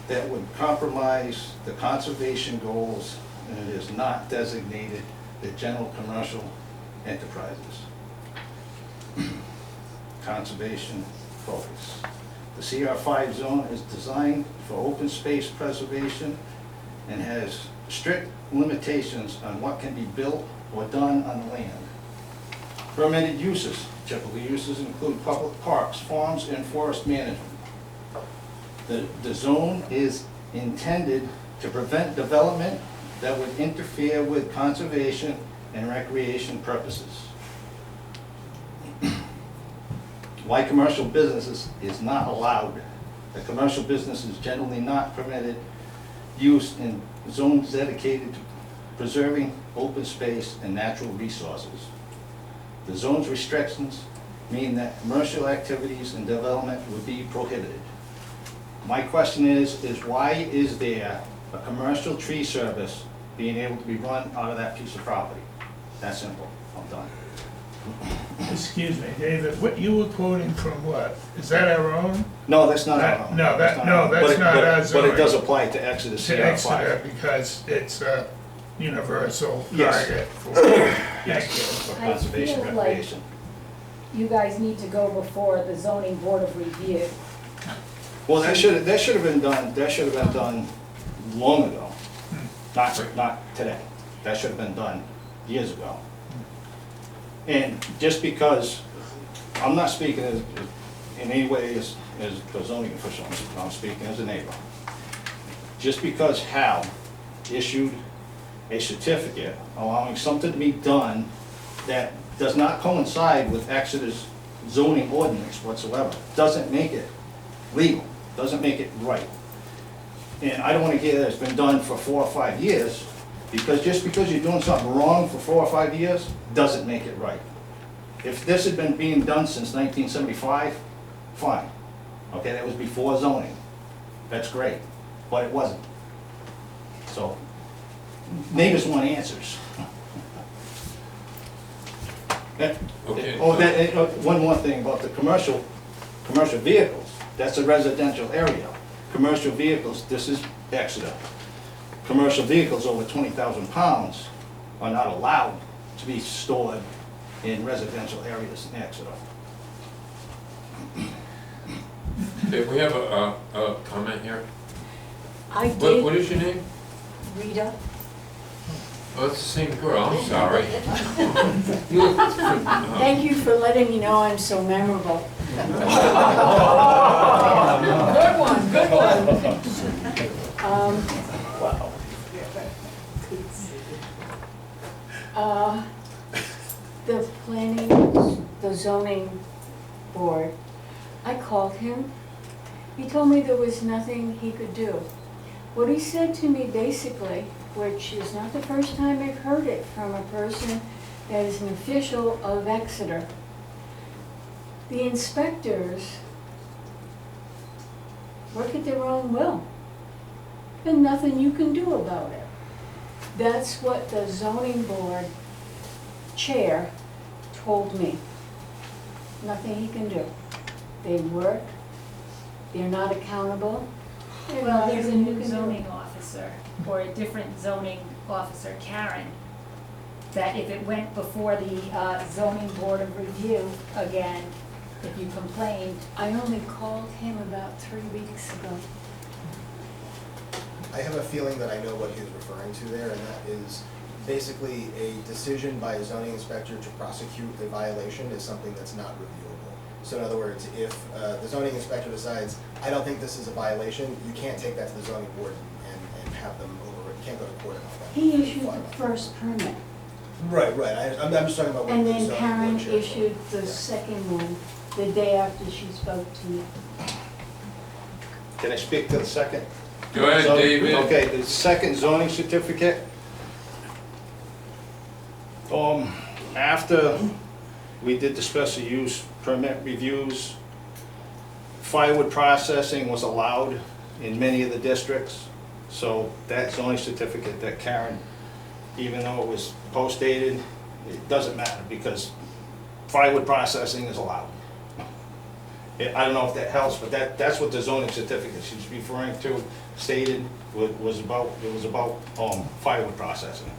that would compromise the conservation goals, and it is not designated the general commercial enterprises. Conservation focus. The CR5 zone is designed for open space preservation and has strict limitations on what can be built or done on the land. Permitted uses. Typical uses include public parks, farms, and forest management. The zone is intended to prevent development that would interfere with conservation and recreation purposes. Why commercial businesses is not allowed. The commercial business is generally not permitted use in zones dedicated to preserving open space and natural resources. The zone's restrictions mean that commercial activities and development would be prohibited. My question is why is there a commercial tree service being able to be run out of that piece of property? That's simple. I'm done. Excuse me, David, what you were quoting from what? Is that our own? No, that's not our own. No, that's But not it- our But zoning. it does apply to Exeter To CR5. Exeter, because it's a universal Yes. target for, Yes, thank you. for I conservation feel like recreation. you guys need to go before the zoning board of review. Well, that should have been done long ago, not today. That should have been done years ago. And just because, I'm not speaking in any way as a zoning official, I'm speaking as a neighbor. Just because Hal issued a certificate allowing something to be done that does not coincide with Exeter's zoning ordinance whatsoever, doesn't make it legal, doesn't make it right. And I don't want to hear that it's been done for 4 or 5 years, because just because you're doing something wrong for 4 or 5 years, doesn't make it right. If this had been being done since 1975, fine. Okay, that was before zoning. That's great, but it wasn't. So, neighbors want answers. Okay. One more thing about the commercial vehicles. That's a residential area. Commercial vehicles, this is Exeter. Commercial vehicles over 20,000 pounds are not allowed to be stored in residential areas in Exeter. Okay, we have a comment here. I did. What is your name? Rita. Oh, it's the same girl, I'm sorry. Thank you for letting me know I'm so memorable. Good one. The the zoning board, I called him. He told me there was nothing he could do. What he said to me basically, which is not the first time I've heard it from a person that is an official of Exeter, the inspectors work at their own will, and nothing you can do about it. That's what the zoning board chair told me. Nothing he can do. They work, they're not accountable. Well, there's a new zoning officer, or a different zoning officer, Karen, that if it went before the zoning board of review again, if you complained. I only called him about 3 weeks ago. I have a feeling that I know what he was referring to there, and that is basically a decision by a zoning inspector to prosecute a violation is something that's not reviewable. So in other words, if the zoning inspector decides, I don't think this is a violation, you can't take that to the zoning board and have them over, you can't go to court about that. He issued the first permit, Right, I'm just talking about what and the then zoning Karen board chair told me. issued the second one the day after she spoke to me. Can I speak to the second? Go ahead, David. Okay, the second zoning certificate. After we did the special use permit reviews, firewood processing was allowed in many of the districts. So that zoning certificate that Karen even though it was post-dated, it doesn't matter, because firewood processing is allowed. I don't know if that helps, but that's what the zoning certificate she's referring to stated, was about, it was about firewood processing.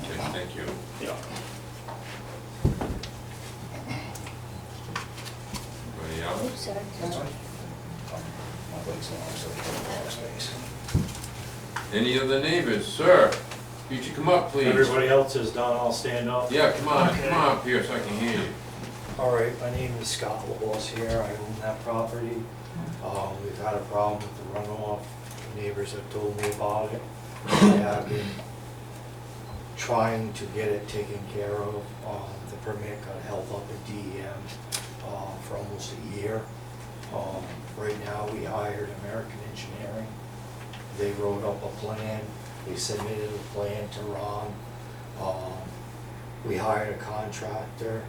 Okay, thank you. Yeah. Anybody else? Oops, sorry. My legs long, so I don't have space. Any of the neighbors? Sir, could you come up, please? Everybody else is done, I'll stand up. Yeah, come on, Okay. come on up here so I can hear you. All right, my name is Scott LaBosse here, I own that property. We've had a problem with the runoff, neighbors have told me about it. I have been trying to get it taken care of. The permit got held up at DEM for almost a year. Right now, we hired American Engineering. They wrote up a plan, they submitted a plan to Ron. We hired a contractor,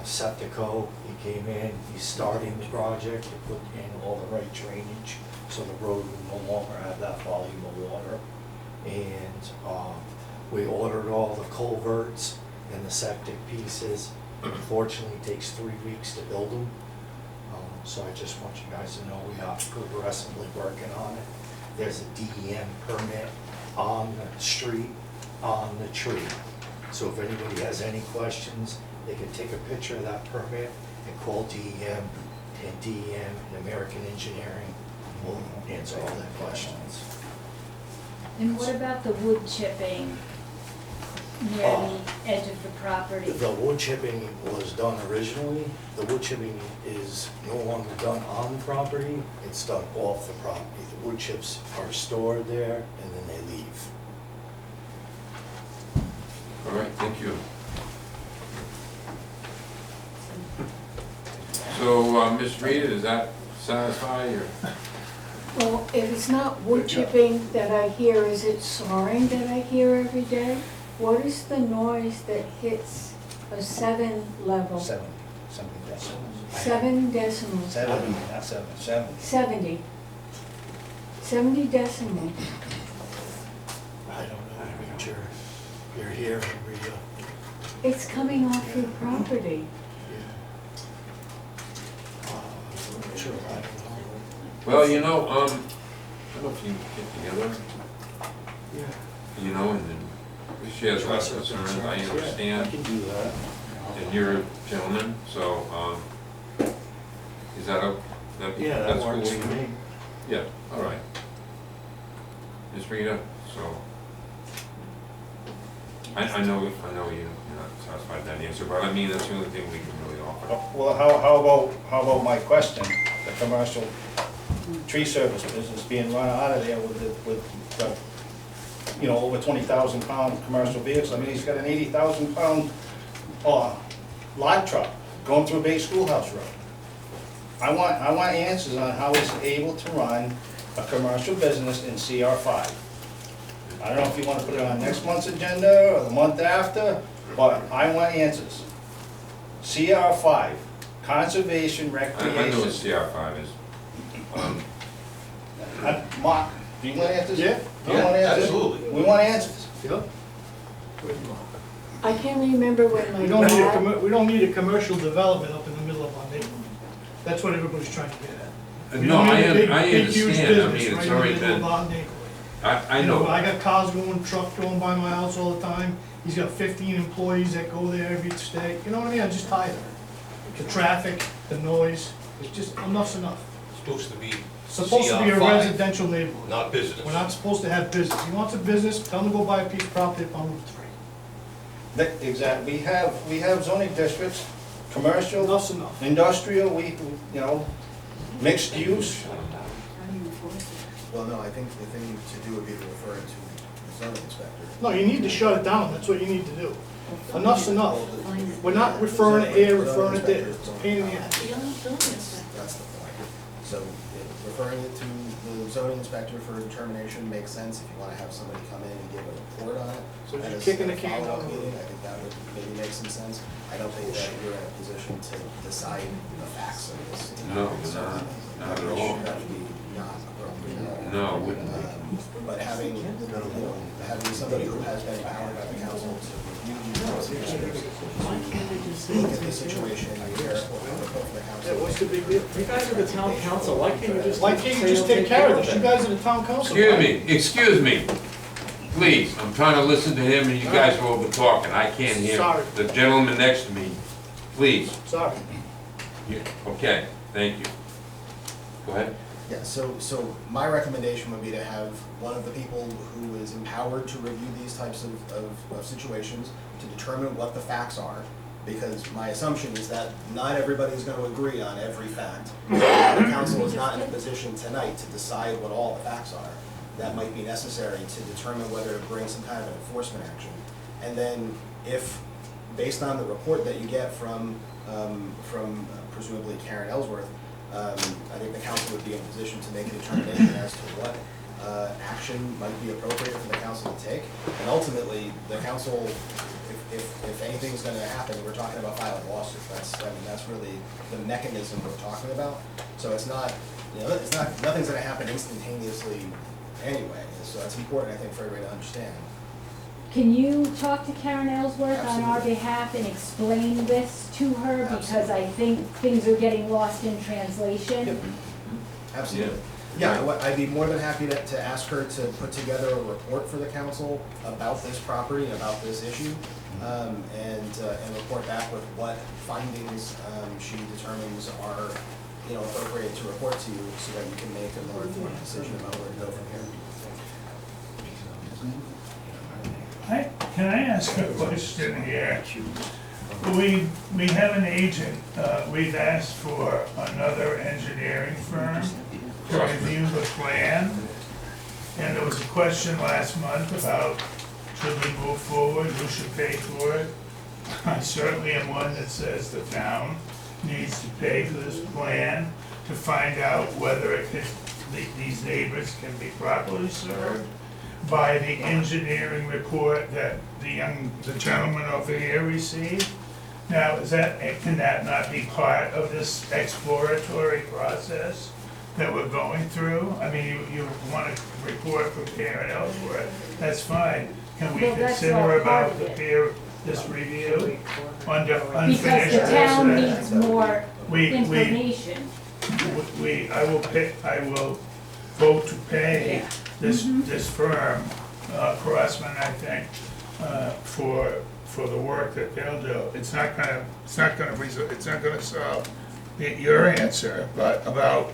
Septico. He came in, he's starting the project, to put in all the right drainage, so the road will no longer have that volume of water. And we ordered all the culverts and the septic pieces. Unfortunately, it takes 3 weeks to build them. So I just want you guys to know we are progressively working on it. There's a DEM permit on the street, on the tree. So if anybody has any questions, they can take a picture of that permit and call DEM, and DEM and American Engineering will answer all their questions. And what about the wood chipping near the edge of the property? The wood chipping was done originally. The wood chipping is no longer done on the property, it's done off the property. The wood chips are stored there and then they leave. All right, thank you. So, Ms. Rita, does that satisfy your? Well, if it's not wood chipping that I hear, is it sawing that I hear every day? What is the noise that hits a 7 level? 70 decibels. 7 decimals. 70, not 7, 70. 70. 70 decimals. I don't know, but you're here, Rita. It's coming off your property. Sure, I don't know. Well, you know, I don't know if you can get together, Yeah. you know, and then we share the concerns, I understand. I can do that. And you're a gentleman, so, is that a, Yeah, that that's works cool? for me. Yeah, all right. Ms. Rita, so, I know you're not satisfied with that answer, but I mean, that's the only thing we can really offer. Well, how about my question, the commercial tree service business being run out of there with the, over 20,000 pound commercial vehicles? I mean, he's got an 80,000 pound log truck going through Bay Schoolhouse Road. I want answers on how he's able to run a commercial business in CR5. I don't know if you want to put it on next month's agenda or the month after, but I want answers. CR5, conservation, I know what recreation. CR5 is. Mark, do you want answers? Yeah, Do you want answers? absolutely. We want answers. Yeah. I can't remember when my We don't need dad, we don't need a commercial development up in the middle of our neighborhood. That's what everybody's trying to get at. We No, don't need a big- I big, huge understand, I business mean, it's right in the already middle of been, our neighborhood. I know. I got cars going, truck going by my house all the time. He's got 15 employees that go there every day. You know what I mean? I'm just tired of it. The traffic, the noise, it's just, enough's enough. Supposed to be It's supposed to be a CR5, residential neighborhood. not business. We're not supposed to have business. He wants a business, tell him to go buy a piece of property on Route 3. Exactly. We have zoning districts, commercial, Enough's enough. industrial, mixed use. Well, no, I think the thing to do would be to refer it to the zoning inspector. No, you need to shut it down, that's what you need to do. Enough's enough. We're not referring it here, referring it there, it's a pain in the ass. That's the point. So referring it to the zoning inspector for determination makes sense. If you want to have somebody come in and give a report on it. So just at a kicking the can follow-up down the road. meeting, I think that would maybe make some sense. I don't think that you're in a position to decide the facts of this. No, not at all. That would be not appropriate. No, it wouldn't be. But having, you know, having somebody who has been empowered by the council to review these procedures, to look at the situation, and prepare a report for the council. What's the big deal? You guys are the town council, why can't you just? Why can't you just take care of this? You guys are the town council. Excuse me. Please, I'm trying to listen to him and you guys are over talking. I can't hear. Sorry. The gentleman next to me, please. Sorry. Okay, thank you. Go ahead. Yeah, so my recommendation would be to have one of the people who is empowered to review these types of situations to determine what the facts are, because my assumption is that not everybody is going to agree on every fact. The council is not in a position tonight to decide what all the facts are. That might be necessary to determine whether to bring some kind of an enforcement action. And then if, based on the report that you get from presumably Karen Ellsworth, I think the council would be in a position to make a determination as to what action might be appropriate for the council to take. And ultimately, the council, if anything's going to happen, we're talking about filing a lawsuit. That's really the mechanism we're talking about. So it's not, nothing's going to happen instantaneously anyway. So that's important, I think, for everybody to understand. Can you talk to Karen Ellsworth on our Absolutely. behalf and explain this to her? Because I think things are getting lost in translation. Yep. Absolutely. Yeah, I'd be more than happy to ask her to put together a report for the council about this property and about this issue, and report back with what findings she determines are, appropriate to report to you, so that you can make a more informed decision about where to go from here. Can I ask a question here? We have an agent, we've asked for another engineering firm to review the plan. And there was a question last month about should we move forward, who should pay for it? I certainly am one that says the town needs to pay for this plan to find out whether these neighbors can be properly served by the engineering report that the gentleman over here received. Now, can that not be part of this exploratory process that we're going through? I mean, you want a report from Karen Ellsworth, that's fine. Can we Well, that's consider all part about of it. this review under Because unfinished the town business? needs more We- information. I will vote to pay this firm, Crossman, I think, for the work that they'll do. It's not gonna solve your answer, but about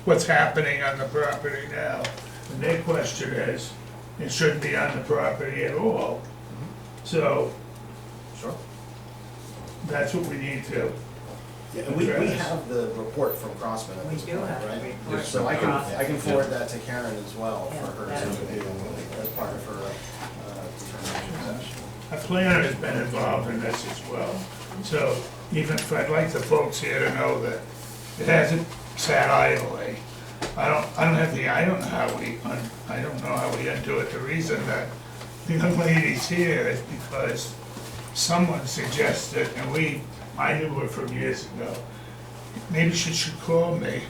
what's happening on the property now. And their question is, it shouldn't be on the property at all. So, Sure. that's what we need to. Yeah, and we address. have the report from Crossman at this We do point, have the right? report So I from can Crossman. forward that to Karen as well for her Yeah. to review as part of her determination. A planner has been involved in this as well. So even if I'd like the folks here to know that it hasn't sat idly. I don't know how we undo it. The reason that the young lady's here is because someone suggested, and I knew her from years ago, maybe she should call me.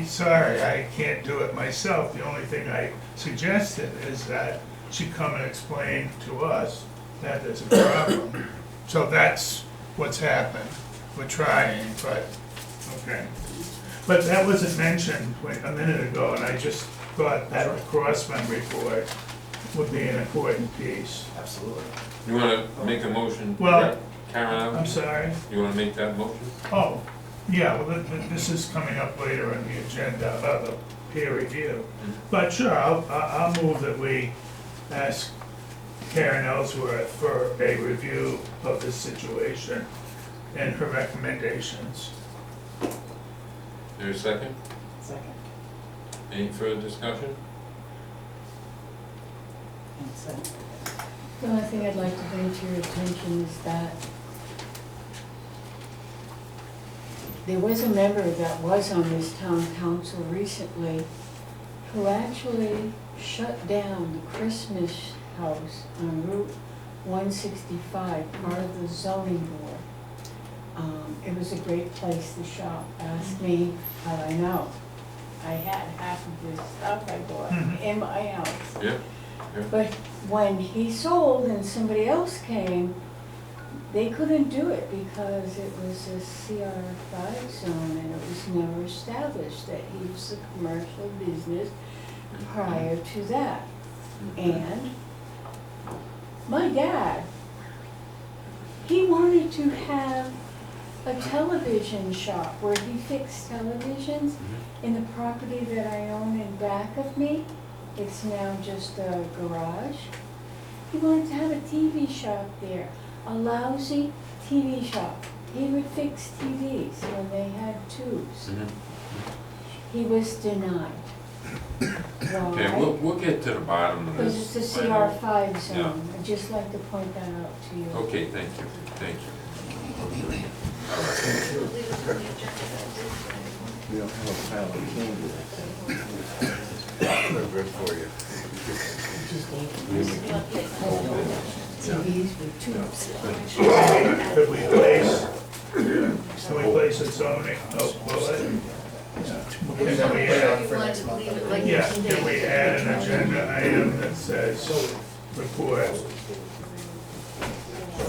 Sorry, I can't do it myself. The only thing I suggested is that she come and explain to us that there's a problem. So that's what's happened. We're trying, but, okay. But that wasn't mentioned a minute ago, and I just thought that Crossman report would be an important piece. Absolutely. You wanna make a motion? Well, Karen, I'm sorry. you wanna make that motion? Oh, yeah, well, this is coming up later on the agenda about the peer review. But sure, I'll move that we ask Karen Ellsworth for a review of the situation and her recommendations. There a second? Second. Any further discussion? The only thing I'd like to bring to your attention is that there was a member that was on this town council recently who actually shut down the Christmas house on Route 165, part of the zoning board. it was a great place to shop. Ask me how I know. I had half of this stuff I bought in my house. Yeah, yeah. But when he sold and somebody else came, they couldn't do it because it was a CR5 zone and it was never established that he was a commercial business prior to that. And my dad, he wanted to have a television shop where he fixed televisions in the property that I own in back of me. It's now just a garage. He wanted to have a TV shop there, a lousy TV shop. He would fix TVs when they had tubes. He was denied. Okay, we'll get to the bottom of this. Because it's a CR5 zone. I'd just like to point that out to you. Okay, thank you, thank you. All right. We don't have a pile of candy. They're good for you. TVs with tubes. Could we place a zoning, bullet? Can we add, can we add an agenda item that says report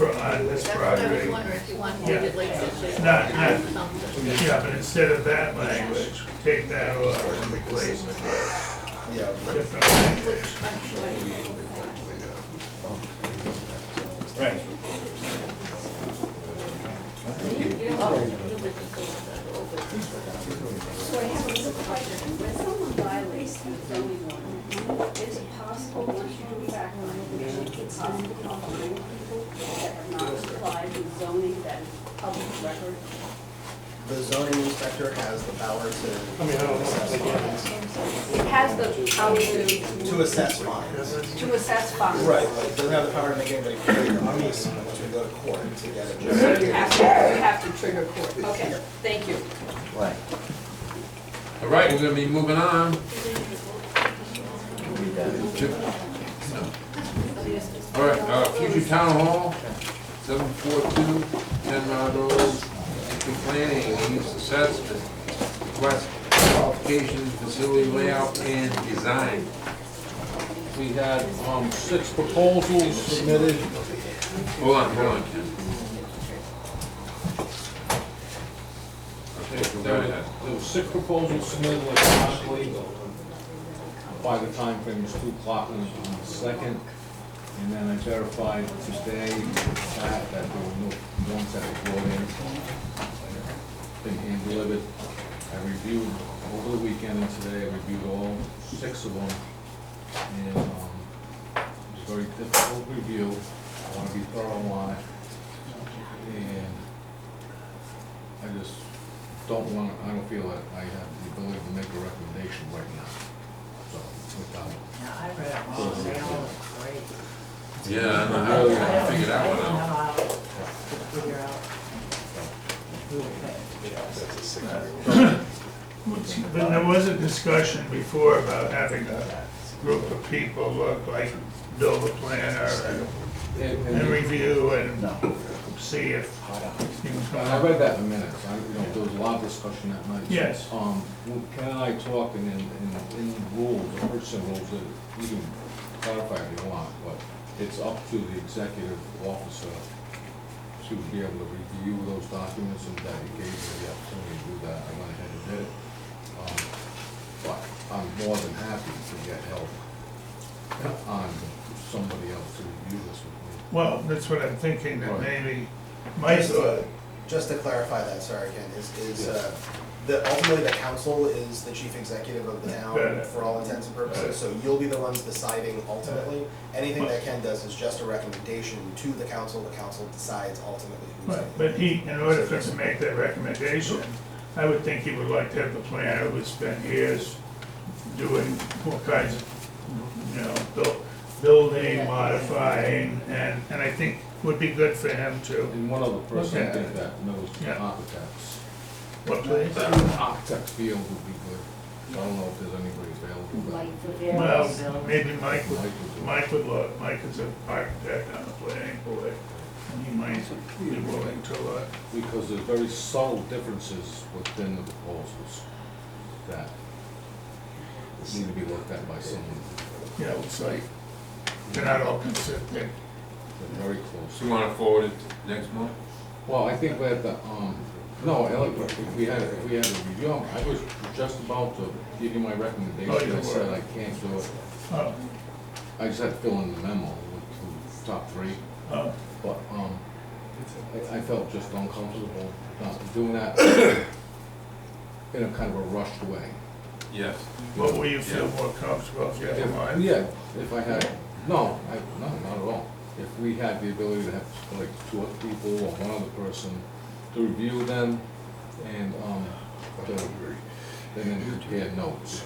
on this project? Yeah, but instead of that language, take that off and replace it with different language. Right. So I have a little question. When someone violates the zoning ordinance, is it possible, once you do a fact finding, it's possible to find people that have not complied with zoning that is public record? The zoning inspector has the power to. It has the power To assess fines. to assess fines. Right, but it doesn't have the power to make anybody pay the fees once we go to court to get it. So you have to trigger court. Okay, thank you. Right. All right, we're gonna be moving on. All right, future town hall, 742, 10 Rhode Road, planning, needs assessment, request qualifications, facility layout, and design. We had 6 proposals submitted. Hold on, Ken. There were 6 proposals submitted electronically by the time frame was 2 o'clock on the 2nd. And then I verified today that there were no ones that were brought in, been hand delivered. I reviewed over the weekend and today, I reviewed all 6 of them. And it was a very difficult review. I want to be thorough on it. And I just I don't feel that I have the ability to make a recommendation right now. So, without. Yeah, I read them all, they all look great. Yeah, I don't know how we're gonna figure that one out. Figure out who to pick. But there was a discussion before about having a group of people look like build a planner and review and see if you can come I up. read that in a minute, there was a lot of discussion that night. Yes. Ken and I talked, and in rules, the purchasing rules, that you can clarify if you want, but it's up to the executive officer to be able to review those documents, and that he gave me the opportunity to do that. I went ahead and did it. But I'm more than happy to get help on somebody else to review this with me. Well, that's what I'm thinking, that maybe my thought. Just to clarify that, sorry, Ken, ultimately the council is the chief executive of the town for all intents and purposes, so you'll be the ones deciding ultimately. Anything that Ken does is just a recommendation to the council decides ultimately who's. Right, but in order for him to make that recommendation, I would think he would like to have the planner who spent years doing all kinds of, building, modifying, and I think would be good for him to. And one other person Okay. did that knows architects. What place? Architect's field would be good. I don't know if there's anybody available. Well, maybe Mike would look. Mike is an architect on the planning board. and he might be willing to, Because there's very subtle differences within the proposals that need to be looked at by someone. yeah, it's like, they're not all consistent. They're very close. So you wanna forward it next month? Well, I think that, no, if we had a review, I was just about to give you my recommendation. Oh, you I said were. I can't do it. Oh, I just had to fill in the memo with the top three. oh, But, I felt just uncomfortable doing that in a kind of a rushed way. Yes. what will you feel more comfortable if you have mind? Yeah, if I had, no, not at all. If we had the ability to have like 2 other people or one other person to review them and, then compare notes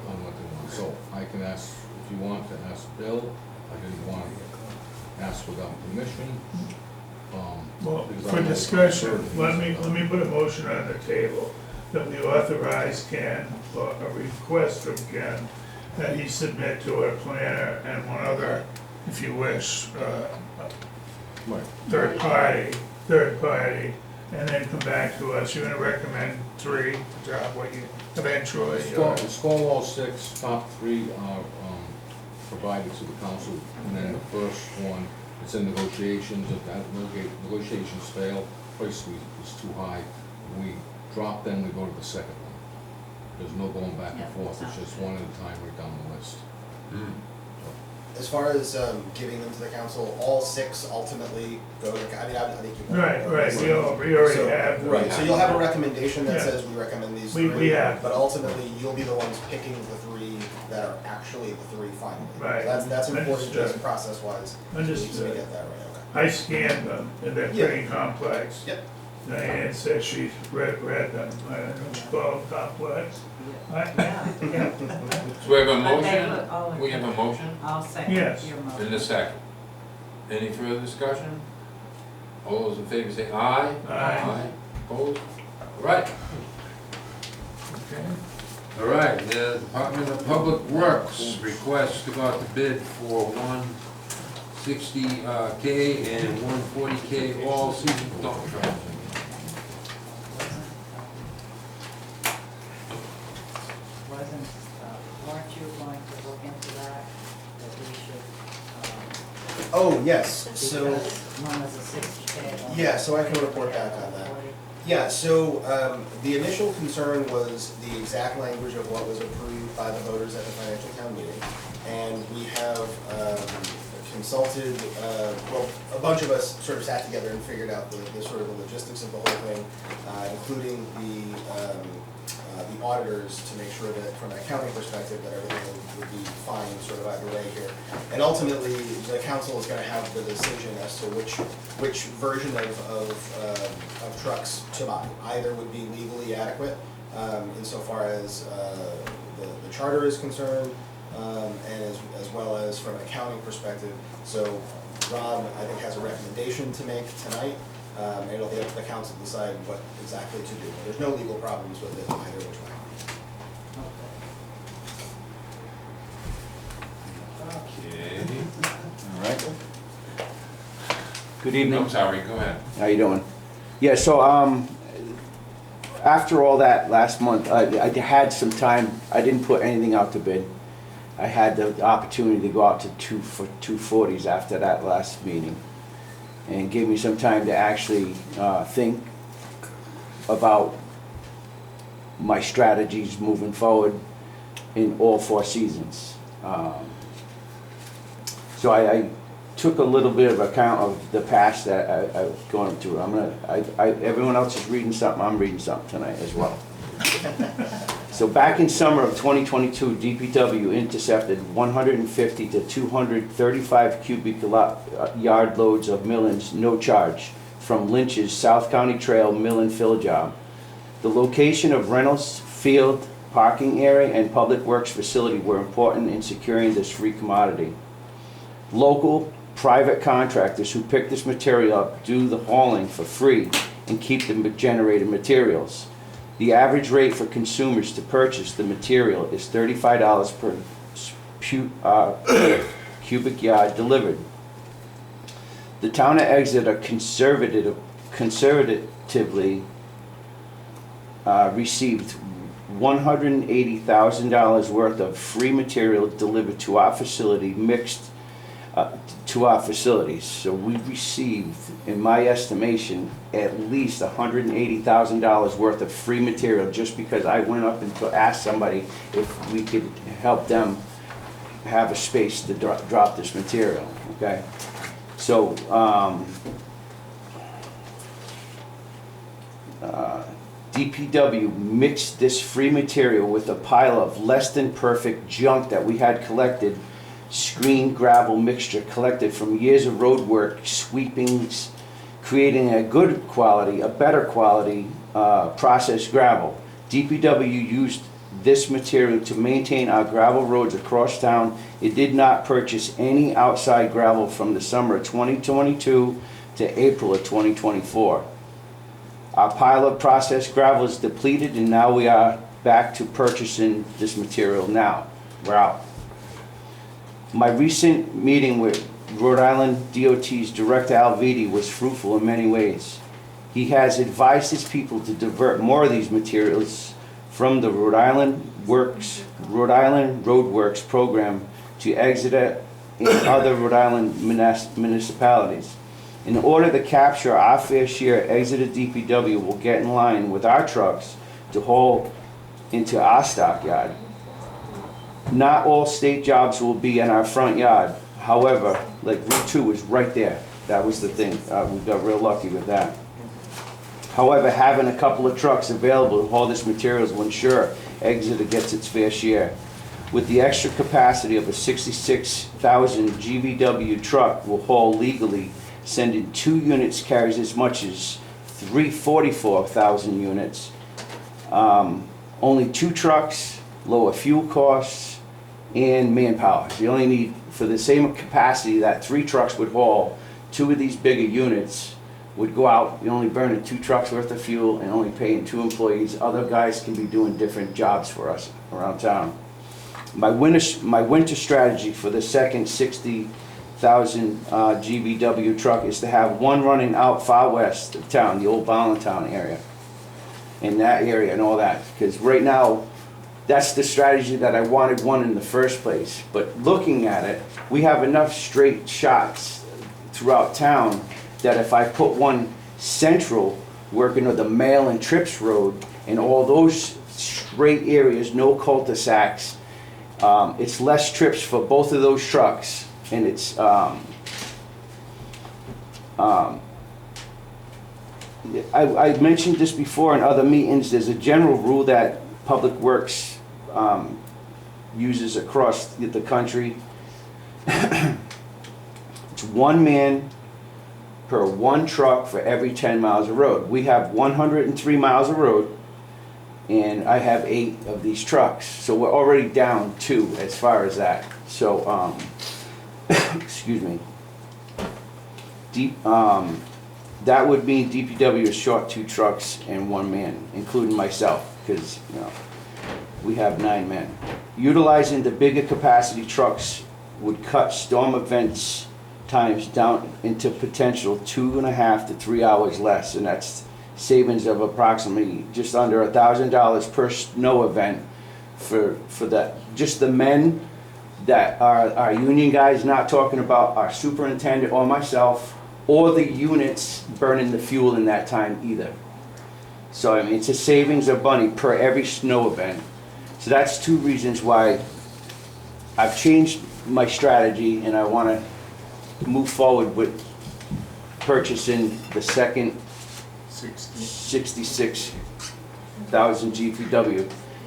on what they want. So I can ask, if you want to ask Bill, I didn't want to ask without permission. Well, because for I'm not discussion, sure. let me put a motion on the table that we authorize Ken, or a request from Ken, that he submit to our planner and one other, if you wish, Right. third party, and then come back to us. You're gonna recommend 3, John, what you, eventually, Score 6, top 3 are provided to the council, and then the first one, it's in negotiations. If that negotiations fail, price is too high, we drop them, we go to the second one. There's no going back and forth, it's just one at a time right down the list. As far as giving them to the council, all 6 ultimately go to, I think you. Right, we already So- have. them. Right, so you'll have a recommendation that Yeah. says we recommend these We 3. have. But ultimately, you'll be the ones picking the 3 that are actually the 3 finally. Right. That's important Understood. just process-wise. Understood. We get that right, I scanned them, and they're Yeah. pretty complex. Yep. Diane said she's read them, I don't know, it's called complex. So we have a motion, we have a motion I'll second Yes. your in motion. a second. Any further discussion? All those in favor say aye. Aye. Opposed? All right. Okay. All right, the Department of Public Works requests to go out to bid for 160K and 140K all-season dump trucks. Weren't you going to look into that we should, Oh, yes, so. because one was a 60K. Yeah, so I can report back on that. Yeah, so the initial concern was the exact language of what was approved by the voters at the financial town meeting. And we have consulted, well, a bunch of us sort of sat together and figured out the sort of the logistics of the whole thing, including the auditors to make sure that from an accounting perspective that everything would be fine sort of either way here. And ultimately, the council is gonna have the decision as to which version of trucks to buy. Either would be legally adequate insofar as the charter is concerned, and as well as from an accounting perspective. So Rob, I think, has a recommendation to make tonight. And it'll be up to the council to decide what exactly to do. There's no legal problems with it either which way. Okay. All right. Good evening. I'm sorry, go ahead. How you doing? Yeah, so after all that last month, I had some time. I didn't put anything out to bid. I had the opportunity to go out to 240s after that last meeting, and gave me some time to actually think about my strategies moving forward in all 4 seasons. So I took a little bit of account of the past that I was going through. Everyone else is reading something, I'm reading something tonight as well. So back in summer of 2022, DPW intercepted 150 to 235 cubic yard loads of millings, no charge, from Lynch's South County Trail mill and fill job. The location of Reynolds Field, parking area, and public works facility were important in securing this free commodity. Local private contractors who pick this material up do the hauling for free and keep the generated materials. The average rate for consumers to purchase the material is $35 per cubic yard delivered. The town of Exeter conservatively received $180,000 worth of free material delivered to our facility, mixed to our facilities. So we received, in my estimation, at least $180,000 worth of free material just because I went up and asked somebody if we could help them have a space to drop this material, okay? So, DPW mixed this free material with a pile of less than perfect junk that we had collected, screen gravel mixture collected from years of road work, sweepings, creating a good quality, a better quality processed gravel. DPW used this material to maintain our gravel roads across town. It did not purchase any outside gravel from the summer of 2022 to April of 2024. Our pile of processed gravel is depleted, and now we are back to purchasing this material now. We're out. My recent meeting with Rhode Island DOT's Director Alviti was fruitful in many ways. He has advised his people to divert more of these materials from the Rhode Island Road Works program to Exeter and other Rhode Island municipalities. In order to capture our fair share, Exeter DPW will get in line with our trucks to haul into our stockyard. Not all state jobs will be in our front yard. However, like Route 2 is right there. That was the thing. We got real lucky with that. However, having a couple of trucks available to haul this materials will ensure Exeter gets its fair share. With the extra capacity of a 66,000 GVW truck will haul legally, sending 2 units carries as much as 344,000 units. Only 2 trucks, lower fuel costs, and manpower. You only need, for the same capacity that 3 trucks would haul, 2 of these bigger units would go out, you're only burning 2 trucks worth of fuel and only paying 2 employees. Other guys can be doing different jobs for us around town. My winter strategy for the second 60,000 GVW truck is to have one running out far west of town, the old Ballantown area, in that area and all that. Because right now, that's the strategy that I wanted one in the first place. But looking at it, we have enough straight shots throughout town that if I put one central, working with the Mail and Trips Road, and all those straight areas, no cul-de-sacs, it's less trips for both of those trucks, and it's I mentioned this before in other meetings. There's a general rule that Public Works uses across the country. It's 1 man per 1 truck for every 10 miles of road. We have 103 miles of road, and I have 8 of these trucks. So we're already down 2 as far as that. So, excuse me. That would mean DPW is short 2 trucks and 1 man, including myself, because, you know, we have 9 men. Utilizing the bigger capacity trucks would cut storm events times down into potential 2.5 to 3 hours less, and that's savings of approximately just under $1,000 per snow event for that. Just the men that are our union guys, not talking about our superintendent or myself, or the units burning the fuel in that time either. So I mean, it's a savings of money per every snow event. So that's 2 reasons why I've changed my strategy, and I want to move forward with purchasing the second 66,000 GVW.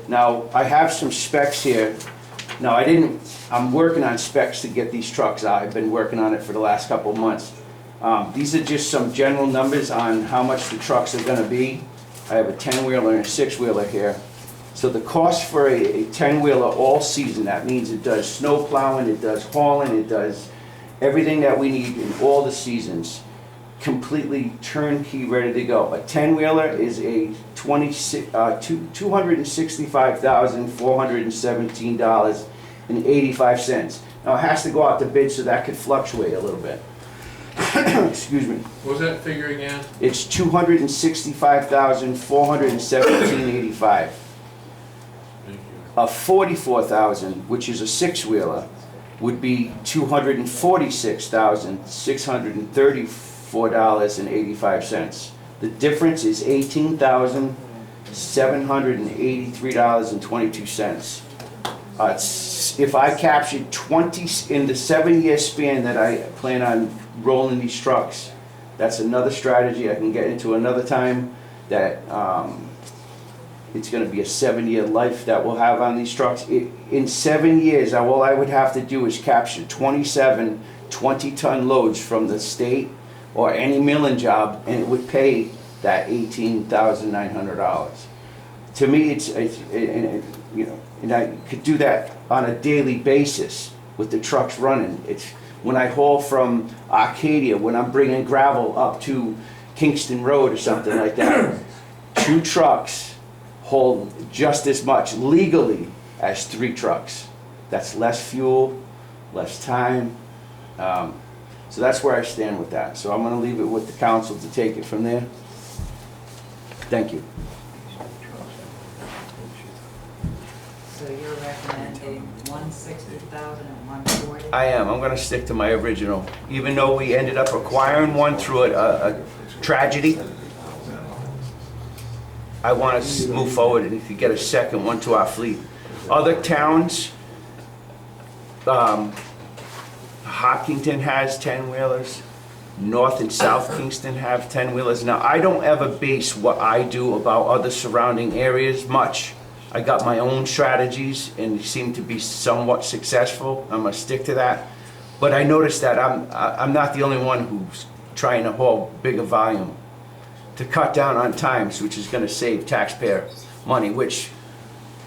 Now, I have some specs here. Now, I'm working on specs to get these trucks out. I've been working on it for the last couple of months. These are just some general numbers on how much the trucks are going to be. I have a 10-wheeler and a 6-wheeler here. So the cost for a 10-wheeler all season, that means it does snow plowing, it does hauling, it does everything that we need in all the seasons, completely turnkey, ready to go. A 10-wheeler is a $265,417.85. Now it has to go out to bid, so that could fluctuate a little bit. Excuse me. What was that figure again? It's 265,417.85. Thank you. A 44,000, which is a six-wheeler, would be $246,634.85. The difference is $18,783.22. If I captured 20, in the 7-year span that I plan on rolling these trucks, that's another strategy I can get into another time, that it's gonna be a 7-year life that we'll have on these trucks. In 7 years, all I would have to do is capture 27 20-ton loads from the state or any milling job, and it would pay that $18,900. To me, it's you know, and I could do that on a daily basis with the trucks running. It's when I haul from Arcadia, when I'm bringing gravel up to Kingston Road or something like that, 2 trucks haul just as much legally as 3 trucks. That's less fuel, less time. So that's where I stand with that. So I'm going to leave it with the council to take it from there. Thank you. So you're recommending 160,000 and 140? I am. I'm going to stick to my original. Even though we ended up acquiring one through a tragedy, I want to move forward and to get a second one to our fleet. Other towns, Hopkinton has 10-wheelers. North and South Kingston have 10-wheelers. Now, I don't ever base what I do about other surrounding areas much. I got my own strategies and seem to be somewhat successful. I'm gonna stick to that. But I noticed that I'm not the only one who's trying to haul bigger volume to cut down on times, which is gonna save taxpayer money, which,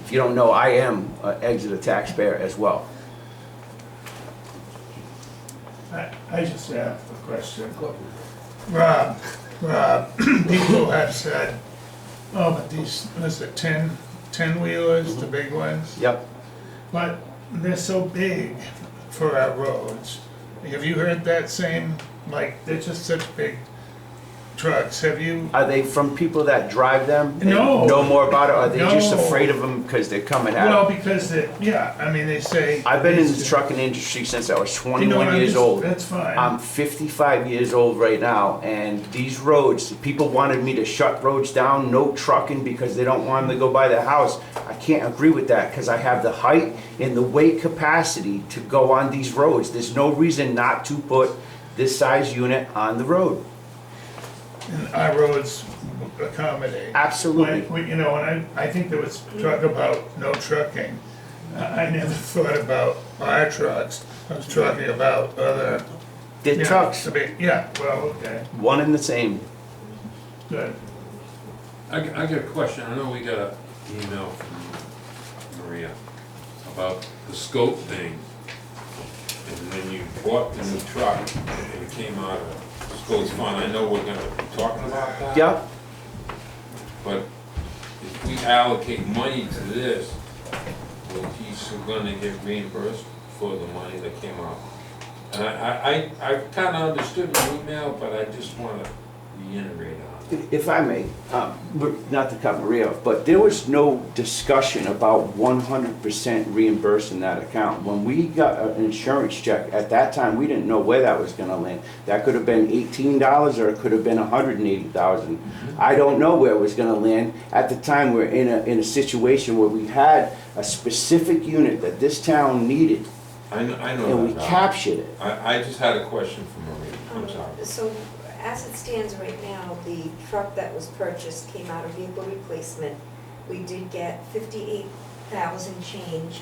if you don't know, I am an Exeter taxpayer as well. I just have a question. Rob, people have said, oh, but these, was it 10-wheelers, the big ones? Yep. But they're so big for our roads. Have you heard that same, like, they're just such big trucks, have you? Are they from people that drive them? They No. know more about it, or are they just No. afraid of them because they're coming at Well, them? because yeah, I mean, they say. I've been in the trucking industry since I was You know, 21 years old. That's fine. I'm 55 years old right now, and these roads, people wanted me to shut roads down, no trucking, because they don't want them to go by their house. I can't agree with that, because I have the height and the weight capacity to go on these roads. There's no reason not to put this size unit on the road. And our roads accommodate. Absolutely. You know, and I think there was talk about no trucking. I never thought about our trucks. I was talking about other. They're you know, trucks. Yeah, well, okay, One and the same. good. I got a question. I know we got an email from Maria about the scope thing. And when you bought the new truck, and it came out of Scope's fund, I know we're gonna be talking about that. Yeah. But if we allocate money to this, well, he's gonna get reimbursed for the money that came out. And I kinda understood the email, but I just wanna reiterate on it. If I may, not to cut Maria off, but there was no discussion about 100% reimbursing that account. When we got an insurance check, at that time, we didn't know where that was gonna land. That could have been $18 or it could have been $180,000. I don't know where it was gonna land. At the time, we're in a situation where we had a specific unit that this town needed, I know and we that. captured it. I just had a question for Maria, I'm sorry. So, as it stands right now, the truck that was purchased came out of vehicle replacement. We did get 58,000 change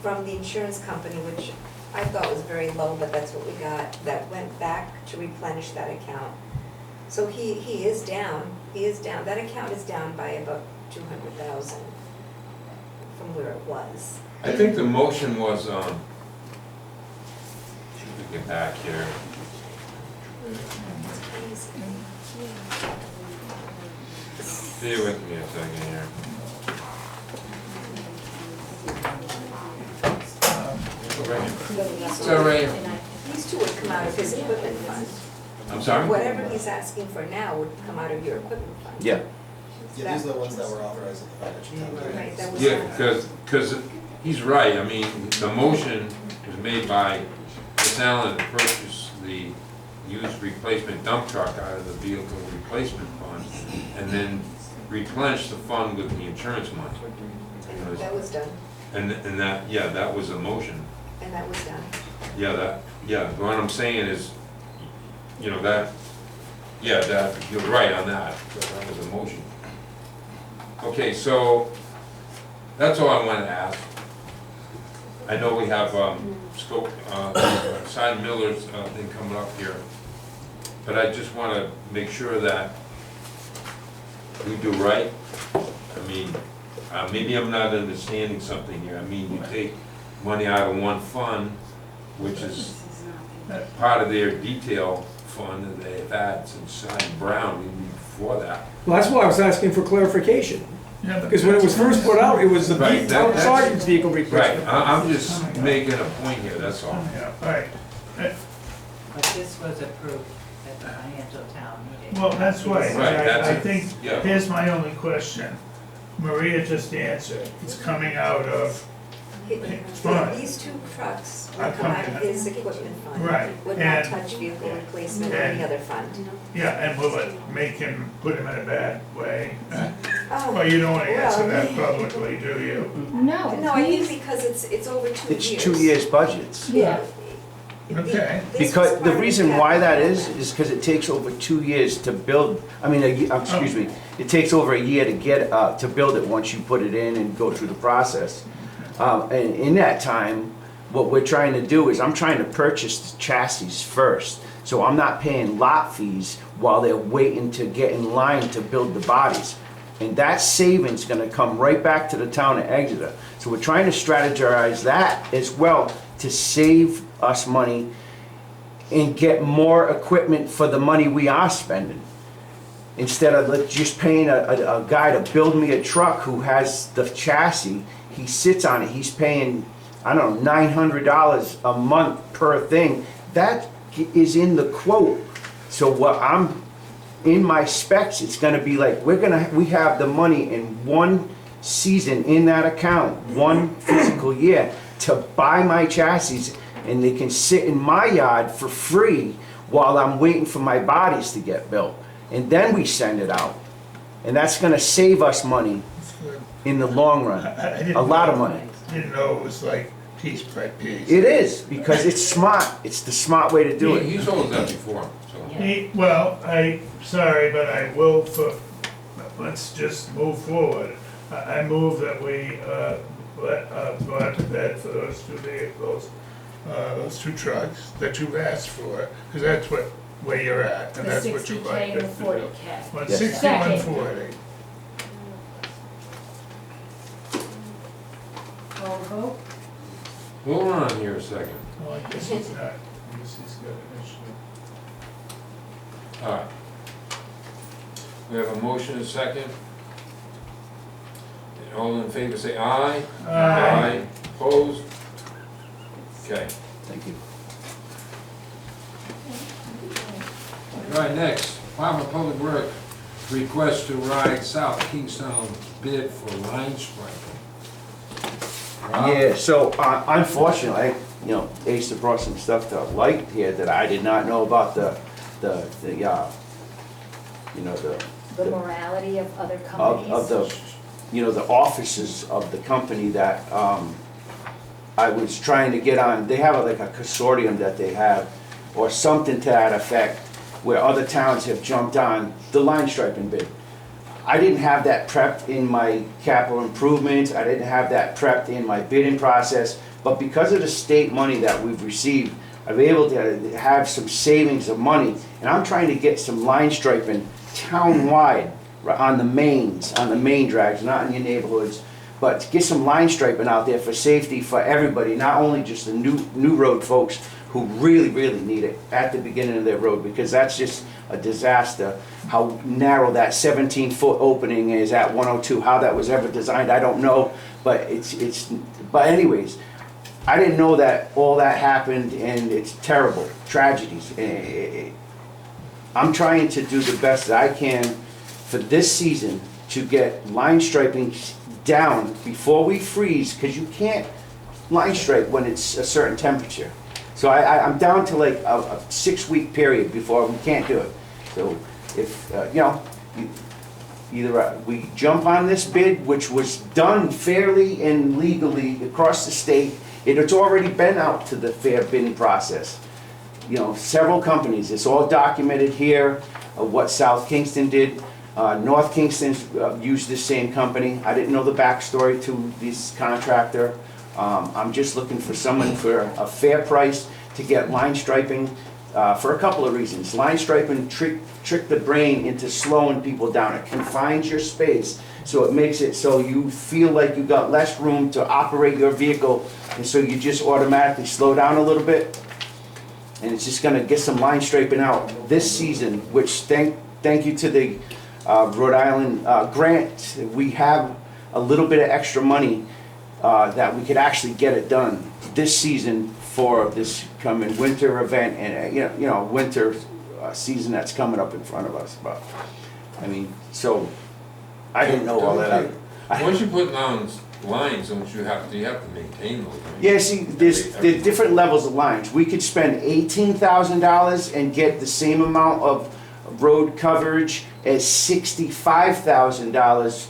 from the insurance company, which I thought was very low, but that's what we got. That went back to replenish that account. So he is down, that account is down by about 200,000 from where it was. I think the motion was, let me get back here. Stay with me a second here. It's all right. These two would come out of his equipment fund. I I'm sorry? Whatever he's asking for now would come out of your equipment fund. Yeah. Yeah, these are the ones that were authorized at the financial town meeting. Right, that was. Yeah, because he's right, I mean, the motion was made by Ms. Allen to purchase the used replacement dump truck out of the vehicle replacement fund, and then replenish the fund with the insurance money. And that was done, And that, yeah, that was a motion. and that was done. Yeah, what I'm saying is, you know, that, yeah, that, you're right on that, that was a motion. Okay, so, that's all I wanted to ask. I know we have, scope, Simon Miller's, thing coming up here, but I just wanna make sure that we do right. I mean, maybe I'm not understanding something here. I mean, you take money out of one fund, which is part of their detail fund, and they've had since Simon Brown, even before that. Well, that's why I was asking for clarification. Yeah, but Because when it was first put out, it was the Right, town sergeant's vehicle Right, replacement. I'm just making a point here, that's all. Yeah, all right. But this was approved at the financial town meeting. Well, that's right. Right, that's I it. think, Yeah. here's my only question. Maria just answered. It's coming out of, Fine. These two trucks I would come out come- of his equipment fund. Right, Would not and- touch vehicle replacement or and- any other fund. yeah, and will it make him, put him in a bad way? Oh, Well, you don't want to answer well, that publicly, do you? No, No, I think please. because it's over 2 years. It's 2 years budgets. Yeah. Okay. This was Because the part of reason why that capital. is because it takes over 2 years to build, I mean, excuse me, it takes over a year to get, to build it once you put it in and go through the process. And in that time, what we're trying to do is, I'm trying to purchase the chassis first. So I'm not paying lot fees while they're waiting to get in line to build the bodies. And that savings gonna come right back to the town of Exeter. So we're trying to strategize that as well to save us money and get more equipment for the money we are spending. Instead of just paying a guy to build me a truck who has the chassis, he sits on it, he's paying, I don't know, $900 a month per thing. That is in the quote. So what I'm, in my specs, it's gonna be like, we have the money in one season in that account, one physical year, to buy my chassis, and they can sit in my yard for free while I'm waiting for my bodies to get built. And then we send it out. And that's gonna save us money in the long run, I didn't a lot of know- money. Didn't know it was like piece by piece. It is, because it's smart, it's the smart way to do it. He's told us that before, so. Well, sorry, but I will, let's just move forward. I move that we, go out to bed for those two vehicles, those two trucks that you've asked for, because that's where you're at, and The that's what you'd 60K like and us the to do. 40K. Well, Yes. 61, 40. Call the vote? Hold on here a second. Well, I guess it's not, I guess he's got an issue. All right. We have a motion and a second. And all in favor say aye. Aye. Opposed? Okay. Thank you. All right, next, Department of Public Works request to ride South Kingstown bid for line striping. Rob? Yeah, so unfortunately, you know, Asa brought some stuff to light here that I did not know about you know, The morality of other of companies? the, you know, the offices of the company that, I was trying to get on. They have like a consortium that they have, or something to that effect, where other towns have jumped on the line striping bid. I didn't have that prepped in my capital improvements, I didn't have that prepped in my bidding process, but because of the state money that we've received, I've been able to have some savings of money, and I'm trying to get some line striping town-wide on the mains, on the main drags, not in your neighborhoods, but to get some line striping out there for safety for everybody, not only just the new road folks who really, really need it at the beginning of their road, because that's just a disaster. How narrow that 17-foot opening is at 102, how that was ever designed, I don't know, but but anyways, I didn't know that all that happened, and it's terrible, tragedies. I'm trying to do the best that I can for this season to get line striping down before we freeze, because you can't line stripe when it's a certain temperature. So I'm down to like a 6-week period before we can't do it. So if, you know, either we jump on this bid, which was done fairly and legally across the state, it's already been out to the fair bidding process. You know, several companies, it's all documented here, what South Kingston did. North Kingston used the same company. I didn't know the backstory to this contractor. I'm just looking for someone for a fair price to get line striping for a couple of reasons. Line striping trick the brain into slowing people down. It confines your space, so it makes it so you feel like you got less room to operate your vehicle, and so you just automatically slow down a little bit. And it's just gonna get some line striping out this season, which thank you to the Rhode Island grant. We have a little bit of extra money that we could actually get it done this season for this coming winter event and you know winter season that's coming up in front of us. But I mean, so I didn't know all that. Once you put down lines, don't you have to maintain those, right? Yeah, see, there's different levels of lines. We could spend $18,000 and get the same amount of road coverage as $65,000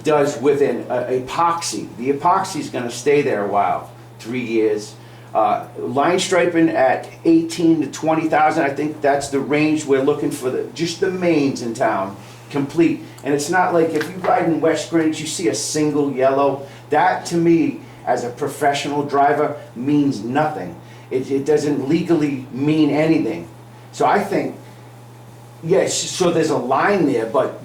does with an epoxy. The epoxy is going to stay there a while, 3 years. Line striping at 18 to 20,000. I think that's the range we're looking for. Just the mains in town, complete. And it's not like if you ride in West Greenwich, you see a single yellow. That to me, as a professional driver, means nothing. It doesn't legally mean anything. So I think, yes, so there's a line there, but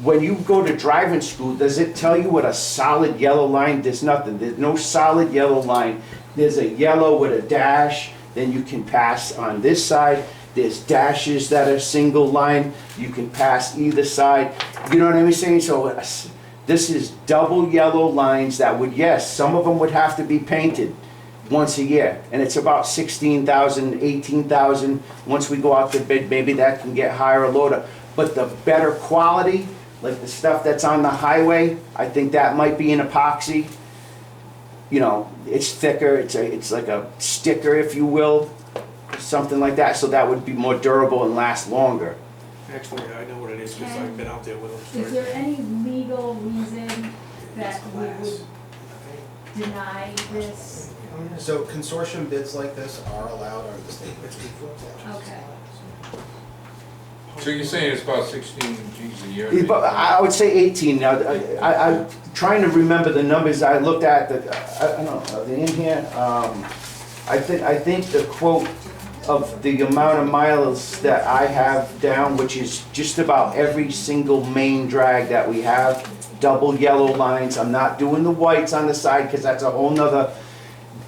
when you go to driving school, does it tell you what a solid yellow line? There's nothing. There's no solid yellow line. There's a yellow with a dash, then you can pass on this side. There's dashes that are single line. You can pass either side. You know what I'm saying? So this is double yellow lines that would, yes, some of them would have to be painted once a year. And it's about 16,000, 18,000. Once we go out to bid, maybe that can get higher or lower. But the better quality, like the stuff that's on the highway, I think that might be an epoxy. You know, it's thicker, it's like a sticker, if you will, something like that, so that would be more durable and last longer. Actually, I know what it is because I've been out there with them. Is there any legal reason that we would deny this? So consortium bids like this are allowed under the state. Okay. So you're saying it's about 16 G's a year? Yeah, but I would say 18 now. I'm trying to remember the numbers I looked at. I don't know, are they in here? I think the quote of the amount of miles that I have down, which is just about every single main drag that we have, double yellow lines. I'm not doing the whites on the side because that's a whole nother,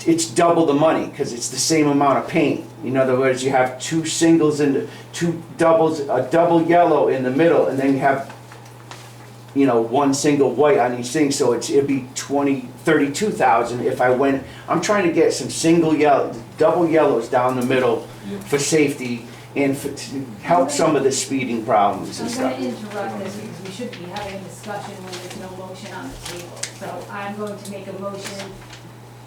it's double the money because it's the same amount of paint. In other words, you have two singles and two doubles, a double yellow in the middle, and then you have, you know, one single white on each thing. So it'd be 32,000 if I went. I'm trying to get some single yellow, double yellows down the middle for safety and to help some of the speeding problems and I'm stuff. going to interrupt this because we should be having a discussion when there's no motion on the table. So I'm going to make a motion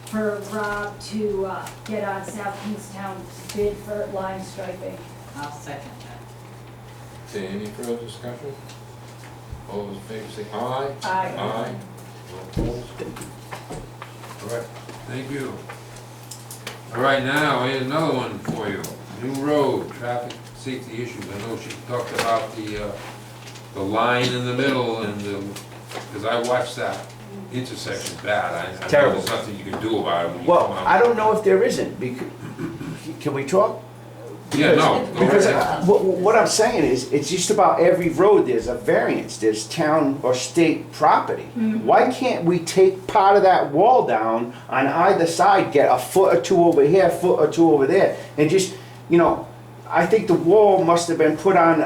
for Rob to get on South Kingstown's bid for line striping. I'll second that. Okay, any further discussion? All those in favor say aye. Aye. Aye. No opposed? All right, thank you. All right, now, I had another one for you. New road, traffic safety issues. I know she talked about the line in the middle and because I watched that intersection bad. I know Terrible. there's nothing you can do about it when you Well, come out. I don't know if there isn't. Can we talk? Yeah, no. Because what I'm saying is, it's just about every road there's a variance. There's town or state property. Why can't we take part of that wall down on either side, get a foot or two over here, a foot or two over there, and just, you know, I think the wall must have been put on,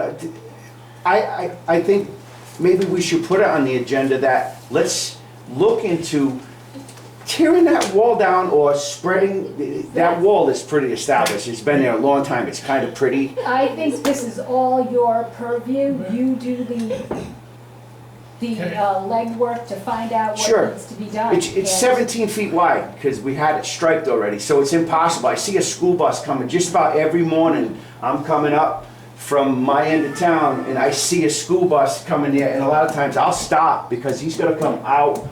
I think maybe we should put it on the agenda that let's look into tearing that wall down or spreading, that wall is pretty established. It's been there a long time. It's kind of pretty. I think this is all your purview. You do the legwork to find out Sure. what needs to be done. It's And 17 feet wide because we had it striped already, so it's impossible. I see a school bus coming just about every morning. I'm coming up from my end of town and I see a school bus coming there, and a lot of times I'll stop because he's gonna come out.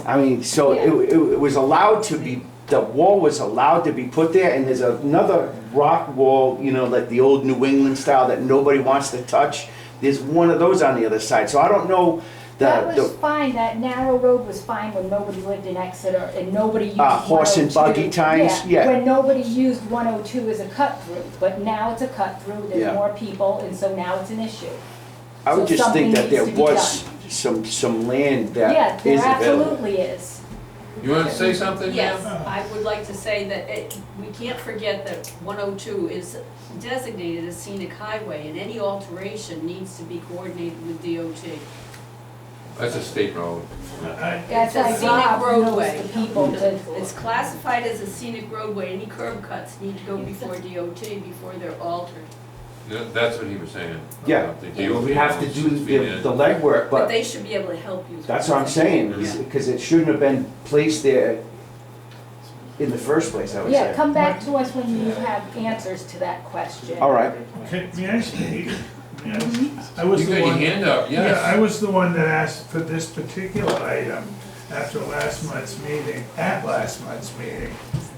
I mean, so it was allowed to be, the wall was allowed to be put there, and there's another rock wall, you know, like the old New England style that nobody wants to touch. There's one of those on the other side, so I don't know. that was fine, that narrow road was fine when nobody lived in Exeter and nobody used 102. Horse and buggy times, yeah. When nobody used 102 as a cut through, but now it's a cut through, Yeah. there's more people, and so now it's an issue. I would So just think that something there needs to be was done. some land Yeah, that there is available. absolutely is. You want to say something, Yes, ma'am? I would like to say that we can't forget that 102 is designated a scenic highway, and any alteration needs to be coordinated with DOT. That's a state road. That's It's a why scenic Rob knows roadway. the people to, It's classified as a scenic roadway, any curb cuts need to go before DOT before they're altered. That's what he was saying. Yeah, The DOT we have to owns do 6 feet in. the legwork, But but they should be able to help you. that's what I'm saying, Yeah. because it shouldn't have been placed there in the first place, I would yeah, say. come back to us when you have answers to that question. All right. May I speak? Yes. I was You the got your one- hand up, yes. Yeah, I was the one that asked for this particular item after last month's meeting,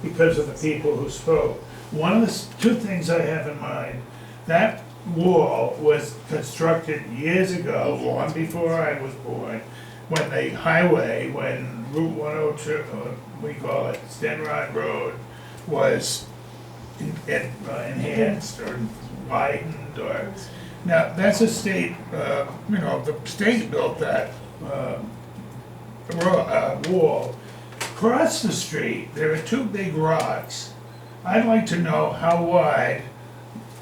because of the people who spoke. One of the two things I have in mind, that wall was constructed years ago, long before I was born, when the highway, when Route 102, we call it Stenrod Road, was enhanced or widened or, now, that's a state, the state built that wall. Across the street, there are two big rocks. I'd like to know how wide,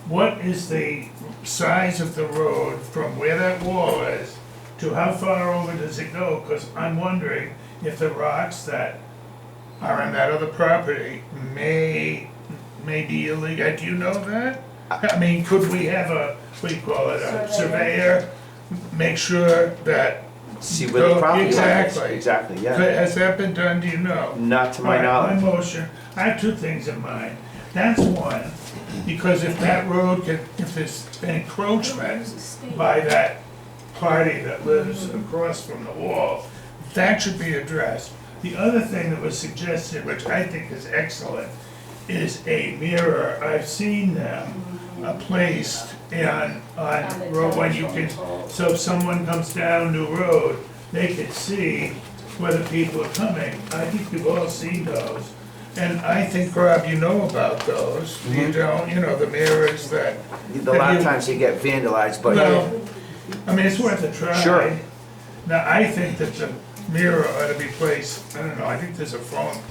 what is the size of the road from where that wall is to how far over does it go? Because I'm wondering if the rocks that are on that other property may be illegal. Do you know that? I mean, could we have a, what do you call it, a surveyor, make sure that. See where the property line is. Exactly. Exactly, yeah. Has that been done, do you know? Not to my All right, knowledge. my motion, I have two things in mind. That's one, because if that road can, if there's an encroachment by that party that lives across from the wall, that should be addressed. The other thing that was suggested, which I think is excellent, is a mirror. I've seen them placed on road when you can, so if someone comes down New Road, they can see whether people are coming. I think you've all seen those. And I think, Rob, you know about those. You don't, the mirrors that. A lot of times they get vandalized, but. Well, I mean, it's worth a try. Sure. Now, I think that the mirror ought to be placed, I don't know, I think there's a phone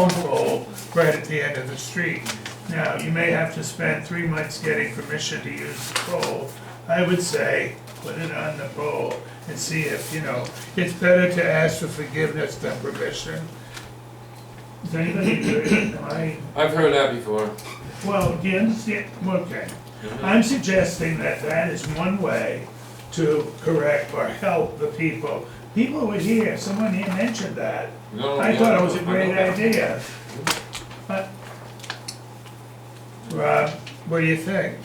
pole right at the end of the street. Now, you may have to spend 3 months getting permission to use the pole. I would say, put it on the pole and see if, it's better to ask for forgiveness than permission. Does anybody agree? I've heard that before. Well, do you understand? Okay. I'm suggesting that that is one way to correct or help the people. People were here, someone here mentioned that. I thought it was a great idea. But, Rob, what do you think?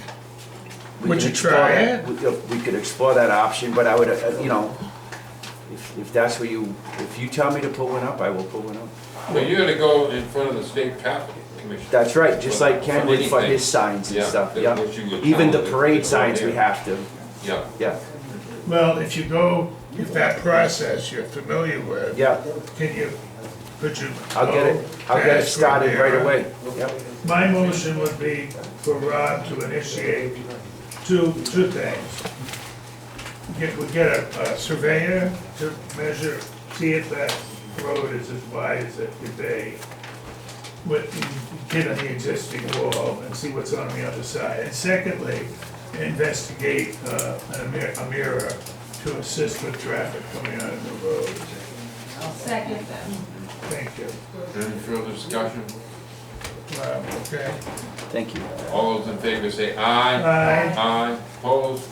Would you try it? We could explore that option, but I would, if that's where if you tell me to put one up, I will put one up. Well, you're gonna go in front of the state traffic commission. That's right, just like Ken For did for anything. his signs and Yeah, stuff, that's yeah. what you would Even the tell them parade if they go signs we there. have to, Yeah. yeah. Well, if that process you're familiar with. Yeah. Could you? I'll get it ask for started a right mirror? away, yep. My motion would be for Rob to initiate two things. We get a surveyor to measure, see if that road is as wide as it could be. Get on the existing wall and see what's on the other side. And secondly, investigate a mirror to assist with traffic coming out of the road. Second. Thank you. Any further discussion? Okay. Thank you. All those in favor say aye. Aye. Aye, opposed?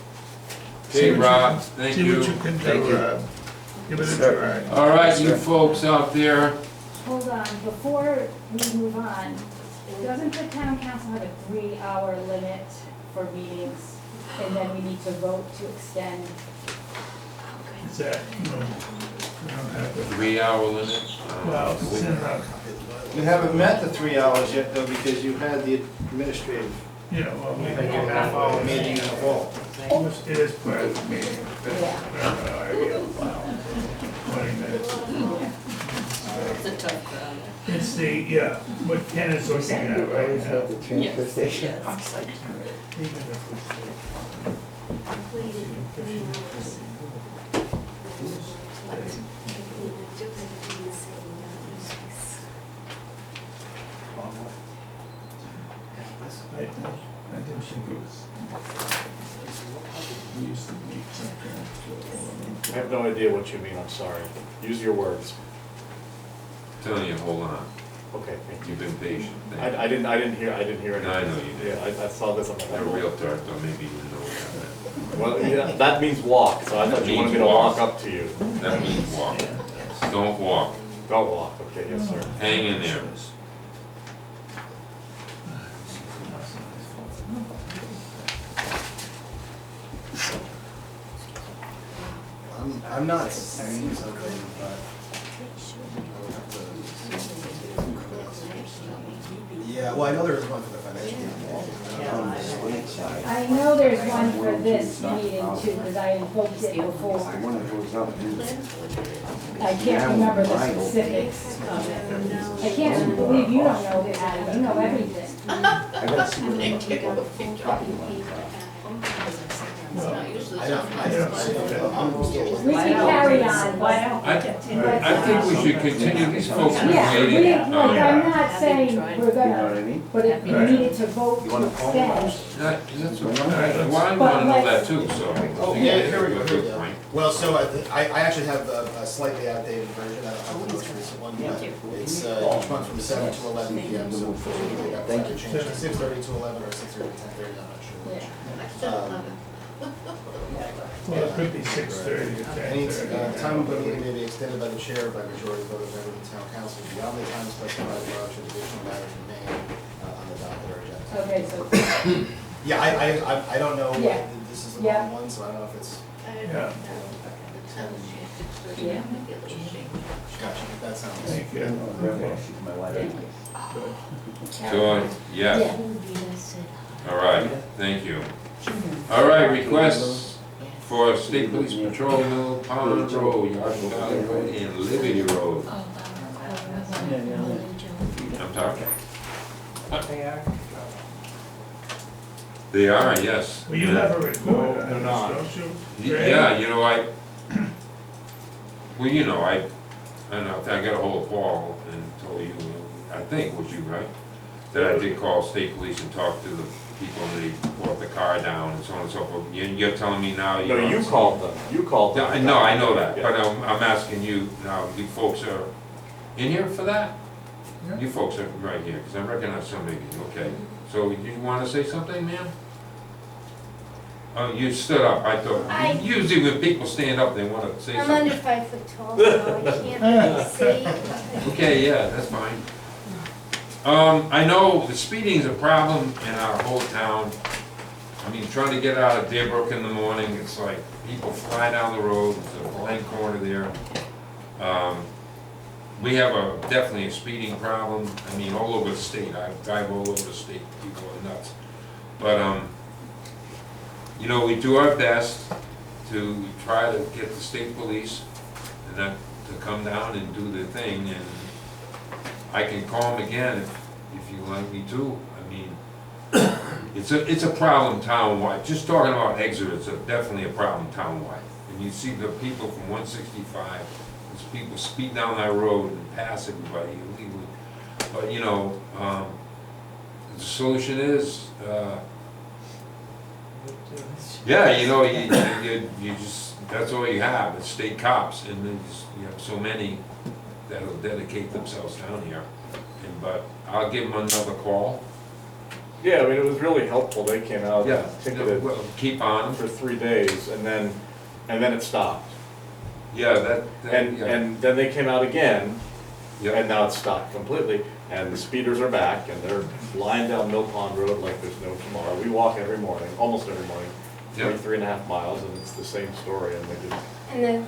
See Okay, what you- Rob, thank See you. what you can Thank do, you. Rob. Give it a Sir. try. All right, you folks out there, Hold on, before we move on, doesn't the town council have a 3-hour limit for meetings? And then we need to vote to extend. Is that, no, we don't have it. 3-hour limit. Well, it's in the, You haven't met the 3 hours yet, though, because you had the administrative, you know, well, we like a half-hour meeting in the fall. It is part of the meeting. Yeah. 20 minutes. It's a tough crowd. It's the, yeah, what Ken is looking at right now. The transfer station. Even if it's- I think it was. We used to meet something. I have no idea what you mean, I'm sorry. Use your words. Telling you, hold on, Okay, thank you. you've been patient. Thank you. I didn't hear anything. No, I know you did. Yeah, I saw this on the. You're a realtor, so maybe you know what that Well, yeah, that means walk, so I thought you wanted me to walk up to you. meant. That means walk. Don't walk, Don't walk, okay, yes, sir. hang in there. I'm not saying something, but. Yeah, well, I know there is one for the financial. I know there's one for this meeting too, because I invoked it before. One that goes up to. I can't remember the specifics of it. I can't believe you don't know this, Adam, you know everything. I gotta see what they're talking about. Well, I don't, I'm still. We can carry on, why don't I think we should continue these folks from Yeah, we, meeting. like, I'm not saying we're You know what I gonna, mean? but if we needed to vote You to wanna call extend. That's what, well, I wanna know that too, so. Oh, yeah, here we go. Well, so I actually have a slightly outdated version, I don't have the most recent one, but it's each month from 7 to 11 p.m. So unfortunately, that might have changed to 6:30 to 11 or 6:30 to 10:30, I'm not sure which. well, it could be 6:30 or Any 10:30. time of the meeting may be extended by the chair or by majority vote of members of the town council beyond the time specified above should additional matters remain on the docket or agenda. Okay, so, Yeah, I don't know, Yeah. this is the Yeah. wrong one, so I don't know if it's Yeah, 10. yeah. Gotcha, that sounds. thank you. Okay. So, yes, Yeah. all right, thank you. All right, requests for State Police Patrol, Mill Pond Road, Yard Valley Road, and Liberty Road. I'm talking. They are. They are, yes. Well, you have a report on they're this, not. don't you? Yeah, you know, well, you know, I don't know, I got a hold of Paul and told you, I think it was you, right? That I did call state police and talk to the people, and they brought the car down and so on and so forth. You're telling me now you. No, you called them, you called them. Yeah, no, I know that, but I'm asking you now, you folks are in here for that? You folks are right here, because I recognize somebody, okay. So you want to say something, ma'am? Oh, you stood up, I thought, usually when people stand up, they want to say I'm something. under 5 foot tall, so I can't really see. Okay, yeah, that's fine. I know the speeding's a problem in our whole town. I mean, trying to get out of Deerbrook in the morning, it's like people fly down the road, there's a blank corner there. We have definitely a speeding problem, I mean, all over the state, I drive all over the state, people are nuts. But, you know, we do our best to try to get the state police and that to come down and do their thing, and I can call them again if you like me to. I mean, it's a problem townwide. Just talking about Exeter, it's definitely a problem townwide. And you see the people from 165, there's people speed down that road and pass everybody illegally. But you know, the solution is, yeah, you know, you just, that's all you have, it's state cops, and then you have so many, that'll dedicate themselves down here. But I'll give them another call. Yeah, I mean, it was really helpful, they came out Yeah, and ticketed well, keep on. for 3 days, and then it stopped. Yeah, And yeah. then they came out again, Yep. and now it's stopped completely, and the speeders are back, and they're lying down Mill Pond Road like there's no tomorrow. We walk every morning, almost every morning, Yep. 3.5 miles, and it's the same story, and they just, And the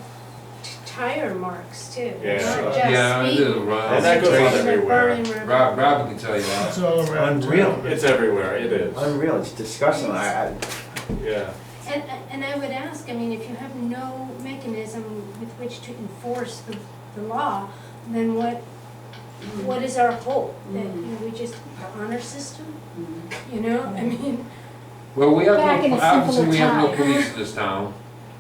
tire marks too, Yeah. not just Yeah, I speed. do, Rob. and that goes on They're everywhere. burning rubber. Rob can tell you that. It's all around. Unreal. It's everywhere, it is, Unreal, it's disgusting. yeah. And I would ask, I mean, if you have no mechanism with which to enforce the law, then what is our hope? That, you know, we just, the honor system? You know, I mean, Well, we have Back in no, a obviously, simpler we have no time. police in this town.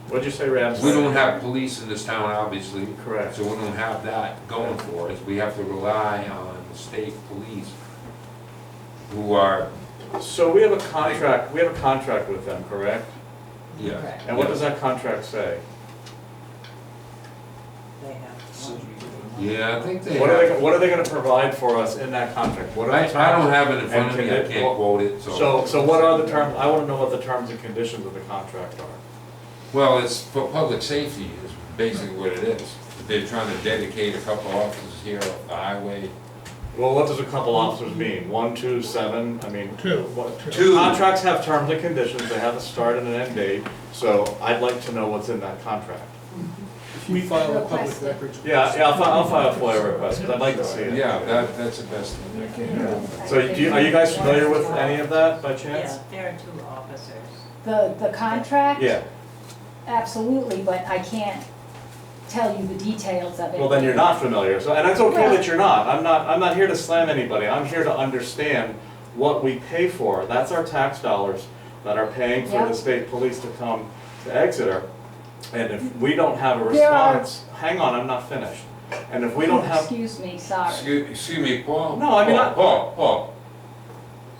What'd you say, Rams? We don't have police in this town, obviously. Correct. So we don't have that going for us. We have to rely on the state police, who are, So we have a contract with them, correct? yeah. And what does that contract say? They have. Yeah, I think they What are they gonna provide for us in that contract? What are the I terms? don't have it in front of And me, I can it- can't quote it, So what are the terms, I wanna know what the terms and conditions of the contract are. Well, it's for public safety is basically what it is. They're trying to dedicate a couple officers here off the highway. Well, what does a couple officers mean? 1, 2, 7, I mean. Two. what- Two. Contracts have terms and conditions, they have a start and an end date, so I'd like to know what's in that contract. If we file a public Request it. records. Yeah, I'll file a FOIA request, because I'd like to see it. Yeah, that's the best thing. So are you guys familiar with any of that by Yeah, chance? there are 2 officers. The contract? Yeah, Absolutely, but I can't tell you the details of it. well then you're not familiar, so, and it's okay Well- that you're not. I'm not here to slam anybody, I'm here to understand what we pay for. That's our tax dollars that are paying for the Yep. state police to come to Exeter. And if we don't have a There are- response, hang on, I'm not finished. And if we don't have, Excuse me, sorry. Excuse me, Paul? No, I mean, Paul,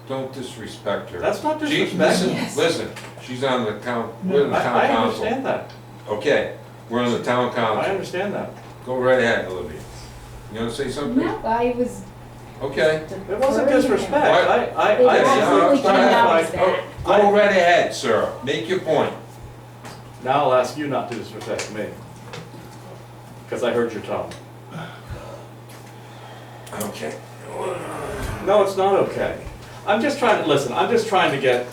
don't disrespect her. that's not She- disrespect. Listen, she's on the we're in the town I council. understand that, Okay, we're in the town I council. understand that. Go right ahead, Olivia. You wanna say something? No, I was. Okay. It wasn't disrespect, What? I It understand. absolutely cannot be that. Go right ahead, sir. Make your point. Now I'll ask you not to disrespect me. Because I heard your tone. Okay. No, it's not okay. I'm just trying to, listen, I'm just trying to get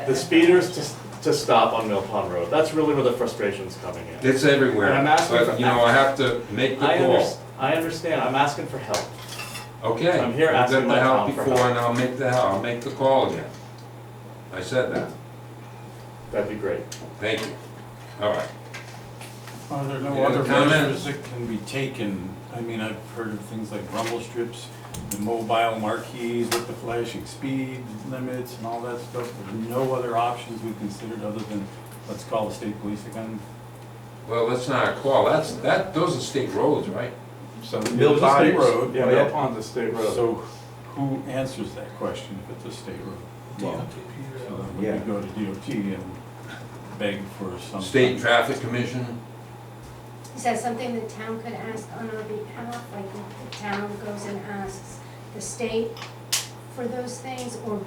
the speeders to stop on Mill Pond Road. That's really where the frustration's coming in. It's everywhere. And I'm asking But, for- you know, I have to make the call. I understand, I'm asking for help. Okay. I'm here I've asking got my the help town for before, help. and I'll make the help. I'll make the call again. I said that. That'd be great. Thank you. All right. Are there Yeah, no other comment? measures that can be taken? I mean, I've heard of things like rumble strips, the mobile marquees with the flashing speed limits and all that stuff. There's no other options we considered other than, let's call the state police again? Well, that's not a call. Those are state roads, right? So Mill it's a state Pond's- road. Yeah, right? Mill Pond's a state road. So who answers that question if it's a state road? Well, so then we Yeah. could go to DOT and beg for some. State Traffic Commission. Is that something the town could ask on our behalf? Like if the town goes and asks the state for those things, or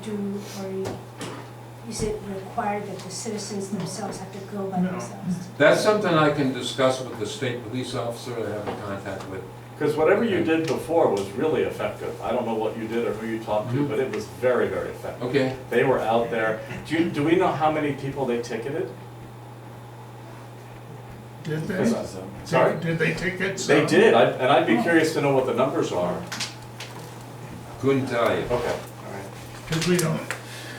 is it required that the citizens themselves have to go by No. themselves? That's something I can discuss with the state police officer I have a contact with. Because whatever you did before was really effective. I don't know what you did or who you talked to, Mhm. but it was very, very effective. Okay. They were out there. Do we know how many people they ticketed? Did they? Because Sorry? Did they ticket some? They did, and I'd be curious to know what the numbers are. Couldn't tell you. Okay, all right. Because we don't,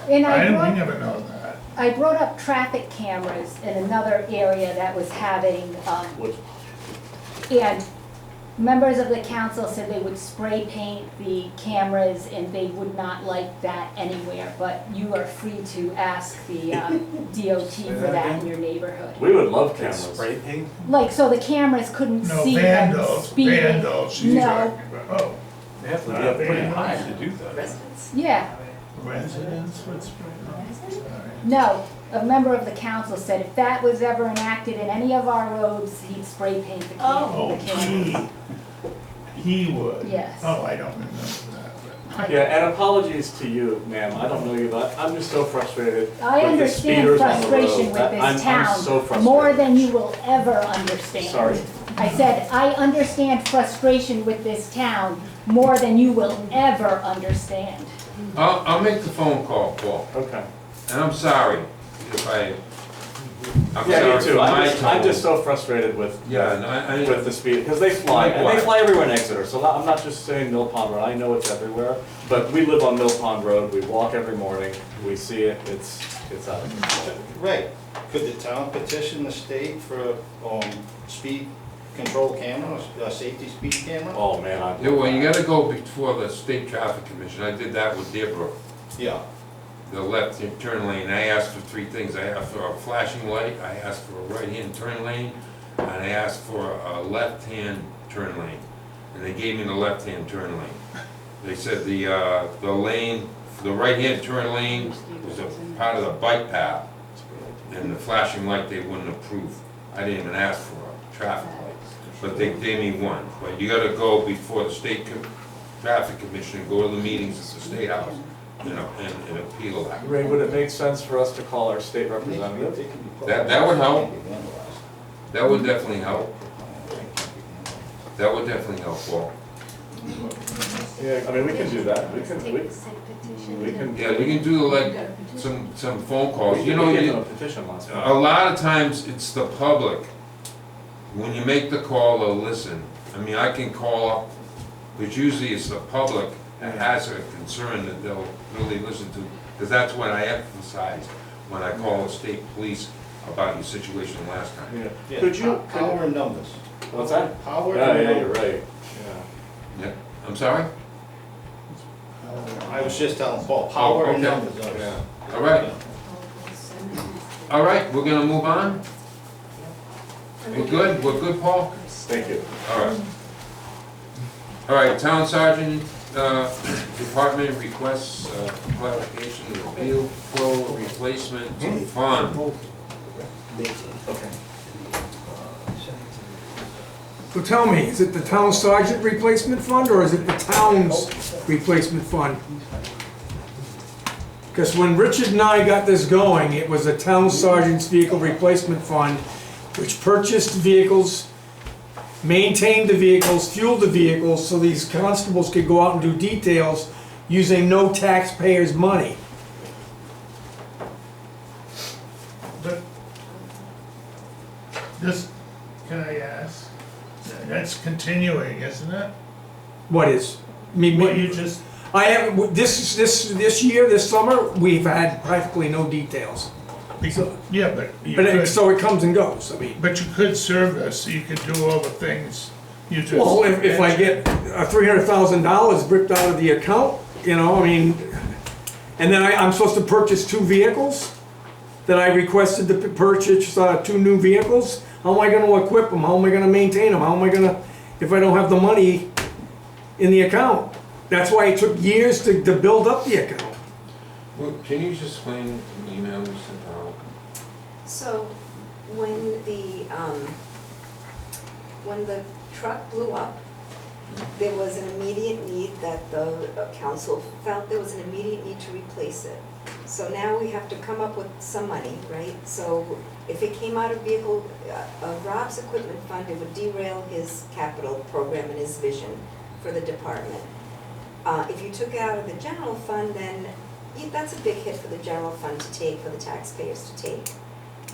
And we I never know that. brought up traffic cameras in another area that was having, Which, and members of the council said they would spray paint the cameras and they would not like that anywhere, but you are free to ask the DOT for that in your neighborhood. we would love cameras. Spray paint? Like, so the cameras couldn't No, see them vandals, speeding. vandals, she's No, talking about. Oh, They have to be up pretty high to do that. yeah, residents would spray. no. A member of the council said if that was ever enacted in any of our roads, he'd spray paint the Oh, cameras. gee. He would. Yes. Oh, I don't remember that. Yeah, and apologies to you, ma'am, I don't know you, but I'm just so frustrated I with the understand speeders on the frustration road. with I'm this so town frustrated. more than you will ever understand. Sorry? I said, I understand frustration with this town more than you will ever understand. I'll make the phone call, Paul, Okay. and I'm sorry if I'm Yeah, sorry me too, for I'm my just, tone. so frustrated with, Yeah, no, I. with the speed, because they fly, and they Likewise. fly everywhere in Exeter, so I'm not just saying Mill Pond Road, I know it's everywhere, but we live on Mill Pond Road, we walk every morning, we see it, it's out of control. Right, could the town petition the state for, speed control cameras, safety speed camera? Oh, man, Yeah, well, you gotta go before the state traffic commission, I did that with Dearbrook. Yeah, The left turn lane, I asked for three things, I asked for a flashing light, I asked for a right-hand turn lane, and I asked for a left-hand turn lane, and they gave me the left-hand turn lane. They said the lane, the right-hand turn lane was a part of the bike path, and the flashing light they wouldn't approve. I didn't even ask for a traffic light, but they gave me one. But you gotta go before the state traffic commission, go to the meetings at the state house, you know, and appeal that. Ray, would it make sense for us to call our state representative? That would help. That would definitely help. That would definitely help, Paul. Yeah, I mean, we can do that, we can, Take the same petition. we can. Yeah, we can do like some phone calls, you know, We gave them a petition last a month. lot of times it's the public. When you make the call, they'll listen. I mean, I can call up, but usually it's the public that has a concern that they'll really listen to. Because that's what I emphasized when I call the state police about your situation last time. Yeah. yeah, Could you, power and numbers. what's that? Power Yeah, and yeah, you're numbers. right, yeah. Yeah, I'm sorry? I was just telling Paul, power and okay. numbers. Yeah. All right. All right, we're gonna move on? We're good? We're good, Paul? Thank you. All right. All right, Town Sergeant, Department requests clarification of the vehicle replacement fund. So tell me, is it the town sergeant replacement fund, or is it the town's replacement fund? Because when Richard and I got this going, it was a town sergeant's vehicle replacement fund, which purchased vehicles, maintained the vehicles, fueled the vehicles, so these constables could go out and do details using no taxpayers' money. But this, can I ask, that's continuing, isn't it? What is? What you just, I have, this year, this summer, we've had practically no details. yeah, but you But could, so it comes and goes, I mean. but you could service, you could do all the things you just. Well, if I get $300,000 ripped out of the account, you know, I mean, and then I'm supposed to purchase 2 vehicles, that I requested to purchase 2 new vehicles, how am I gonna equip them, how am I gonna maintain them, how am I gonna, if I don't have the money in the account? That's why it took years to build up the account. Well, can you just explain the email you sent out? So when the truck blew up, there was an immediate need that the council felt there was an immediate need to replace it. So now we have to come up with some money, right? So if it came out of Rob's equipment fund, it would derail his capital program and his vision for the department. If you took it out of the general fund, then that's a big hit for the general fund to take, for the taxpayers to take.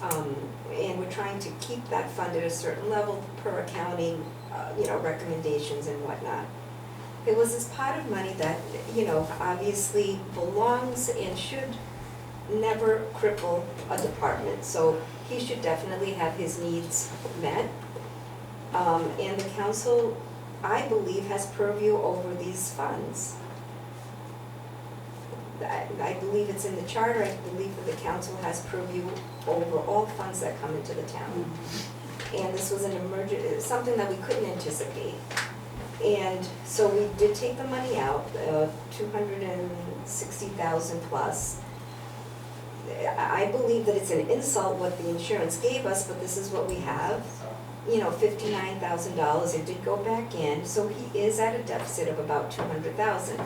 And we're trying to keep that fund at a certain level per accounting, recommendations and whatnot. It was this pot of money that, obviously belongs and should never cripple a department. So he should definitely have his needs met. And the council, I believe, has purview over these funds. I believe it's in the charter, I believe that the council has purview over all funds that come into the town. And this was something that we couldn't anticipate. And so we did take the money out, 260,000 plus. I believe that it's an insult what the insurance gave us, but this is what we have. $59,000, it did go back in, so he is at a deficit of about 200,000.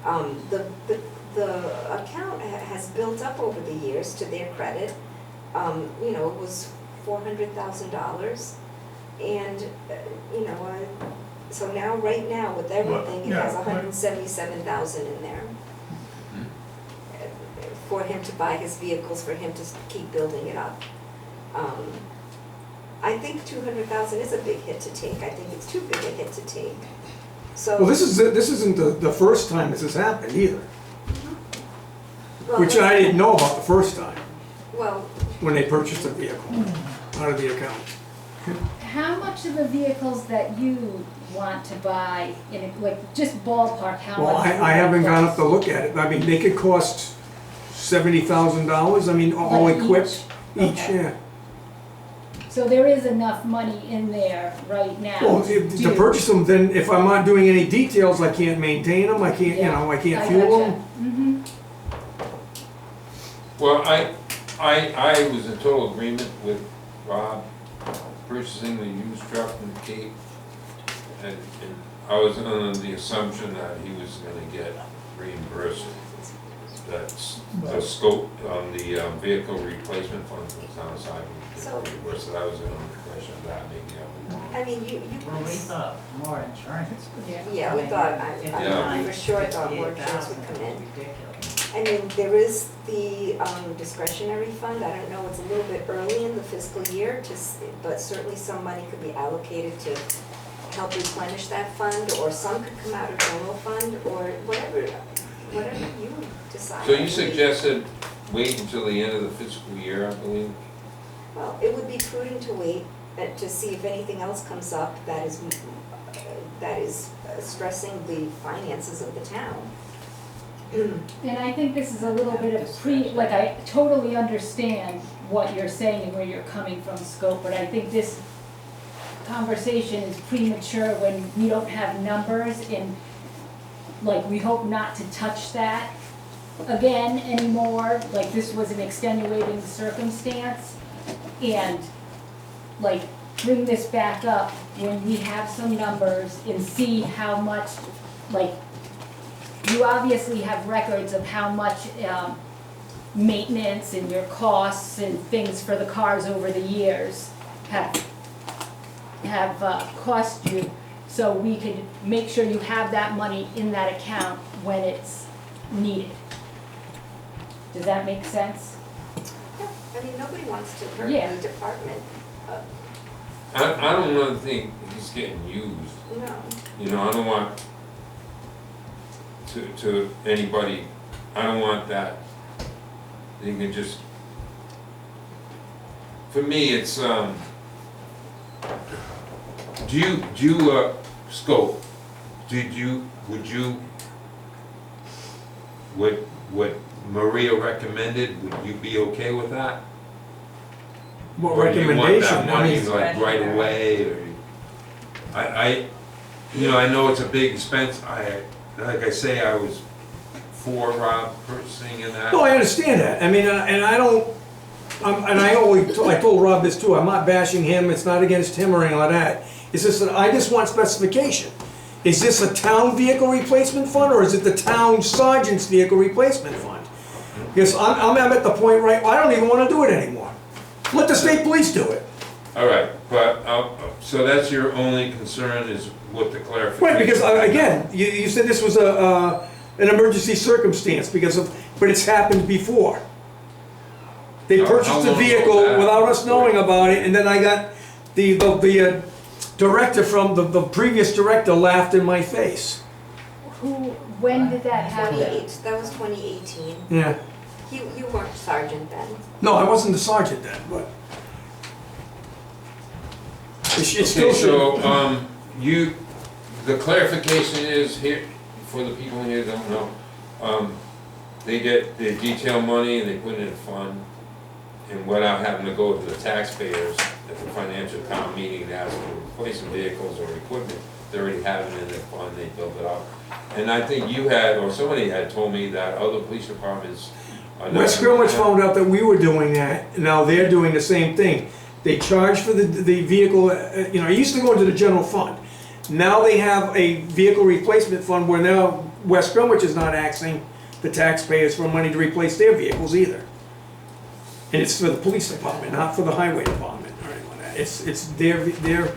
The account has built up over the years to their credit. It was $400,000. And, so now, right now, with everything, it has Yeah, but- 177,000 in there. For him to buy his vehicles, for him to keep building it up. I think 200,000 is a big hit to take. I think it's too big a hit to take. So. Well, this isn't the first time this has happened either, Well, which I didn't know about the first time, Well, when they purchased a vehicle out of the account. How much of the vehicles that you want to buy, just ballpark, how much? Well, I haven't gone up to look at it. I mean, they could cost $70,000, I mean, all Like equipped, each, Okay. yeah. So there is enough money in there right now. Well, to purchase them, then if I'm not doing any details, I can't maintain them, I can't, I can't fuel them. Mm-hmm. Well, I was in total agreement with Rob purchasing the used truck from Cape. And I was under the assumption that he was gonna get reimbursed. That's the scope on the vehicle replacement fund from the town side. So- Reimbursed, I was under the impression of that, maybe I was wrong. I mean, you. Well, we thought more insurance. Yeah, we thought, Yeah. for sure thought more insurance would come in. Ridiculous. I mean, there is the discretionary fund. I don't know, it's a little bit early in the fiscal year, but certainly some money could be allocated to help replenish that fund, or some could come out of general fund, or whatever you decide. So you suggested wait until the end of the fiscal year, I believe? Well, it would be prudent to wait to see if anything else comes up that is stressing the finances of the town. And I think this is a little bit of I totally understand what you're saying and where you're coming from, Scope, but I think this conversation is premature when we don't have numbers, and we hope not to touch that again anymore. This was an extenuating circumstance, and bring this back up when we have some numbers and see how much, you obviously have records of how much maintenance and your costs and things for the cars over the years have cost you, so we could make sure you have that money in that account when it's needed. Does that make sense? Yeah, I mean, nobody wants to hurt Yeah. the department. I don't really think he's getting used. No. I don't want to anybody, I don't want that. They can just, for me, it's, Scope, what Maria recommended, would you be okay with that? What Or do you want recommendation? that I money mean, right away, or, I know it's a big expense, like I say, I was for Rob purchasing and that. no, I understand that. I mean, and I don't, I told Rob this too, I'm not bashing him, it's not against him or anything like that. It's just that I just want specification. Is this a town vehicle replacement fund, or is it the town sergeant's vehicle replacement fund? Because I'm at the point I don't even want to do it anymore. Let the state police do it. All right, but, so that's your only concern is what the clarification? Right, because again, you said this was an emergency circumstance but it's happened before. They How purchased long a was vehicle that? without us knowing about it, and then I got the director from the previous director laughed in my face. When did that happen? That was 2018. Yeah. You weren't sergeant then. No, I wasn't the sergeant then, but it still Okay, should. so, the clarification is here, for the people in here that don't know, they get the detail money and they put it in a fund, and without having to go to the taxpayers at the financial town meeting to ask for replacement vehicles or equipment, they already have it in their fund, they build it up. And I think you had, or somebody had told me that other police departments are not. West Greenwich found out that we were doing that, now they're doing the same thing. They charge for the vehicle, you know, I used to go into the general fund. Now they have a vehicle replacement fund where now West Greenwich is not asking the taxpayers for money to replace their vehicles either. And it's for the police department, not for the highway department or anyone like that. It's their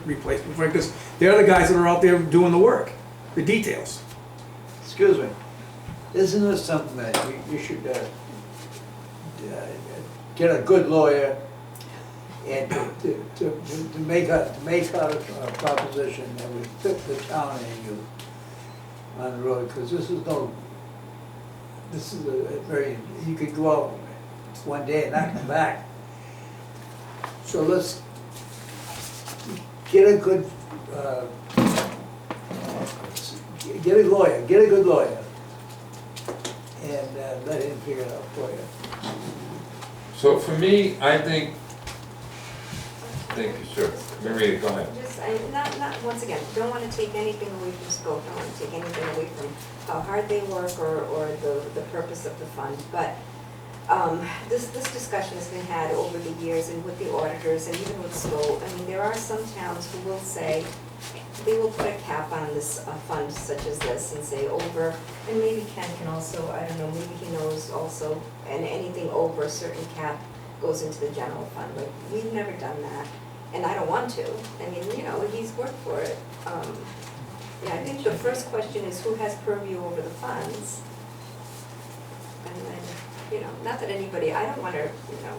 replacement fund, because they're the guys that are out there doing the work, the details. Excuse me, isn't this something that you should get a good lawyer and to make out a proposition that would fit the town and you on the road, because this is a very, you could go out one day and not come back. So let's get a good, get a good lawyer, and let him figure it out for you. So for me, I think, thank you, sir. Maria, go ahead. Just, not, once again, don't want to take anything away from scope, don't want to take anything away from how hard they work or the purpose of the fund, but this discussion has been had over the years and with the auditors and even with scope. I mean, there are some towns who will say, they will put a cap on this fund such as this and say over, and maybe Ken can also, I don't know, maybe he knows also, and anything over a certain cap goes into the general fund, but we've never done that, and I don't want to. I mean, you know, he's worked for it. Yeah, I think the first question is who has purview over the funds? And then, you know, not that anybody, I don't want to, you know,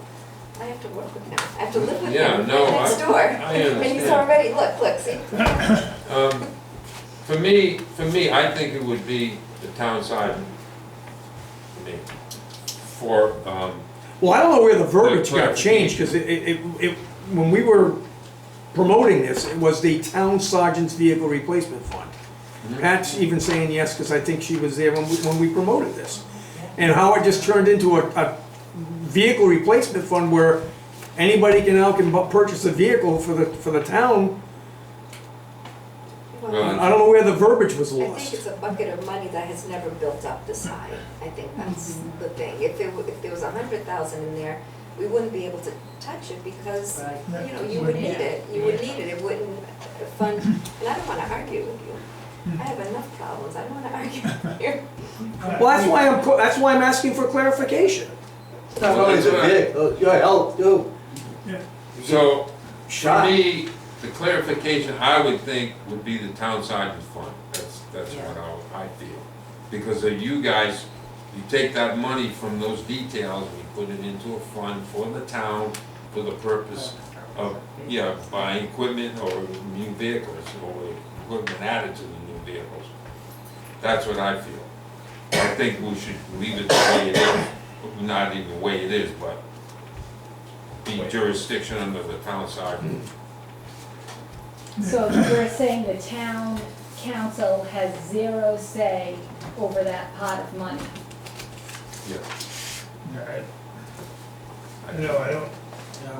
I have to work with him. I have to live with him next door. I understand. And he's already, look, see? For me, I think it would be the town side, for me, for, Well, I don't know where the verbiage got changed, because when we were promoting this, it was the town sergeant's vehicle replacement fund. Pat's even saying yes, because I think she was there when we promoted this. And how it just turned into a vehicle replacement fund where anybody can purchase a vehicle for the town. I don't know where the verbiage was I lost. think it's a bucket of money that has never built up this high. I think that's the thing. If there was 100,000 in there, we wouldn't be able to touch it because, you know, you would need it. You would need it. It wouldn't fund, and I don't want to argue with you. I have enough problems. I don't want to argue here. Well, that's why I'm asking for clarification. It's not always a vehicle, your health too. so, for me, the clarification I would think would be the town sergeant's fund. That's what I feel. Because of you guys, you take that money from those details and you put it into a fund for the town for the purpose of, buying equipment or new vehicles or equipment added to the new vehicles. That's what I feel. I think we should leave it the way it is, not even the way it is, but the jurisdiction under the town sergeant. So you're saying the town council has zero say over that pot of money? Yeah. No, I don't.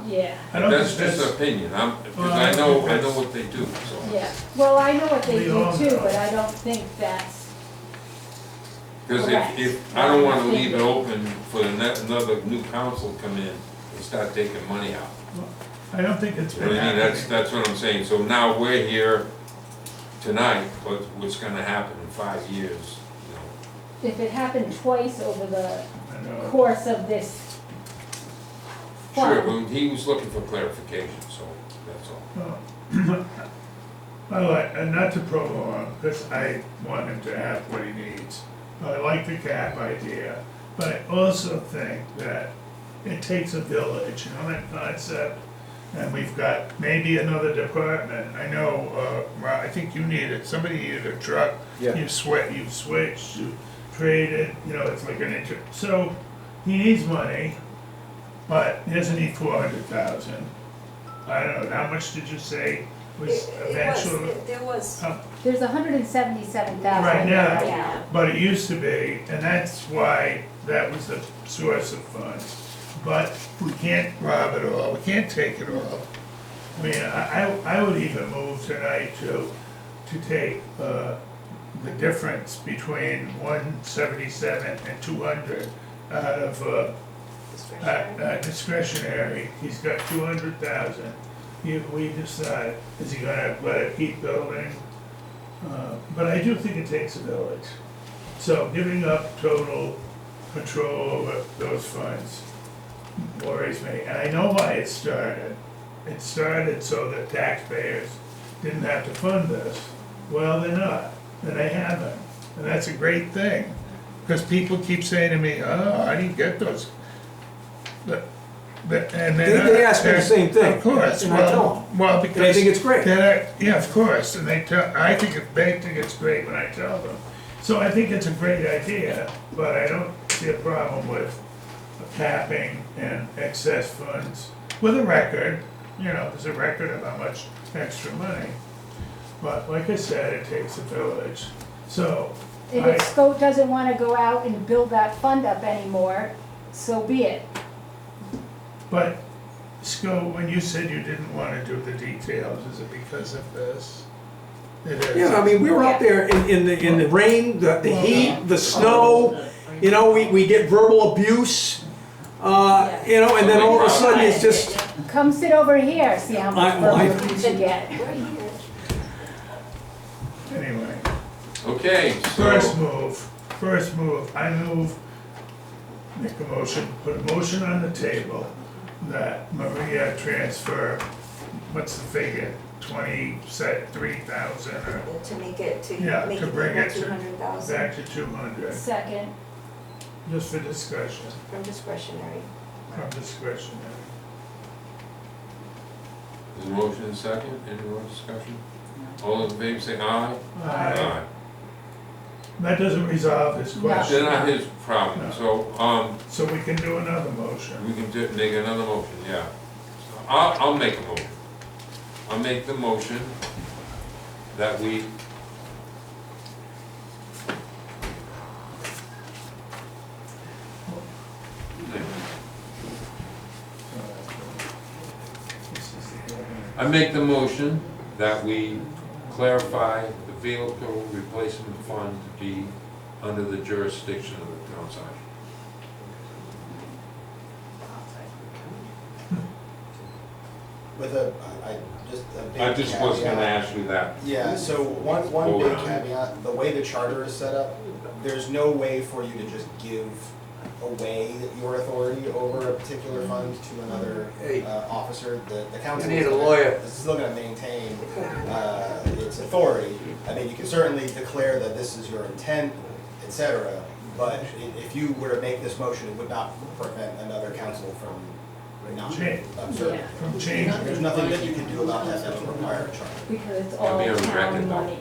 Yeah. I don't That's think just an opinion, because I know what they do, so. Yeah, well, I know what they We do all too, know. but I don't think that's, Because if, I don't wanna leave it open for another new council to come in and start taking money out. I don't think it's You know been what I mean? happening. That's what I'm saying, so now we're here tonight, but what's gonna happen in 5 years, you know? if it happened twice over the I know. course of this Sure, fund. but he was looking for clarification, so that's all. And not to prolong, because I want him to have what he needs. I like the cap idea, but I also think that it takes a village, you know that concept? And we've got maybe another department. I know, I think you needed, somebody needed a truck. Yeah. You switched, you traded, you know, it's like an so he needs money, but he doesn't need 400,000. I don't know, how much did you say was eventually? There was. There's 177,000. Right now, Yeah. but it used to be, and that's why that was the source of funds. But we can't rob it all, we can't take it all. I mean, I would even move tonight to take the difference between 177 and 200 out of discretionary, he's got 200,000. We decide, is he gonna let it keep building? But I do think it takes a village. So giving up total control over those funds worries me. And I know why it started. It started so that taxpayers didn't have to fund this. Well, they're not, and they haven't. And that's a great thing, because people keep saying to me, oh, how do you get those? And They ask me the same thing. Of course, and I tell them. well, because. And I think it's great. Yeah, of course, and they think it's great when I tell them. So I think it's a great idea, but I don't see a problem with capping and excess funds with a record. There's a record of how much extra money. But like I said, it takes a village. So And if SCOT doesn't want to go out and build that fund up anymore, so be it. But, Scott, when you said you didn't want to do the details, is it because of this? It is. Yeah, I mean, we were out there in the rain, the heat, the snow, we get verbal abuse, and then all of a sudden it's just. Come sit over here, see how much verbal abuse you get. Anyway. Okay, so. First move, I make a motion, put a motion on the table that Maria transfer, what's the figure, 23,000 or? To make it, Yeah, make to it bring it 200,000. back to 200, Second. just for discussion, From discretionary. from discretionary. There's a motion and a second, any more discussion? All those in favor say aye? Aye. That doesn't resolve his question. They're not his problem, so, So we can do another motion. we can make another motion, yeah. So I'll make a motion. I'll make the motion that we I make the motion that we clarify the vehicle replacement fund to be under the jurisdiction of the town side. With a big I just was gonna caveat. ask you that. Yeah, so one Hold big on. caveat, the way the charter is set up, there's no way for you to just give away your authority over a particular fund to another officer. The council You need a lawyer. is still gonna maintain its authority. I mean, you can certainly declare that this is your intent, et cetera, but if you were to make this motion, it would not prevent another council from not observing. From changing. There's nothing that you can do about that that would require a charter. Because it's That'd all be a record, town though. money.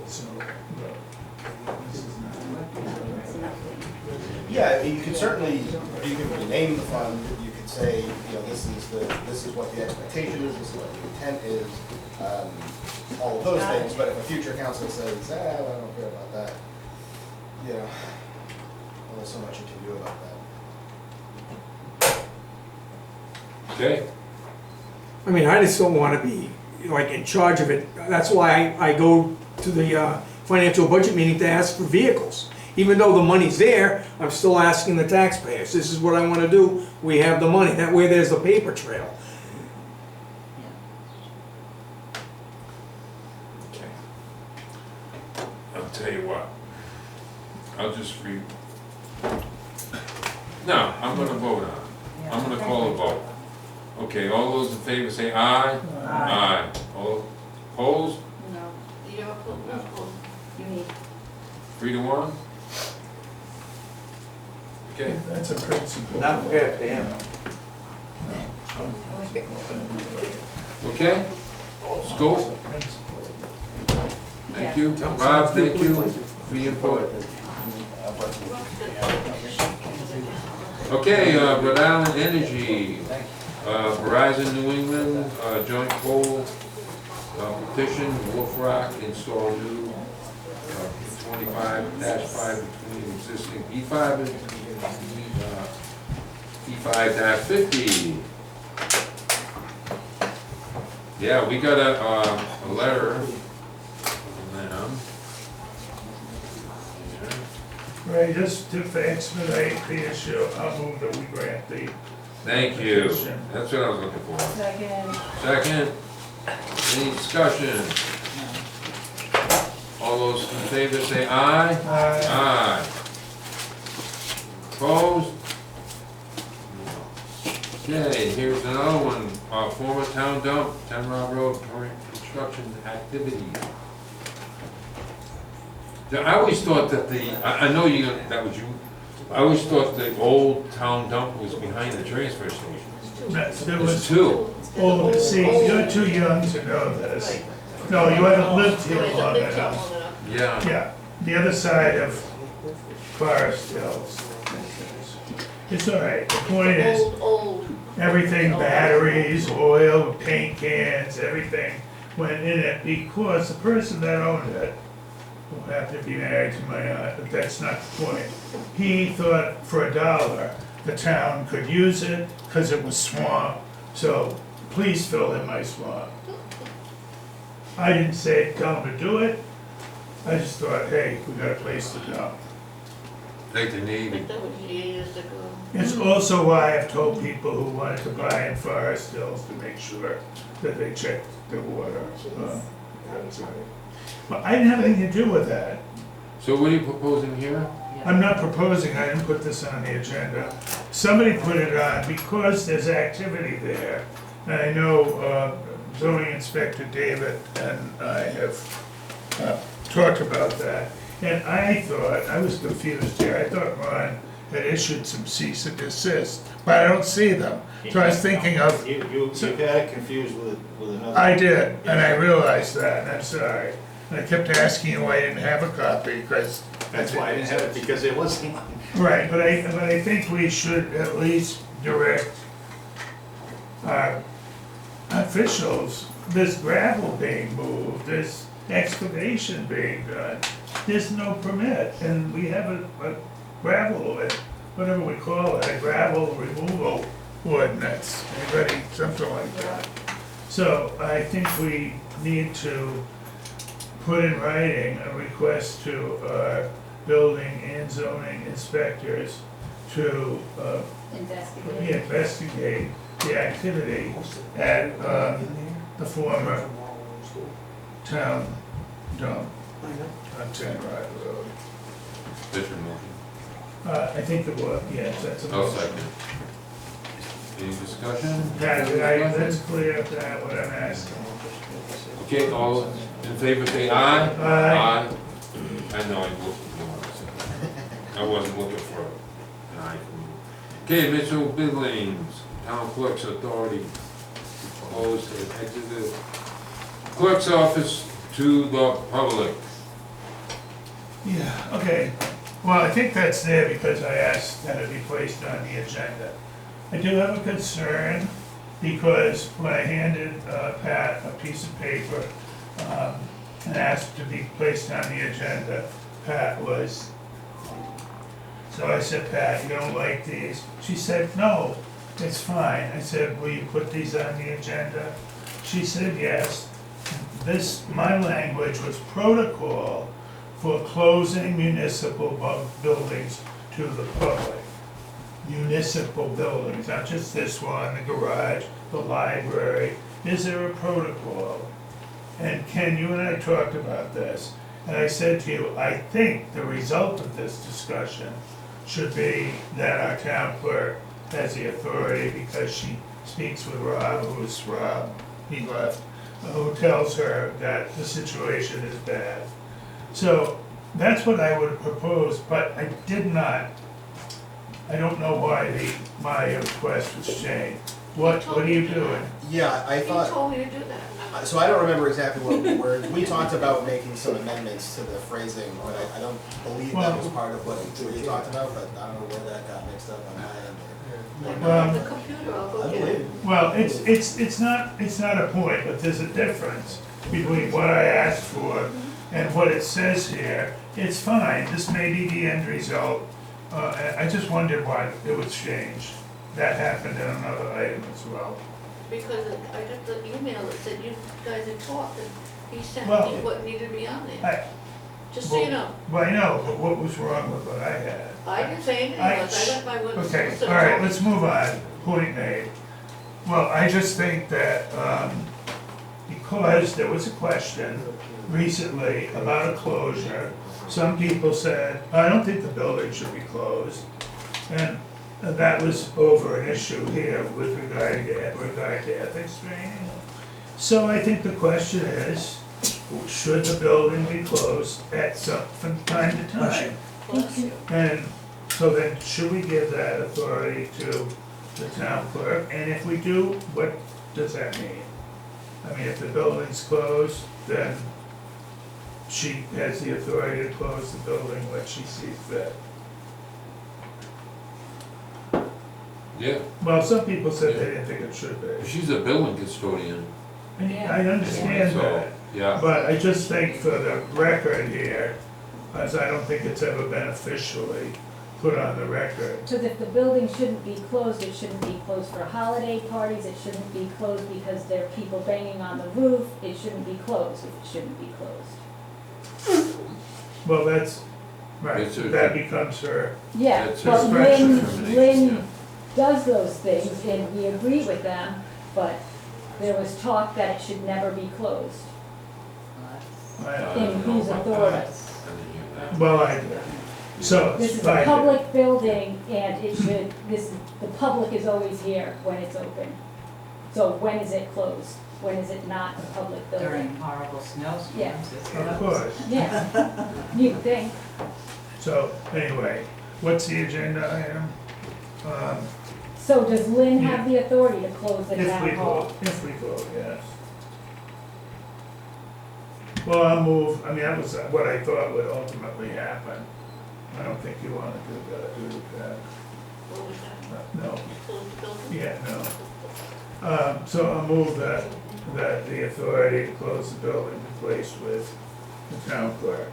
So, Yeah, you could certainly, you could rename the fund, you could say, this is what the expectation is, this is what the intent is, all of those things, but if a future council says, I don't care about that, only so much you can do about that. Okay? I mean, I just don't want to be like in charge of it. That's why I go to the financial budget meeting to ask for vehicles. Even though the money's there, I'm still asking the taxpayers, this is what I want to do, we have the money. That way there's the paper trail. Okay. I'll tell you what. I'll just No, I'm gonna vote on it. I'm gonna call a vote. Okay, all those in favor say aye? Aye. All opposed? No. You don't approve. You need. 3-1? Okay. That's a principle. Not fair to him. Okay? School? Thank you. Bob, thank you for your input. Okay, Rhode Island Energy, Verizon New England, joint poll petition, Wolf Rock, install new 25-5 between existing P5 and P5-50. Yeah, we got a letter from them. just to expedite the issue, I'll move that we grant the. Thank you. petition. That's what I was looking for. Second. Second, any discussion? All those in favor say aye. Aye. Aye. Opposed? Okay, here's another one, former town dump, 10 Rhode, current construction activity. I always thought that I know that was you, I always thought the old town dump was behind the transfer station. There There's was two. Oh, see, you're too young to know this. No, you haven't lived here long enough. Yeah. Yeah, the other side of Forest Hills. It's all right, the point is, Old. everything, batteries, oil, paint cans, everything went in it because the person that owned it, who happened to be married to my aunt, but that's not the point. He thought for $1, the town could use it because it was swamp, so please fill in my swamp. I didn't say tell him to do it, I just thought, hey, we got a place to dump. Like the Navy. But that was years ago. It's also why I've told people who wanted to buy in Forest Hills to make sure that they check the water. That's right. But I didn't have anything to do with that. So what are you proposing here? I'm not proposing, I didn't put this on the agenda. Somebody put it on because there's activity there. And I know zoning inspector David and I have talked about that. And I thought, I was confused here, I thought Ron had issued some cease and desist, but I don't see them. So I was thinking of. You had it confused with another. I did, and I realized that, and I'm sorry. And I kept asking you why I didn't have a copy, because. That's why I didn't have it, because it wasn't. Right, but I think we should at least direct our officials, there's gravel being moved, there's excavation being done, there's no permit, and we have a gravel, whatever we call it, a gravel removal ordinance, anybody, something like that. So I think we need to put in writing a request to our building and zoning inspectors to investigate the activity at the former town dump on 10 Rhode Road. That's your motion. I think it was, yes, that's a I'll motion. second. Any discussion? That's clear, that what I'm asking. Okay, all in favor say aye. Aye. I know, I wasn't looking for an aye from you. Okay, Mitchell Billings, Town Clerk's Authority, proposed to exit the clerk's office to the public. Yeah, okay. Well, I think that's there because I asked that it be placed on the agenda. I do have a concern because when I handed Pat a piece of paper and asked to be placed on the agenda, Pat was, so I said, Pat, you don't like these? She said, no, it's fine. I said, will you put these on the agenda? She said, yes. My language was protocol for closing municipal buildings to the public. Municipal buildings, not just this one, the garage, the library. Is there a protocol? And Ken, you and I talked about this, and I said to you, I think the result of this discussion should be that our town clerk has the authority, because she speaks with Rob, he left, who tells her that the situation is bad. So that's what I would have proposed, but I did not. I don't know why my request was changed. What are you doing? Yeah, I thought. He told me to do that. So I don't remember exactly what we were, we talked about making some amendments to the phrasing, but I don't believe that was part of what we talked about, but I don't know where that got mixed up on my end. The computer, I'll go I get believe it. it. Well, it's not a point, but there's a difference between what I asked for and what it says here. It's fine, this may be the end result. I just wondered why it was changed. That happened in another item as well. Because I got the email that said you guys had talked and he sent Well, me what needed to be on there. just so you know. Well, I know, but what was wrong with what I had? I didn't say anything, I left my one. Okay, all right, let's move on. Point made. Well, I just think that, because there was a question recently about a closure, some people said, I don't think the building should be closed. And that was over an issue here with regard to ethics training. So I think the question is, should the building be closed from time to time? And so then, should we give that authority to the town clerk? And if we do, what does that mean? I mean, if the building's closed, then she has the authority to close the building when she sees fit. Yeah, Well, some people said they didn't think it should be. she's a building custodian, I understand so, that, yeah. but I just think for the record here, as I don't think it's ever been officially put on the record. Because if the building shouldn't be closed, it shouldn't be closed for holiday parties, it shouldn't be closed because there are people banging on the roof, it shouldn't be closed if it shouldn't be closed. Well, that's, right, It's a- that becomes her. Yeah, That's but discretion. Lynn does those things and we agree with them, but there was talk that it should never be closed. In whose authority? Well, so. This is a fine. public building and it should, the public is always here when it's open. So when is it closed? When is it not a public building? During horrible snowstorms. Yeah. it's Of closed. course. Yeah, you'd think. So, anyway, what's the agenda item? So does Lynn have the authority to close the If town we hall? vote, yes. Well, I'll move, I mean, that was what I thought would ultimately happen. I don't think you wanna do that. What was that? No, Close the building? yeah, no. So I'll move that the authority to close the building be placed with the town clerk.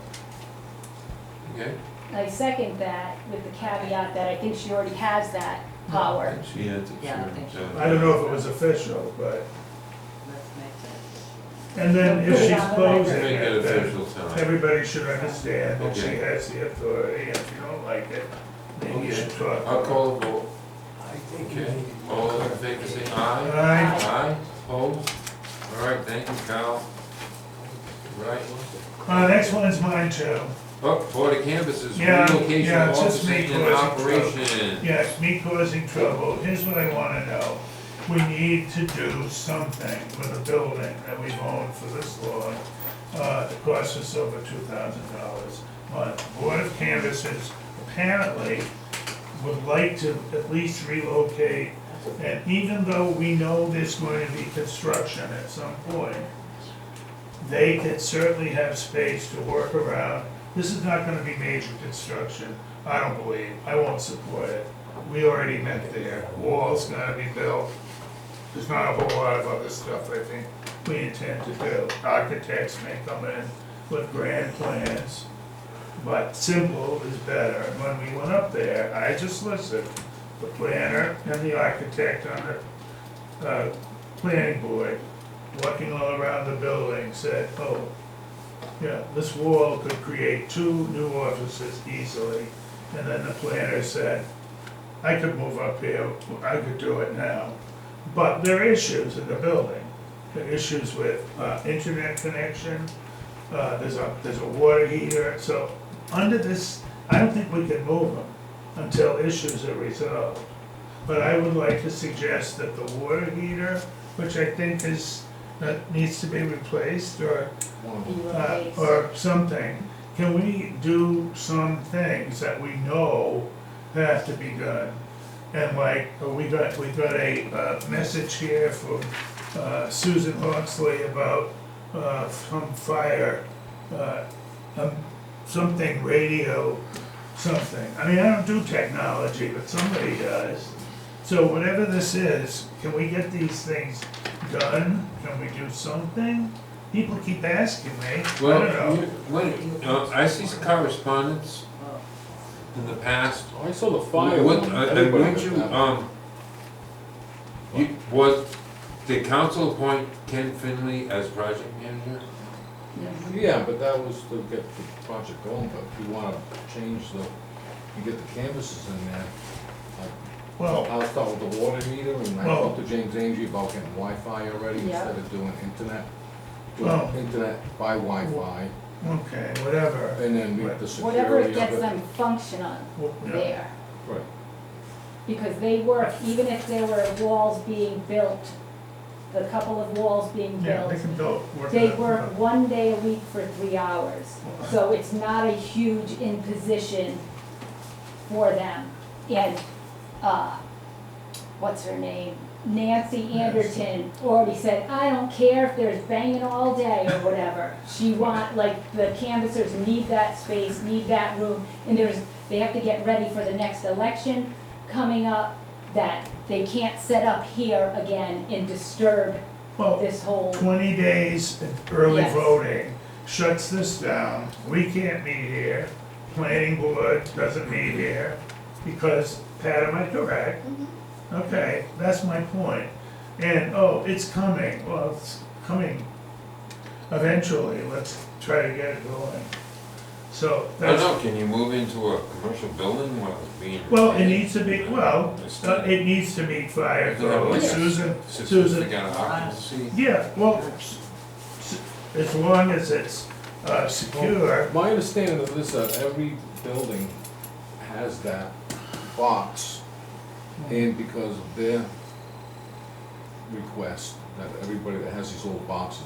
Okay. I second that with the caveat that I think she already has that power. She had to. Yeah, I think so. I don't know if it was official, but, Let's make that. and then if Put it she's on the closing Make it it, then official tonight. everybody should understand that she Okay. has the authority, and if you don't like it, maybe you should talk. I'll call the vote. I think Okay, all in favor, say aye. Aye. Aye, opposed? All right, thank you, Cal. Right. Next one's mine too. Oh, Board of Canvassers, Yeah, relocation yeah, of it's just offices me in causing operation. Yes, me causing trouble. Here's what I wanna know. We need to do something with a building that we've owned for this long. It costs us over $2,000 a month. Board of Canvassers apparently would like to at least relocate. And even though we know there's going to be construction at some point, they could certainly have space to work around. This is not gonna be major construction, I don't believe, I won't support it. We already met there, wall's gonna be built. There's not a whole lot of other stuff I think we intend to do. Architects may come in with grand plans, but simple is better. And when we went up there, I just listened. The planner and the architect on the planning board, walking all around the building, said, oh, yeah, this wall could create 2 new offices easily. And then the planner said, I could move up here, I could do it now. But there are issues in the building. There are issues with internet connection, there's a water heater. So under this, I don't think we can move them until issues are resolved. But I would like to suggest that the water heater, which I think needs to be replaced or something, can we do some things that we know have to be done? And like, we got a message here from Susan Hawksley about some fire, something radio, something. I mean, I don't do technology, but somebody does. So whatever this is, can we get these things done? Can we do something? People keep asking me, I Well, don't know. I see some correspondence in the past. Oh, I saw the fire. What, one. Everybody wouldn't was you, happy. did council appoint Ken Finley as project manager? Yeah, but that was to get the project going, but if you wanna change you get the canvases in there. Well- I'll start with the water meter, and I Well- talked to James Angie about getting Wi-Fi already Yeah. instead of doing internet. Well- Doing internet by Wi-Fi, Okay, whatever. and then meet the security Whatever of it gets them functional Yeah. there. Right. Because they work, even if there were walls being built, the couple of walls being Yeah, built, they can build, work they it out. work 1 day a week for 3 hours. So it's not a huge imposition for them. And, what's her name? Nancy Anderton already said, I don't care if there's banging all day or whatever. The canvassers need that space, need that room, and they have to get ready for the next election coming up, that they can't set up here again and disturb Well, this whole. 20 days early Yes. voting shuts this down. We can't meet here. Planning board doesn't meet here because, Pat, am I correct? Okay, that's my point. And, oh, it's coming. Well, it's coming eventually. Let's try to get it going. So I don't that's, know, can you move into a commercial building while it's being? well, it needs to be, it needs to meet fire code. Susan, Certificate of occupancy. yeah, well, as long as it's secure. My understanding of this, that every building has that box, and because of their request, that everybody that has these old boxes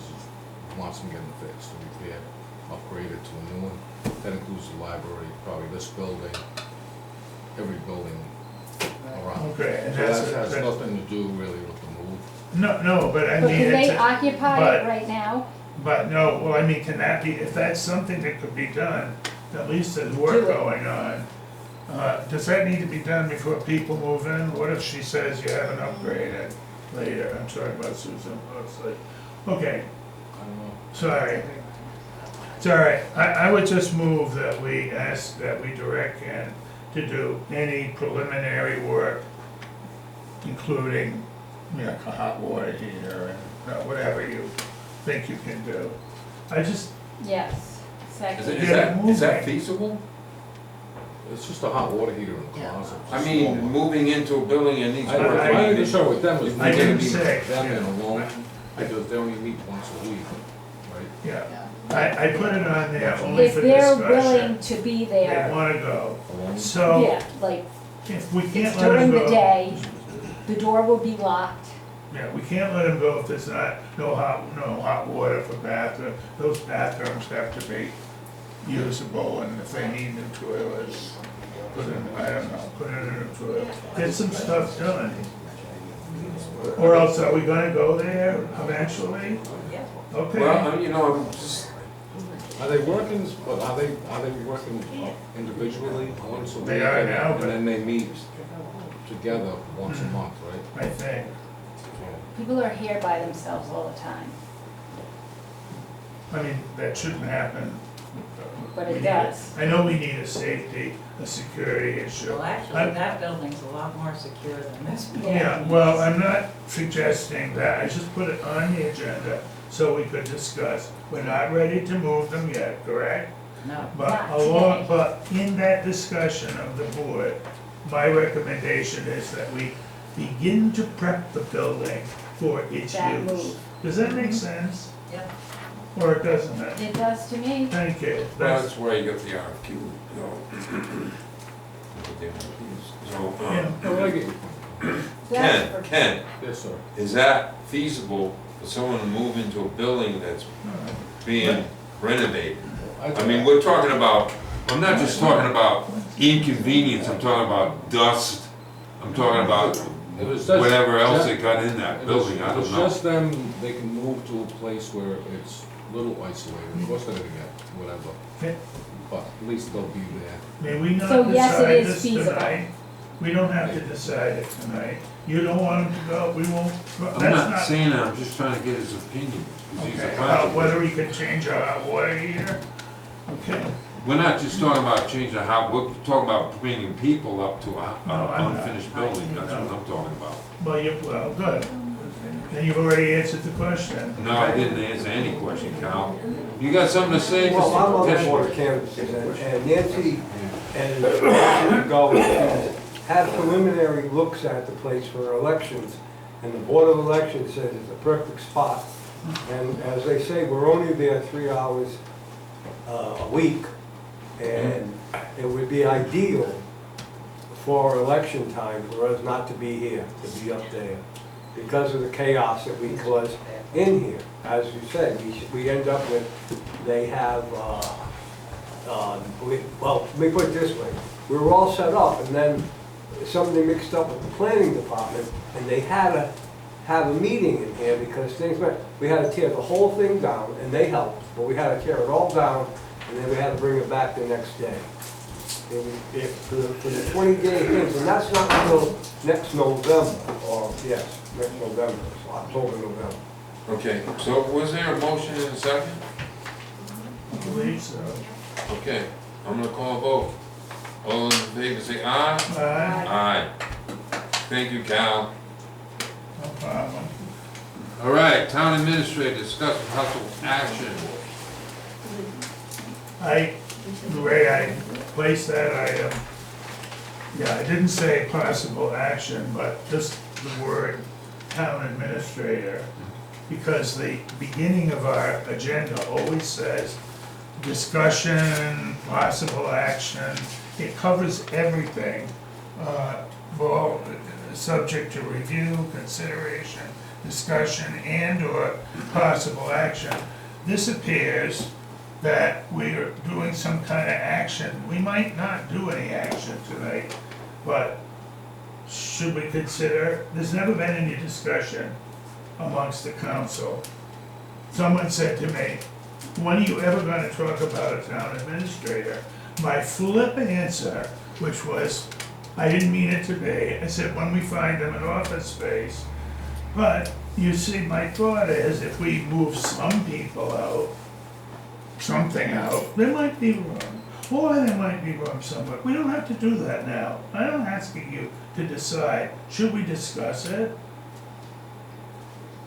wants them getting fixed, and repaired, upgraded to a new one. That includes the library, probably this building, every building around. Okay, and So that's- that has that's- nothing to do really with the move. No, but I But mean. can they it's a- occupy but- it right now? But no, well, I mean, can that be, if that's something that could be done, at least there's work Do it. going on. Does that need to be done before people move in? What if she says you haven't upgraded later? I'm sorry about Susan, okay, I don't know. sorry. It's all right, I would just move that we ask, that we direct Ken to do any preliminary work, including, a hot water heater and whatever you think you can do. I just, Yes, Is second. it- Yeah, is that moving. feasible? It's just a hot water heater in the closet. I mean, moving into a building that needs I work. my concern with them is I we didn't need say, them in yeah. alone, because they only meet once a week, right? yeah, I put it on there only If for they're discussion. willing to be They there, wanna go, Alone. so yeah, like, if we it's can't let them during the go. day, the door will be locked. Yeah, we can't let them go if there's no hot water for bathroom. Those bathrooms have to be usable, and if they need new toilets, put in a new toilet. Get some stuff done. Or else are we gonna go there eventually? Okay. Well, I'm just, Are they working, but are they working individually once a week? They are now, but- And then they meet together once a month, right? I think. People are here by themselves all the time, I mean, that shouldn't happen. but We it need a- does. I know we need a safety, a security issue. Well, actually, that building's a lot more secure than this one. Yeah, well, I'm not suggesting that, I just put it on the agenda so we could discuss. We're not ready to move them yet, correct? No. But Not but in that discussion of the board, my recommendation is that we begin to prep the building for its That use. move. Does that make sense? Yep. Or it doesn't it? It does to me. Thank you. well, that's where you got the RFQ, With the RFQs. So, Yeah. Oh, I get your point. Ken, Yes, sir. is that feasible for someone to move into a building that's being renovated? I mean, we're talking about, I'm not just talking about inconvenience, I'm talking about dust, I'm talking about If it's just- whatever else they got in that If building, I If don't it's know. just them, they can move to a place where it's a little isolated, of course they're gonna get whatever, Okay. but at least they'll be there. May we not So yes, it decide is this feasible. tonight? We don't have to decide it tonight. You don't want him to go, we won't, I'm that's not not. saying that, I'm just trying to get his opinion, because he's a Okay, contractor. whether we can change our hot water heater? Okay, We're not just talking about changing how, we're talking about bringing people up to No, a I'm not. unfinished building, that's what I'm talking about. well, good. Then you've already answered the question. No, I didn't answer any question, Cal. You got something to say, Well, I'm Mr. on the Petitioner? board of canvassers, and Nancy and Nancy McGowan had preliminary looks at the place for elections, and the Board of Elections said it's a perfect spot. And as they say, we're only there 3 hours a week, and it would be ideal for election time for us not to be here, to be up there, because of the chaos that we cause in here. As you said, we end up with, they have, well, let me put it this way. We were all set up, and then something mixed up with the planning department, and they had to have a meeting in here because things went, we had to tear the whole thing down, and they helped, but we had to tear it all down, and then we had to bring it back the next day. For the 20-day things, and that's not until next November, or, yes, next November, so October, November. Okay, so was there a motion in a second? I believe so. Okay, I'm gonna call a vote. All those in favor say aye? Aye. Aye. Thank you, Cal. No problem. All right, town administrator, discuss possible action. The way I placed that item, yeah, I didn't say possible action, but just the word town administrator, because the beginning of our agenda always says discussion, possible action. It covers everything, well, subject to review, consideration, discussion, and/or possible action. This appears that we are doing some kind of action. We might not do any action tonight, but should we consider, there's never been any discussion amongst the council. Someone said to me, when are you ever gonna talk about a town administrator? My flip answer, which was, I didn't mean it to be, I said, when we find them an office space. But, you see, my thought is, if we move some people out, something out, there might be room, or there might be room somewhere. We don't have to do that now. I'm asking you to decide, should we discuss it?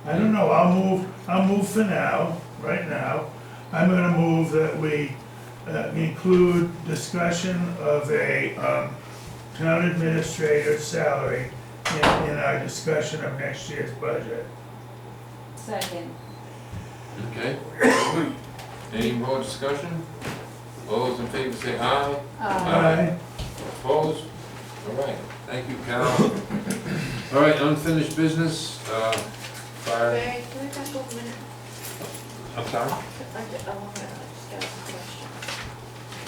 I don't know, I'll move for now, right now. I'm gonna move that we include discussion of a town administrator's salary in our discussion of next year's budget. Second. Okay. Any more discussion? All those in favor say aye? Aye. Opposed? All right, thank you, Cal. All right, unfinished business, fire, Barry, can we back up a minute? I'm sorry? I just got a question.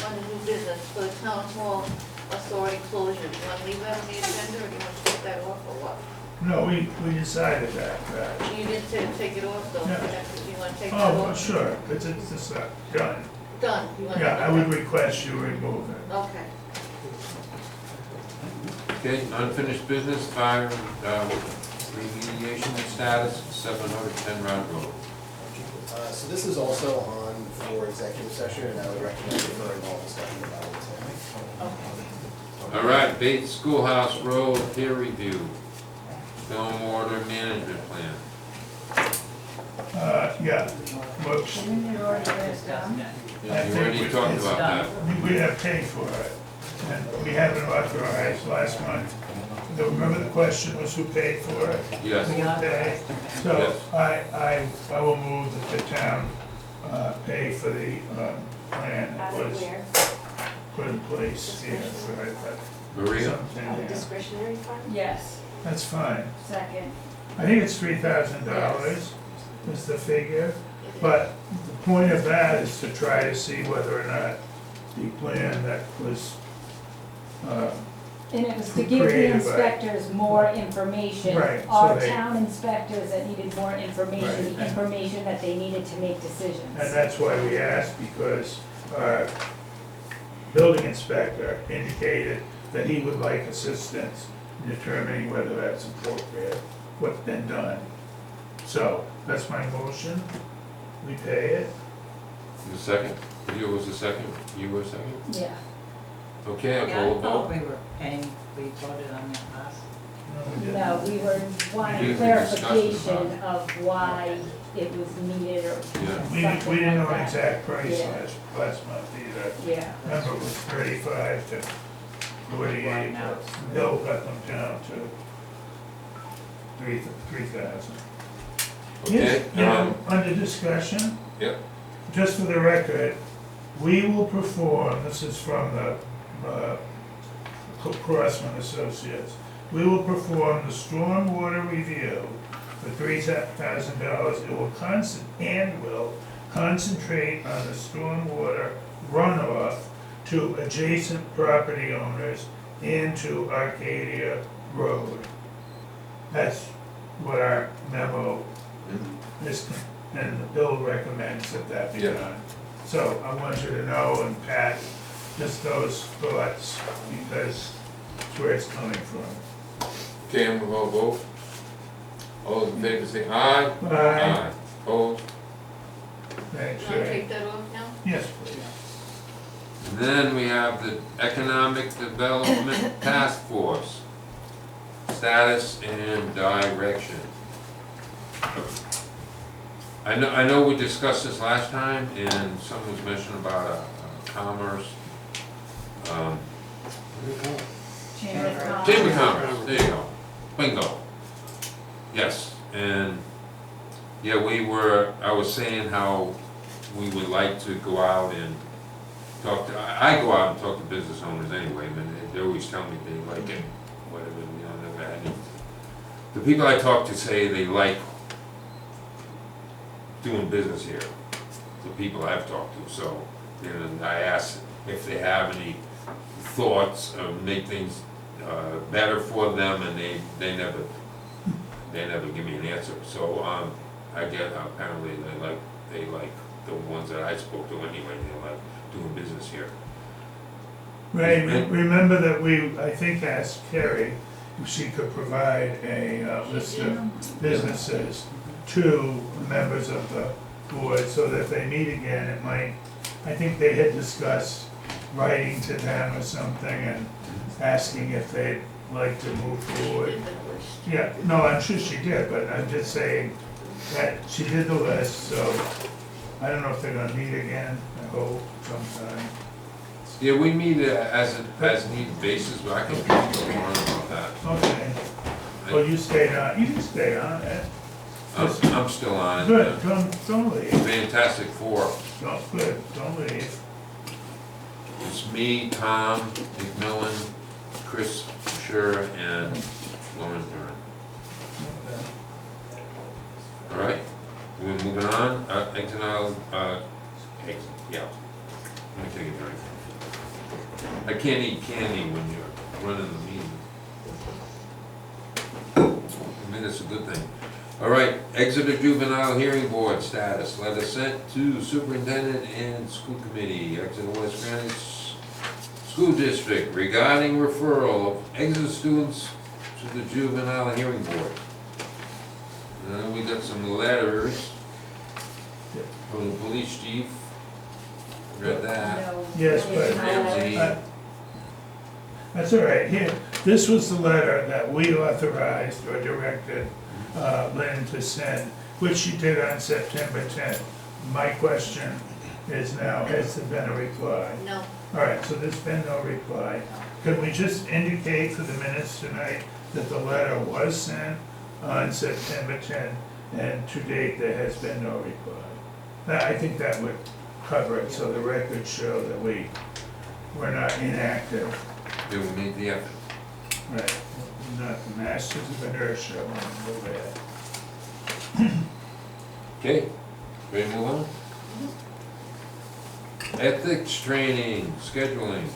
On the new business for the town hall authority closure, do you want to leave that on the agenda, or do you want to take that off, or what? No, we decided that. You didn't say to take it off, though, Yeah. you want to take that Oh, off? sure, it's just done. Done. You want to Yeah, I take would that? request you remove it. Okay. Okay, unfinished business, fire, remediation status, 710 Rhode Road. So this is also on for executive session, and I would recommend deferring all discussion about it today. All right, Bates Schoolhouse Road peer review, stormwater management plan. Yeah, whoops. Yeah, you already talked about that. We have paid for it, and we haven't authorized last month. Remember the question was who paid for it? Yes. Who would pay? So I will move that the town pay for the plan that was put in place here. Maria? Discretionary fund? Yes. That's fine. Second. I think it's $3,000 is the figure, but the point of that is to try to see whether or not the plan that was And it was to give the created by- inspectors more information. Right, so Our they- town inspectors that needed more information, the information that they needed to make decisions. And that's why we asked, because our building inspector indicated that he would like assistance in determining whether that's appropriate, what's been done. So, that's my motion, we pay it. The second? You was the second? You were second? Yeah. Okay, I'll Yeah, call a I thought vote. we were paying, we voted on that last. No, we didn't. No, we were wanting We discussed clarification about of why it was needed or We something didn't know like an that. exact price Yeah. last month either. Yeah. Remember, it was 35 to 48, but Bill got them down to 3,000. Okay, Yes, under discussion, yep, just for the record, we will perform, this is from the Crossman Associates, we will perform the stormwater review for $3,000. It will concentrate on the stormwater runoff to adjacent property owners and to Arcadia Road. That's what our memo is, and the bill recommends that that be Yeah. done. So I want you to know, and Pat, just those thoughts, because it's where it's coming from. okay, and we'll all vote. All those in favor say aye. Aye. Opposed? Thanks, Can I Ray. take that off now? Yes, please. And then we have the Economic Development Task Force, status and direction. I know we discussed this last time, and someone was mentioning about a commerce, what do you call it? Chamber of Commerce. Chamber of Commerce, there you go, bingo. Yes, and, yeah, I was saying how we would like to go out and talk to, I go out and talk to business owners anyway, but they always tell me they like it, whatever, never had any. The people I talk to say they like doing business here, the people I've talked to, so, I ask if they have any thoughts of make things, better for them, and they never give me an answer, so, I get, apparently they like the ones that I spoke to anyway, they like doing business here. Ray, remember that I think, asked Carrie if she could provide a list of businesses to members of the board, so that if they meet again, it might, I think they had discussed writing to them or something and asking if they'd like to move forward. Yeah, no, I'm sure she did, but I'm just saying that she did the list, so I don't know if they're gonna meet again, I hope sometime. Yeah, we meet as need basis, but I can talk to Lauren about that. Okay. Well, you stayed on, you can stay on it. I'm still on it. Good, don't leave. Fantastic Four. Good, don't leave. It's me, Tom, McMillan, Chris Scher, and Lauren Byrne. All right, we're moving on. Exit, yeah. Let me take a drink. I can't eat candy when you're running the meeting. I mean, it's a good thing. All right, Exeter Juvenile Hearing Board status. Letter sent to Superintendent and School Committee, Exeter West Granite School District, regarding referral of Exeter students to the Juvenile Hearing Board. And then we got some letters from the police chief. Read that. Yes, but that's all right. Here, this was the letter that we authorized or directed Lynn to send, which she did on September 10th. My question is now, has there been a reply? No. All right, so there's been no reply. Could we just indicate for the minutes tonight that the letter was sent on September 10th, and to date there has been no reply? I think that would cover it, so the records show that we're not inactive. They will make the effort. Right, we're not the masters of inertia when we move ahead. Okay, ready to move on? Ethics training, scheduling.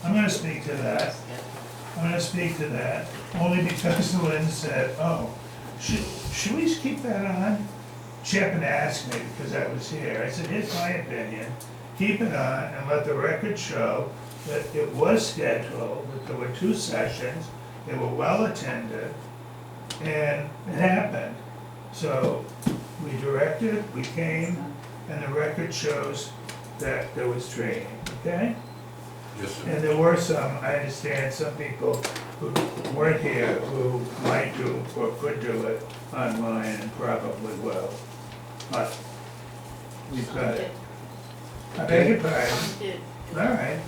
I'm gonna speak to that, only because Lynn said, oh, should we just keep that on? She happened to ask me because I was here. I said, here's my opinion, keep it on and let the record show that it was scheduled, that there were 2 sessions, they were well attended, and it happened. So we directed, we came, and the record shows that there was training, okay? Yes, sir. And there were some, I understand, some people who weren't here who might do or could do it online and probably will. But we've got it. I beg your pardon. Did, All right.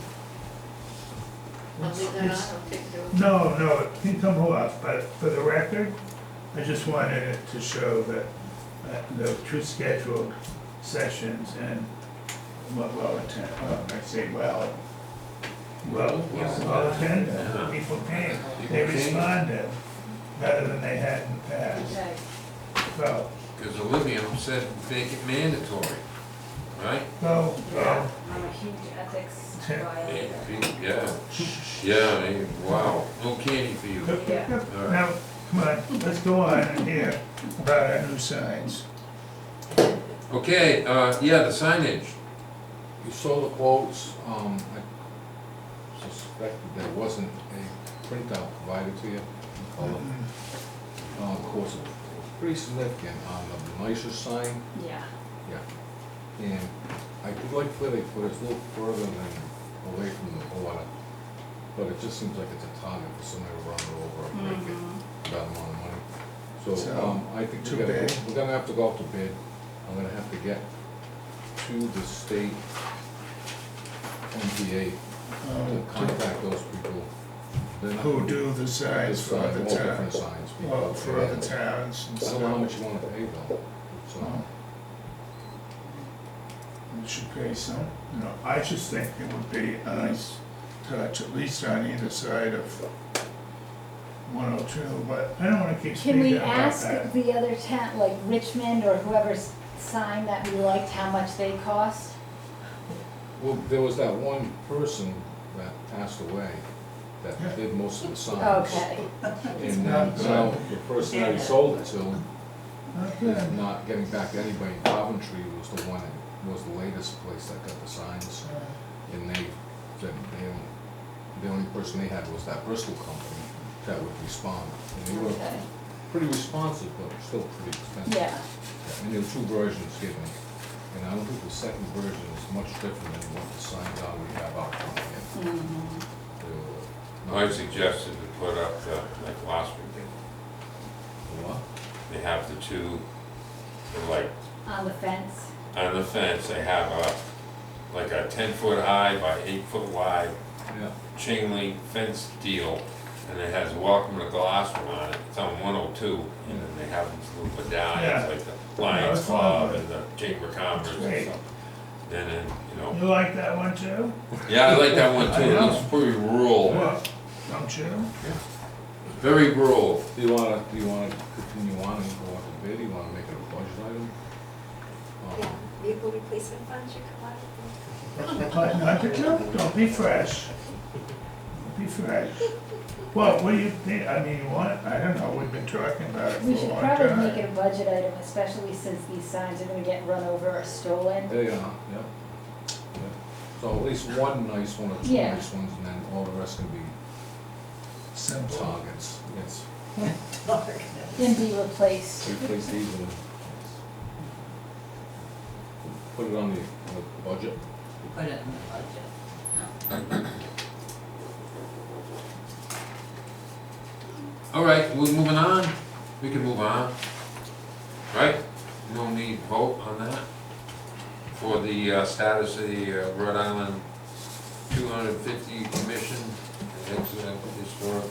I'll leave that on, I'll take it over. No, it can come off, but for the record, I just wanted it to show that the two scheduled sessions and well attended, I say well attended, people came, they responded better than they had in the past. Okay. So, Because Olivia said make it mandatory, right? go. I'm a huge ethics violator. Yeah, wow, no candy for you. Yeah. All right. Now, come on, let's go on and hear about our new signs. Okay, yeah, the signage. You saw the quotes, I suspected there wasn't a printout provided to you in color. Of course, it's pretty significant on the nicer sign, Yeah. yeah. And I do like where they put it, it's a little further than away from the water, but it just seems like it's a target for somebody to run it over and break it, that amount of money. So, I think too we're gonna have to go out to bid. I'm gonna have to get to the state MPA to contact those people. They're not Who gonna- do the signs for all other different towns? signs. Well, for other towns and I don't know how stuff. much you wanna pay though, so. We should pay some, I just think it would be a nice touch, at least on either side of 102, but I don't wanna keep Can speaking we about ask that. the other town, like Richmond or whoever's sign that we liked, how much they cost? Well, there was that one person that passed away that did most of the signs. Okay. And now the person that he sold it to is not getting back to anybody. Coventry was the one, that was the latest place that got the signs. And they said the only person they had was that Bristol company that would respond. And they were Okay. pretty responsive, but still pretty expensive. Yeah. And there were two versions given, and I don't think the second version is much different than what the signs are we have out front here. I suggested to put up, like last week, What? they have the two, like, On the fence? on the fence, they have like a 10-foot high by 8-foot wide Yeah. chain link fence deal, and it has welcome to Gloucester on it. It's on 102, and then they have these little medallions, like the Lions that's Club lovely. and the Chamber of Commerce and Great. stuff. And then, You like that one too? yeah, I like that one I too. It know. looks pretty rural, Well, don't you? very rural. Do you wanna continue on and go out to bid, do you wanna make it a budget item? Yeah, vehicle replacement fund should come out of But not the two, don't be fresh. Don't be fresh. Well, what do you think, I mean, I don't know, we've been talking about it for We a should long probably time. make it a budget item, especially since these signs are gonna get run over or stolen. There you are, yeah. Yeah. So at least one nice one or two Yeah. nice ones, and then all the rest can be Simple. targets, yes. Then be replaced. Replace these and put it on the budget. Put it in the budget. All right, we're moving on. We can move on. Right? No need vote on that? For the status of the Rhode Island 250 Commission, Exeter Historical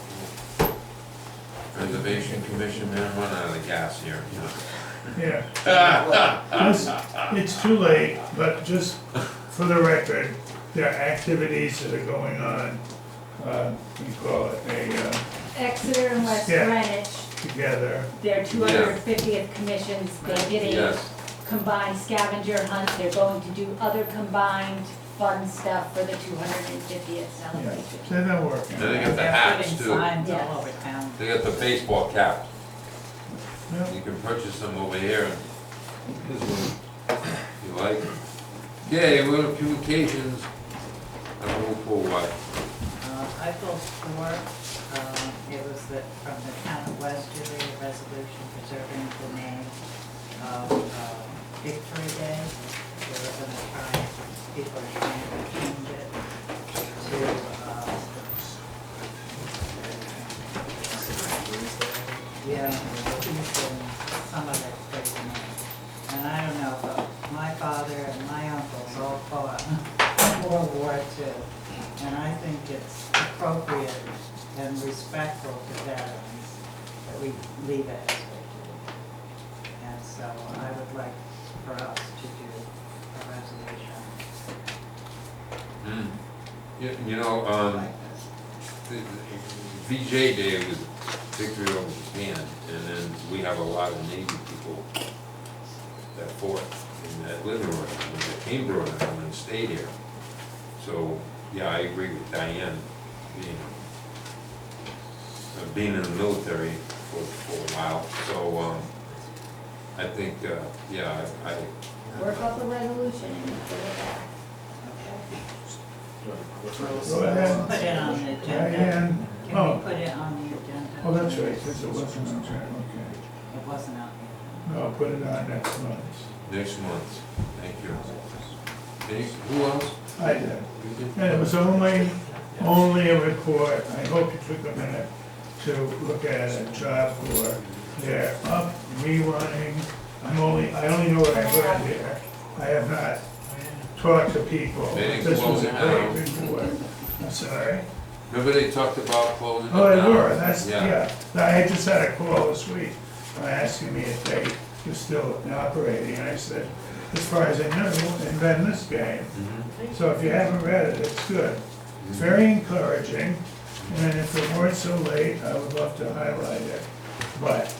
Preservation Commission. Man, I'm running out of gas here, you know. Yeah. It's too late, but just for the record, there are activities that are going on, we call it a, Exeter and West Yeah. Greenwich, together. their 250th commissions, they did a Yes. combined scavenger hunt. They're going to do other combined fun stuff for the 250th Yeah, celebration. they've been working. Then they got the They're hats putting too. signs Yes. all over town. They got the baseball caps. Yeah. You can purchase them over here. This one, if you like. Okay, we're on communications. I move forward. I pulled four. It was from the town of Westerly, a resolution preserving the name of Victory Day. They were gonna try, people are trying to change it to World War II, and I think it's appropriate and respectful to veterans that we leave it as victory. And so I would like for us to do a resolution You know, like this. the VJ Day was victory over Japan, and then we have a lot of Navy people that fought and that live in Rhode Island, that came to Rhode Island and stayed here. So, yeah, I agree with Diane, being in the military for a while, so, I think, yeah, I. Work up a resolution and put it back. Go Put ahead. it on the agenda. Diane. Can Oh. we put it on the agenda? Oh, that's right, because it wasn't on there, okay. It wasn't on the No, put it on next month. Next month, thank you. Who else? I did. You did? And it was only a report. I hope you took a minute to look at a job for, they're up, rerunning. I only know what I read here. I have not talked to people. They didn't This was close a it great down. report. I'm sorry. Remember they talked about closing it Oh, they down? were, yeah. I just had a call this week, asking me if they were still operating, and I said, as far as I know, and then this game. So if you haven't read it, it's good. It's very encouraging, and if it weren't so late, I would love to highlight it, but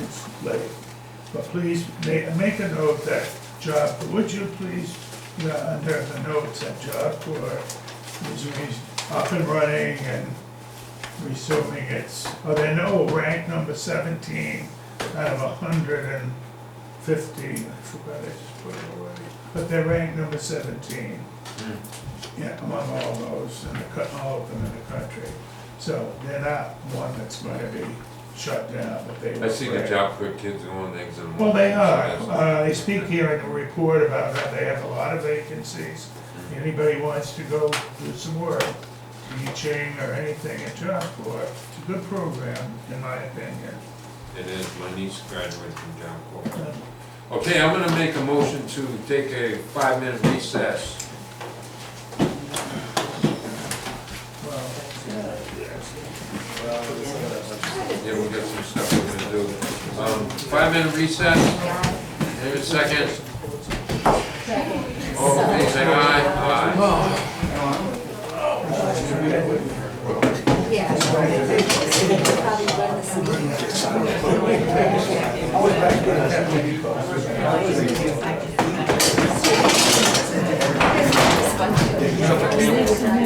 it's late. But please, make a note that Job, would you please, under the notes that Job Corps is up and running and resuming its, rank number 17 out of 150, I forgot I just put it away, but they're ranked number 17. Yeah, among all those, all of them in the country. So they're not one that's going to be shut down, but they. I see the Job Corps kids going eggs and. Well, they are. They speak here in the report about how they have a lot of vacancies. Anybody wants to go do some work, teaching or anything at Job Corps, it's a good program, in my opinion. It is, my niece graduated from Job Corps. Okay, I'm gonna make a motion to take a 5-minute recess. Yeah, we'll get some stuff we're gonna do. 5-minute recess, maybe a second. All in favor, say aye. Yeah. Probably run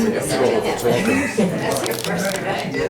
the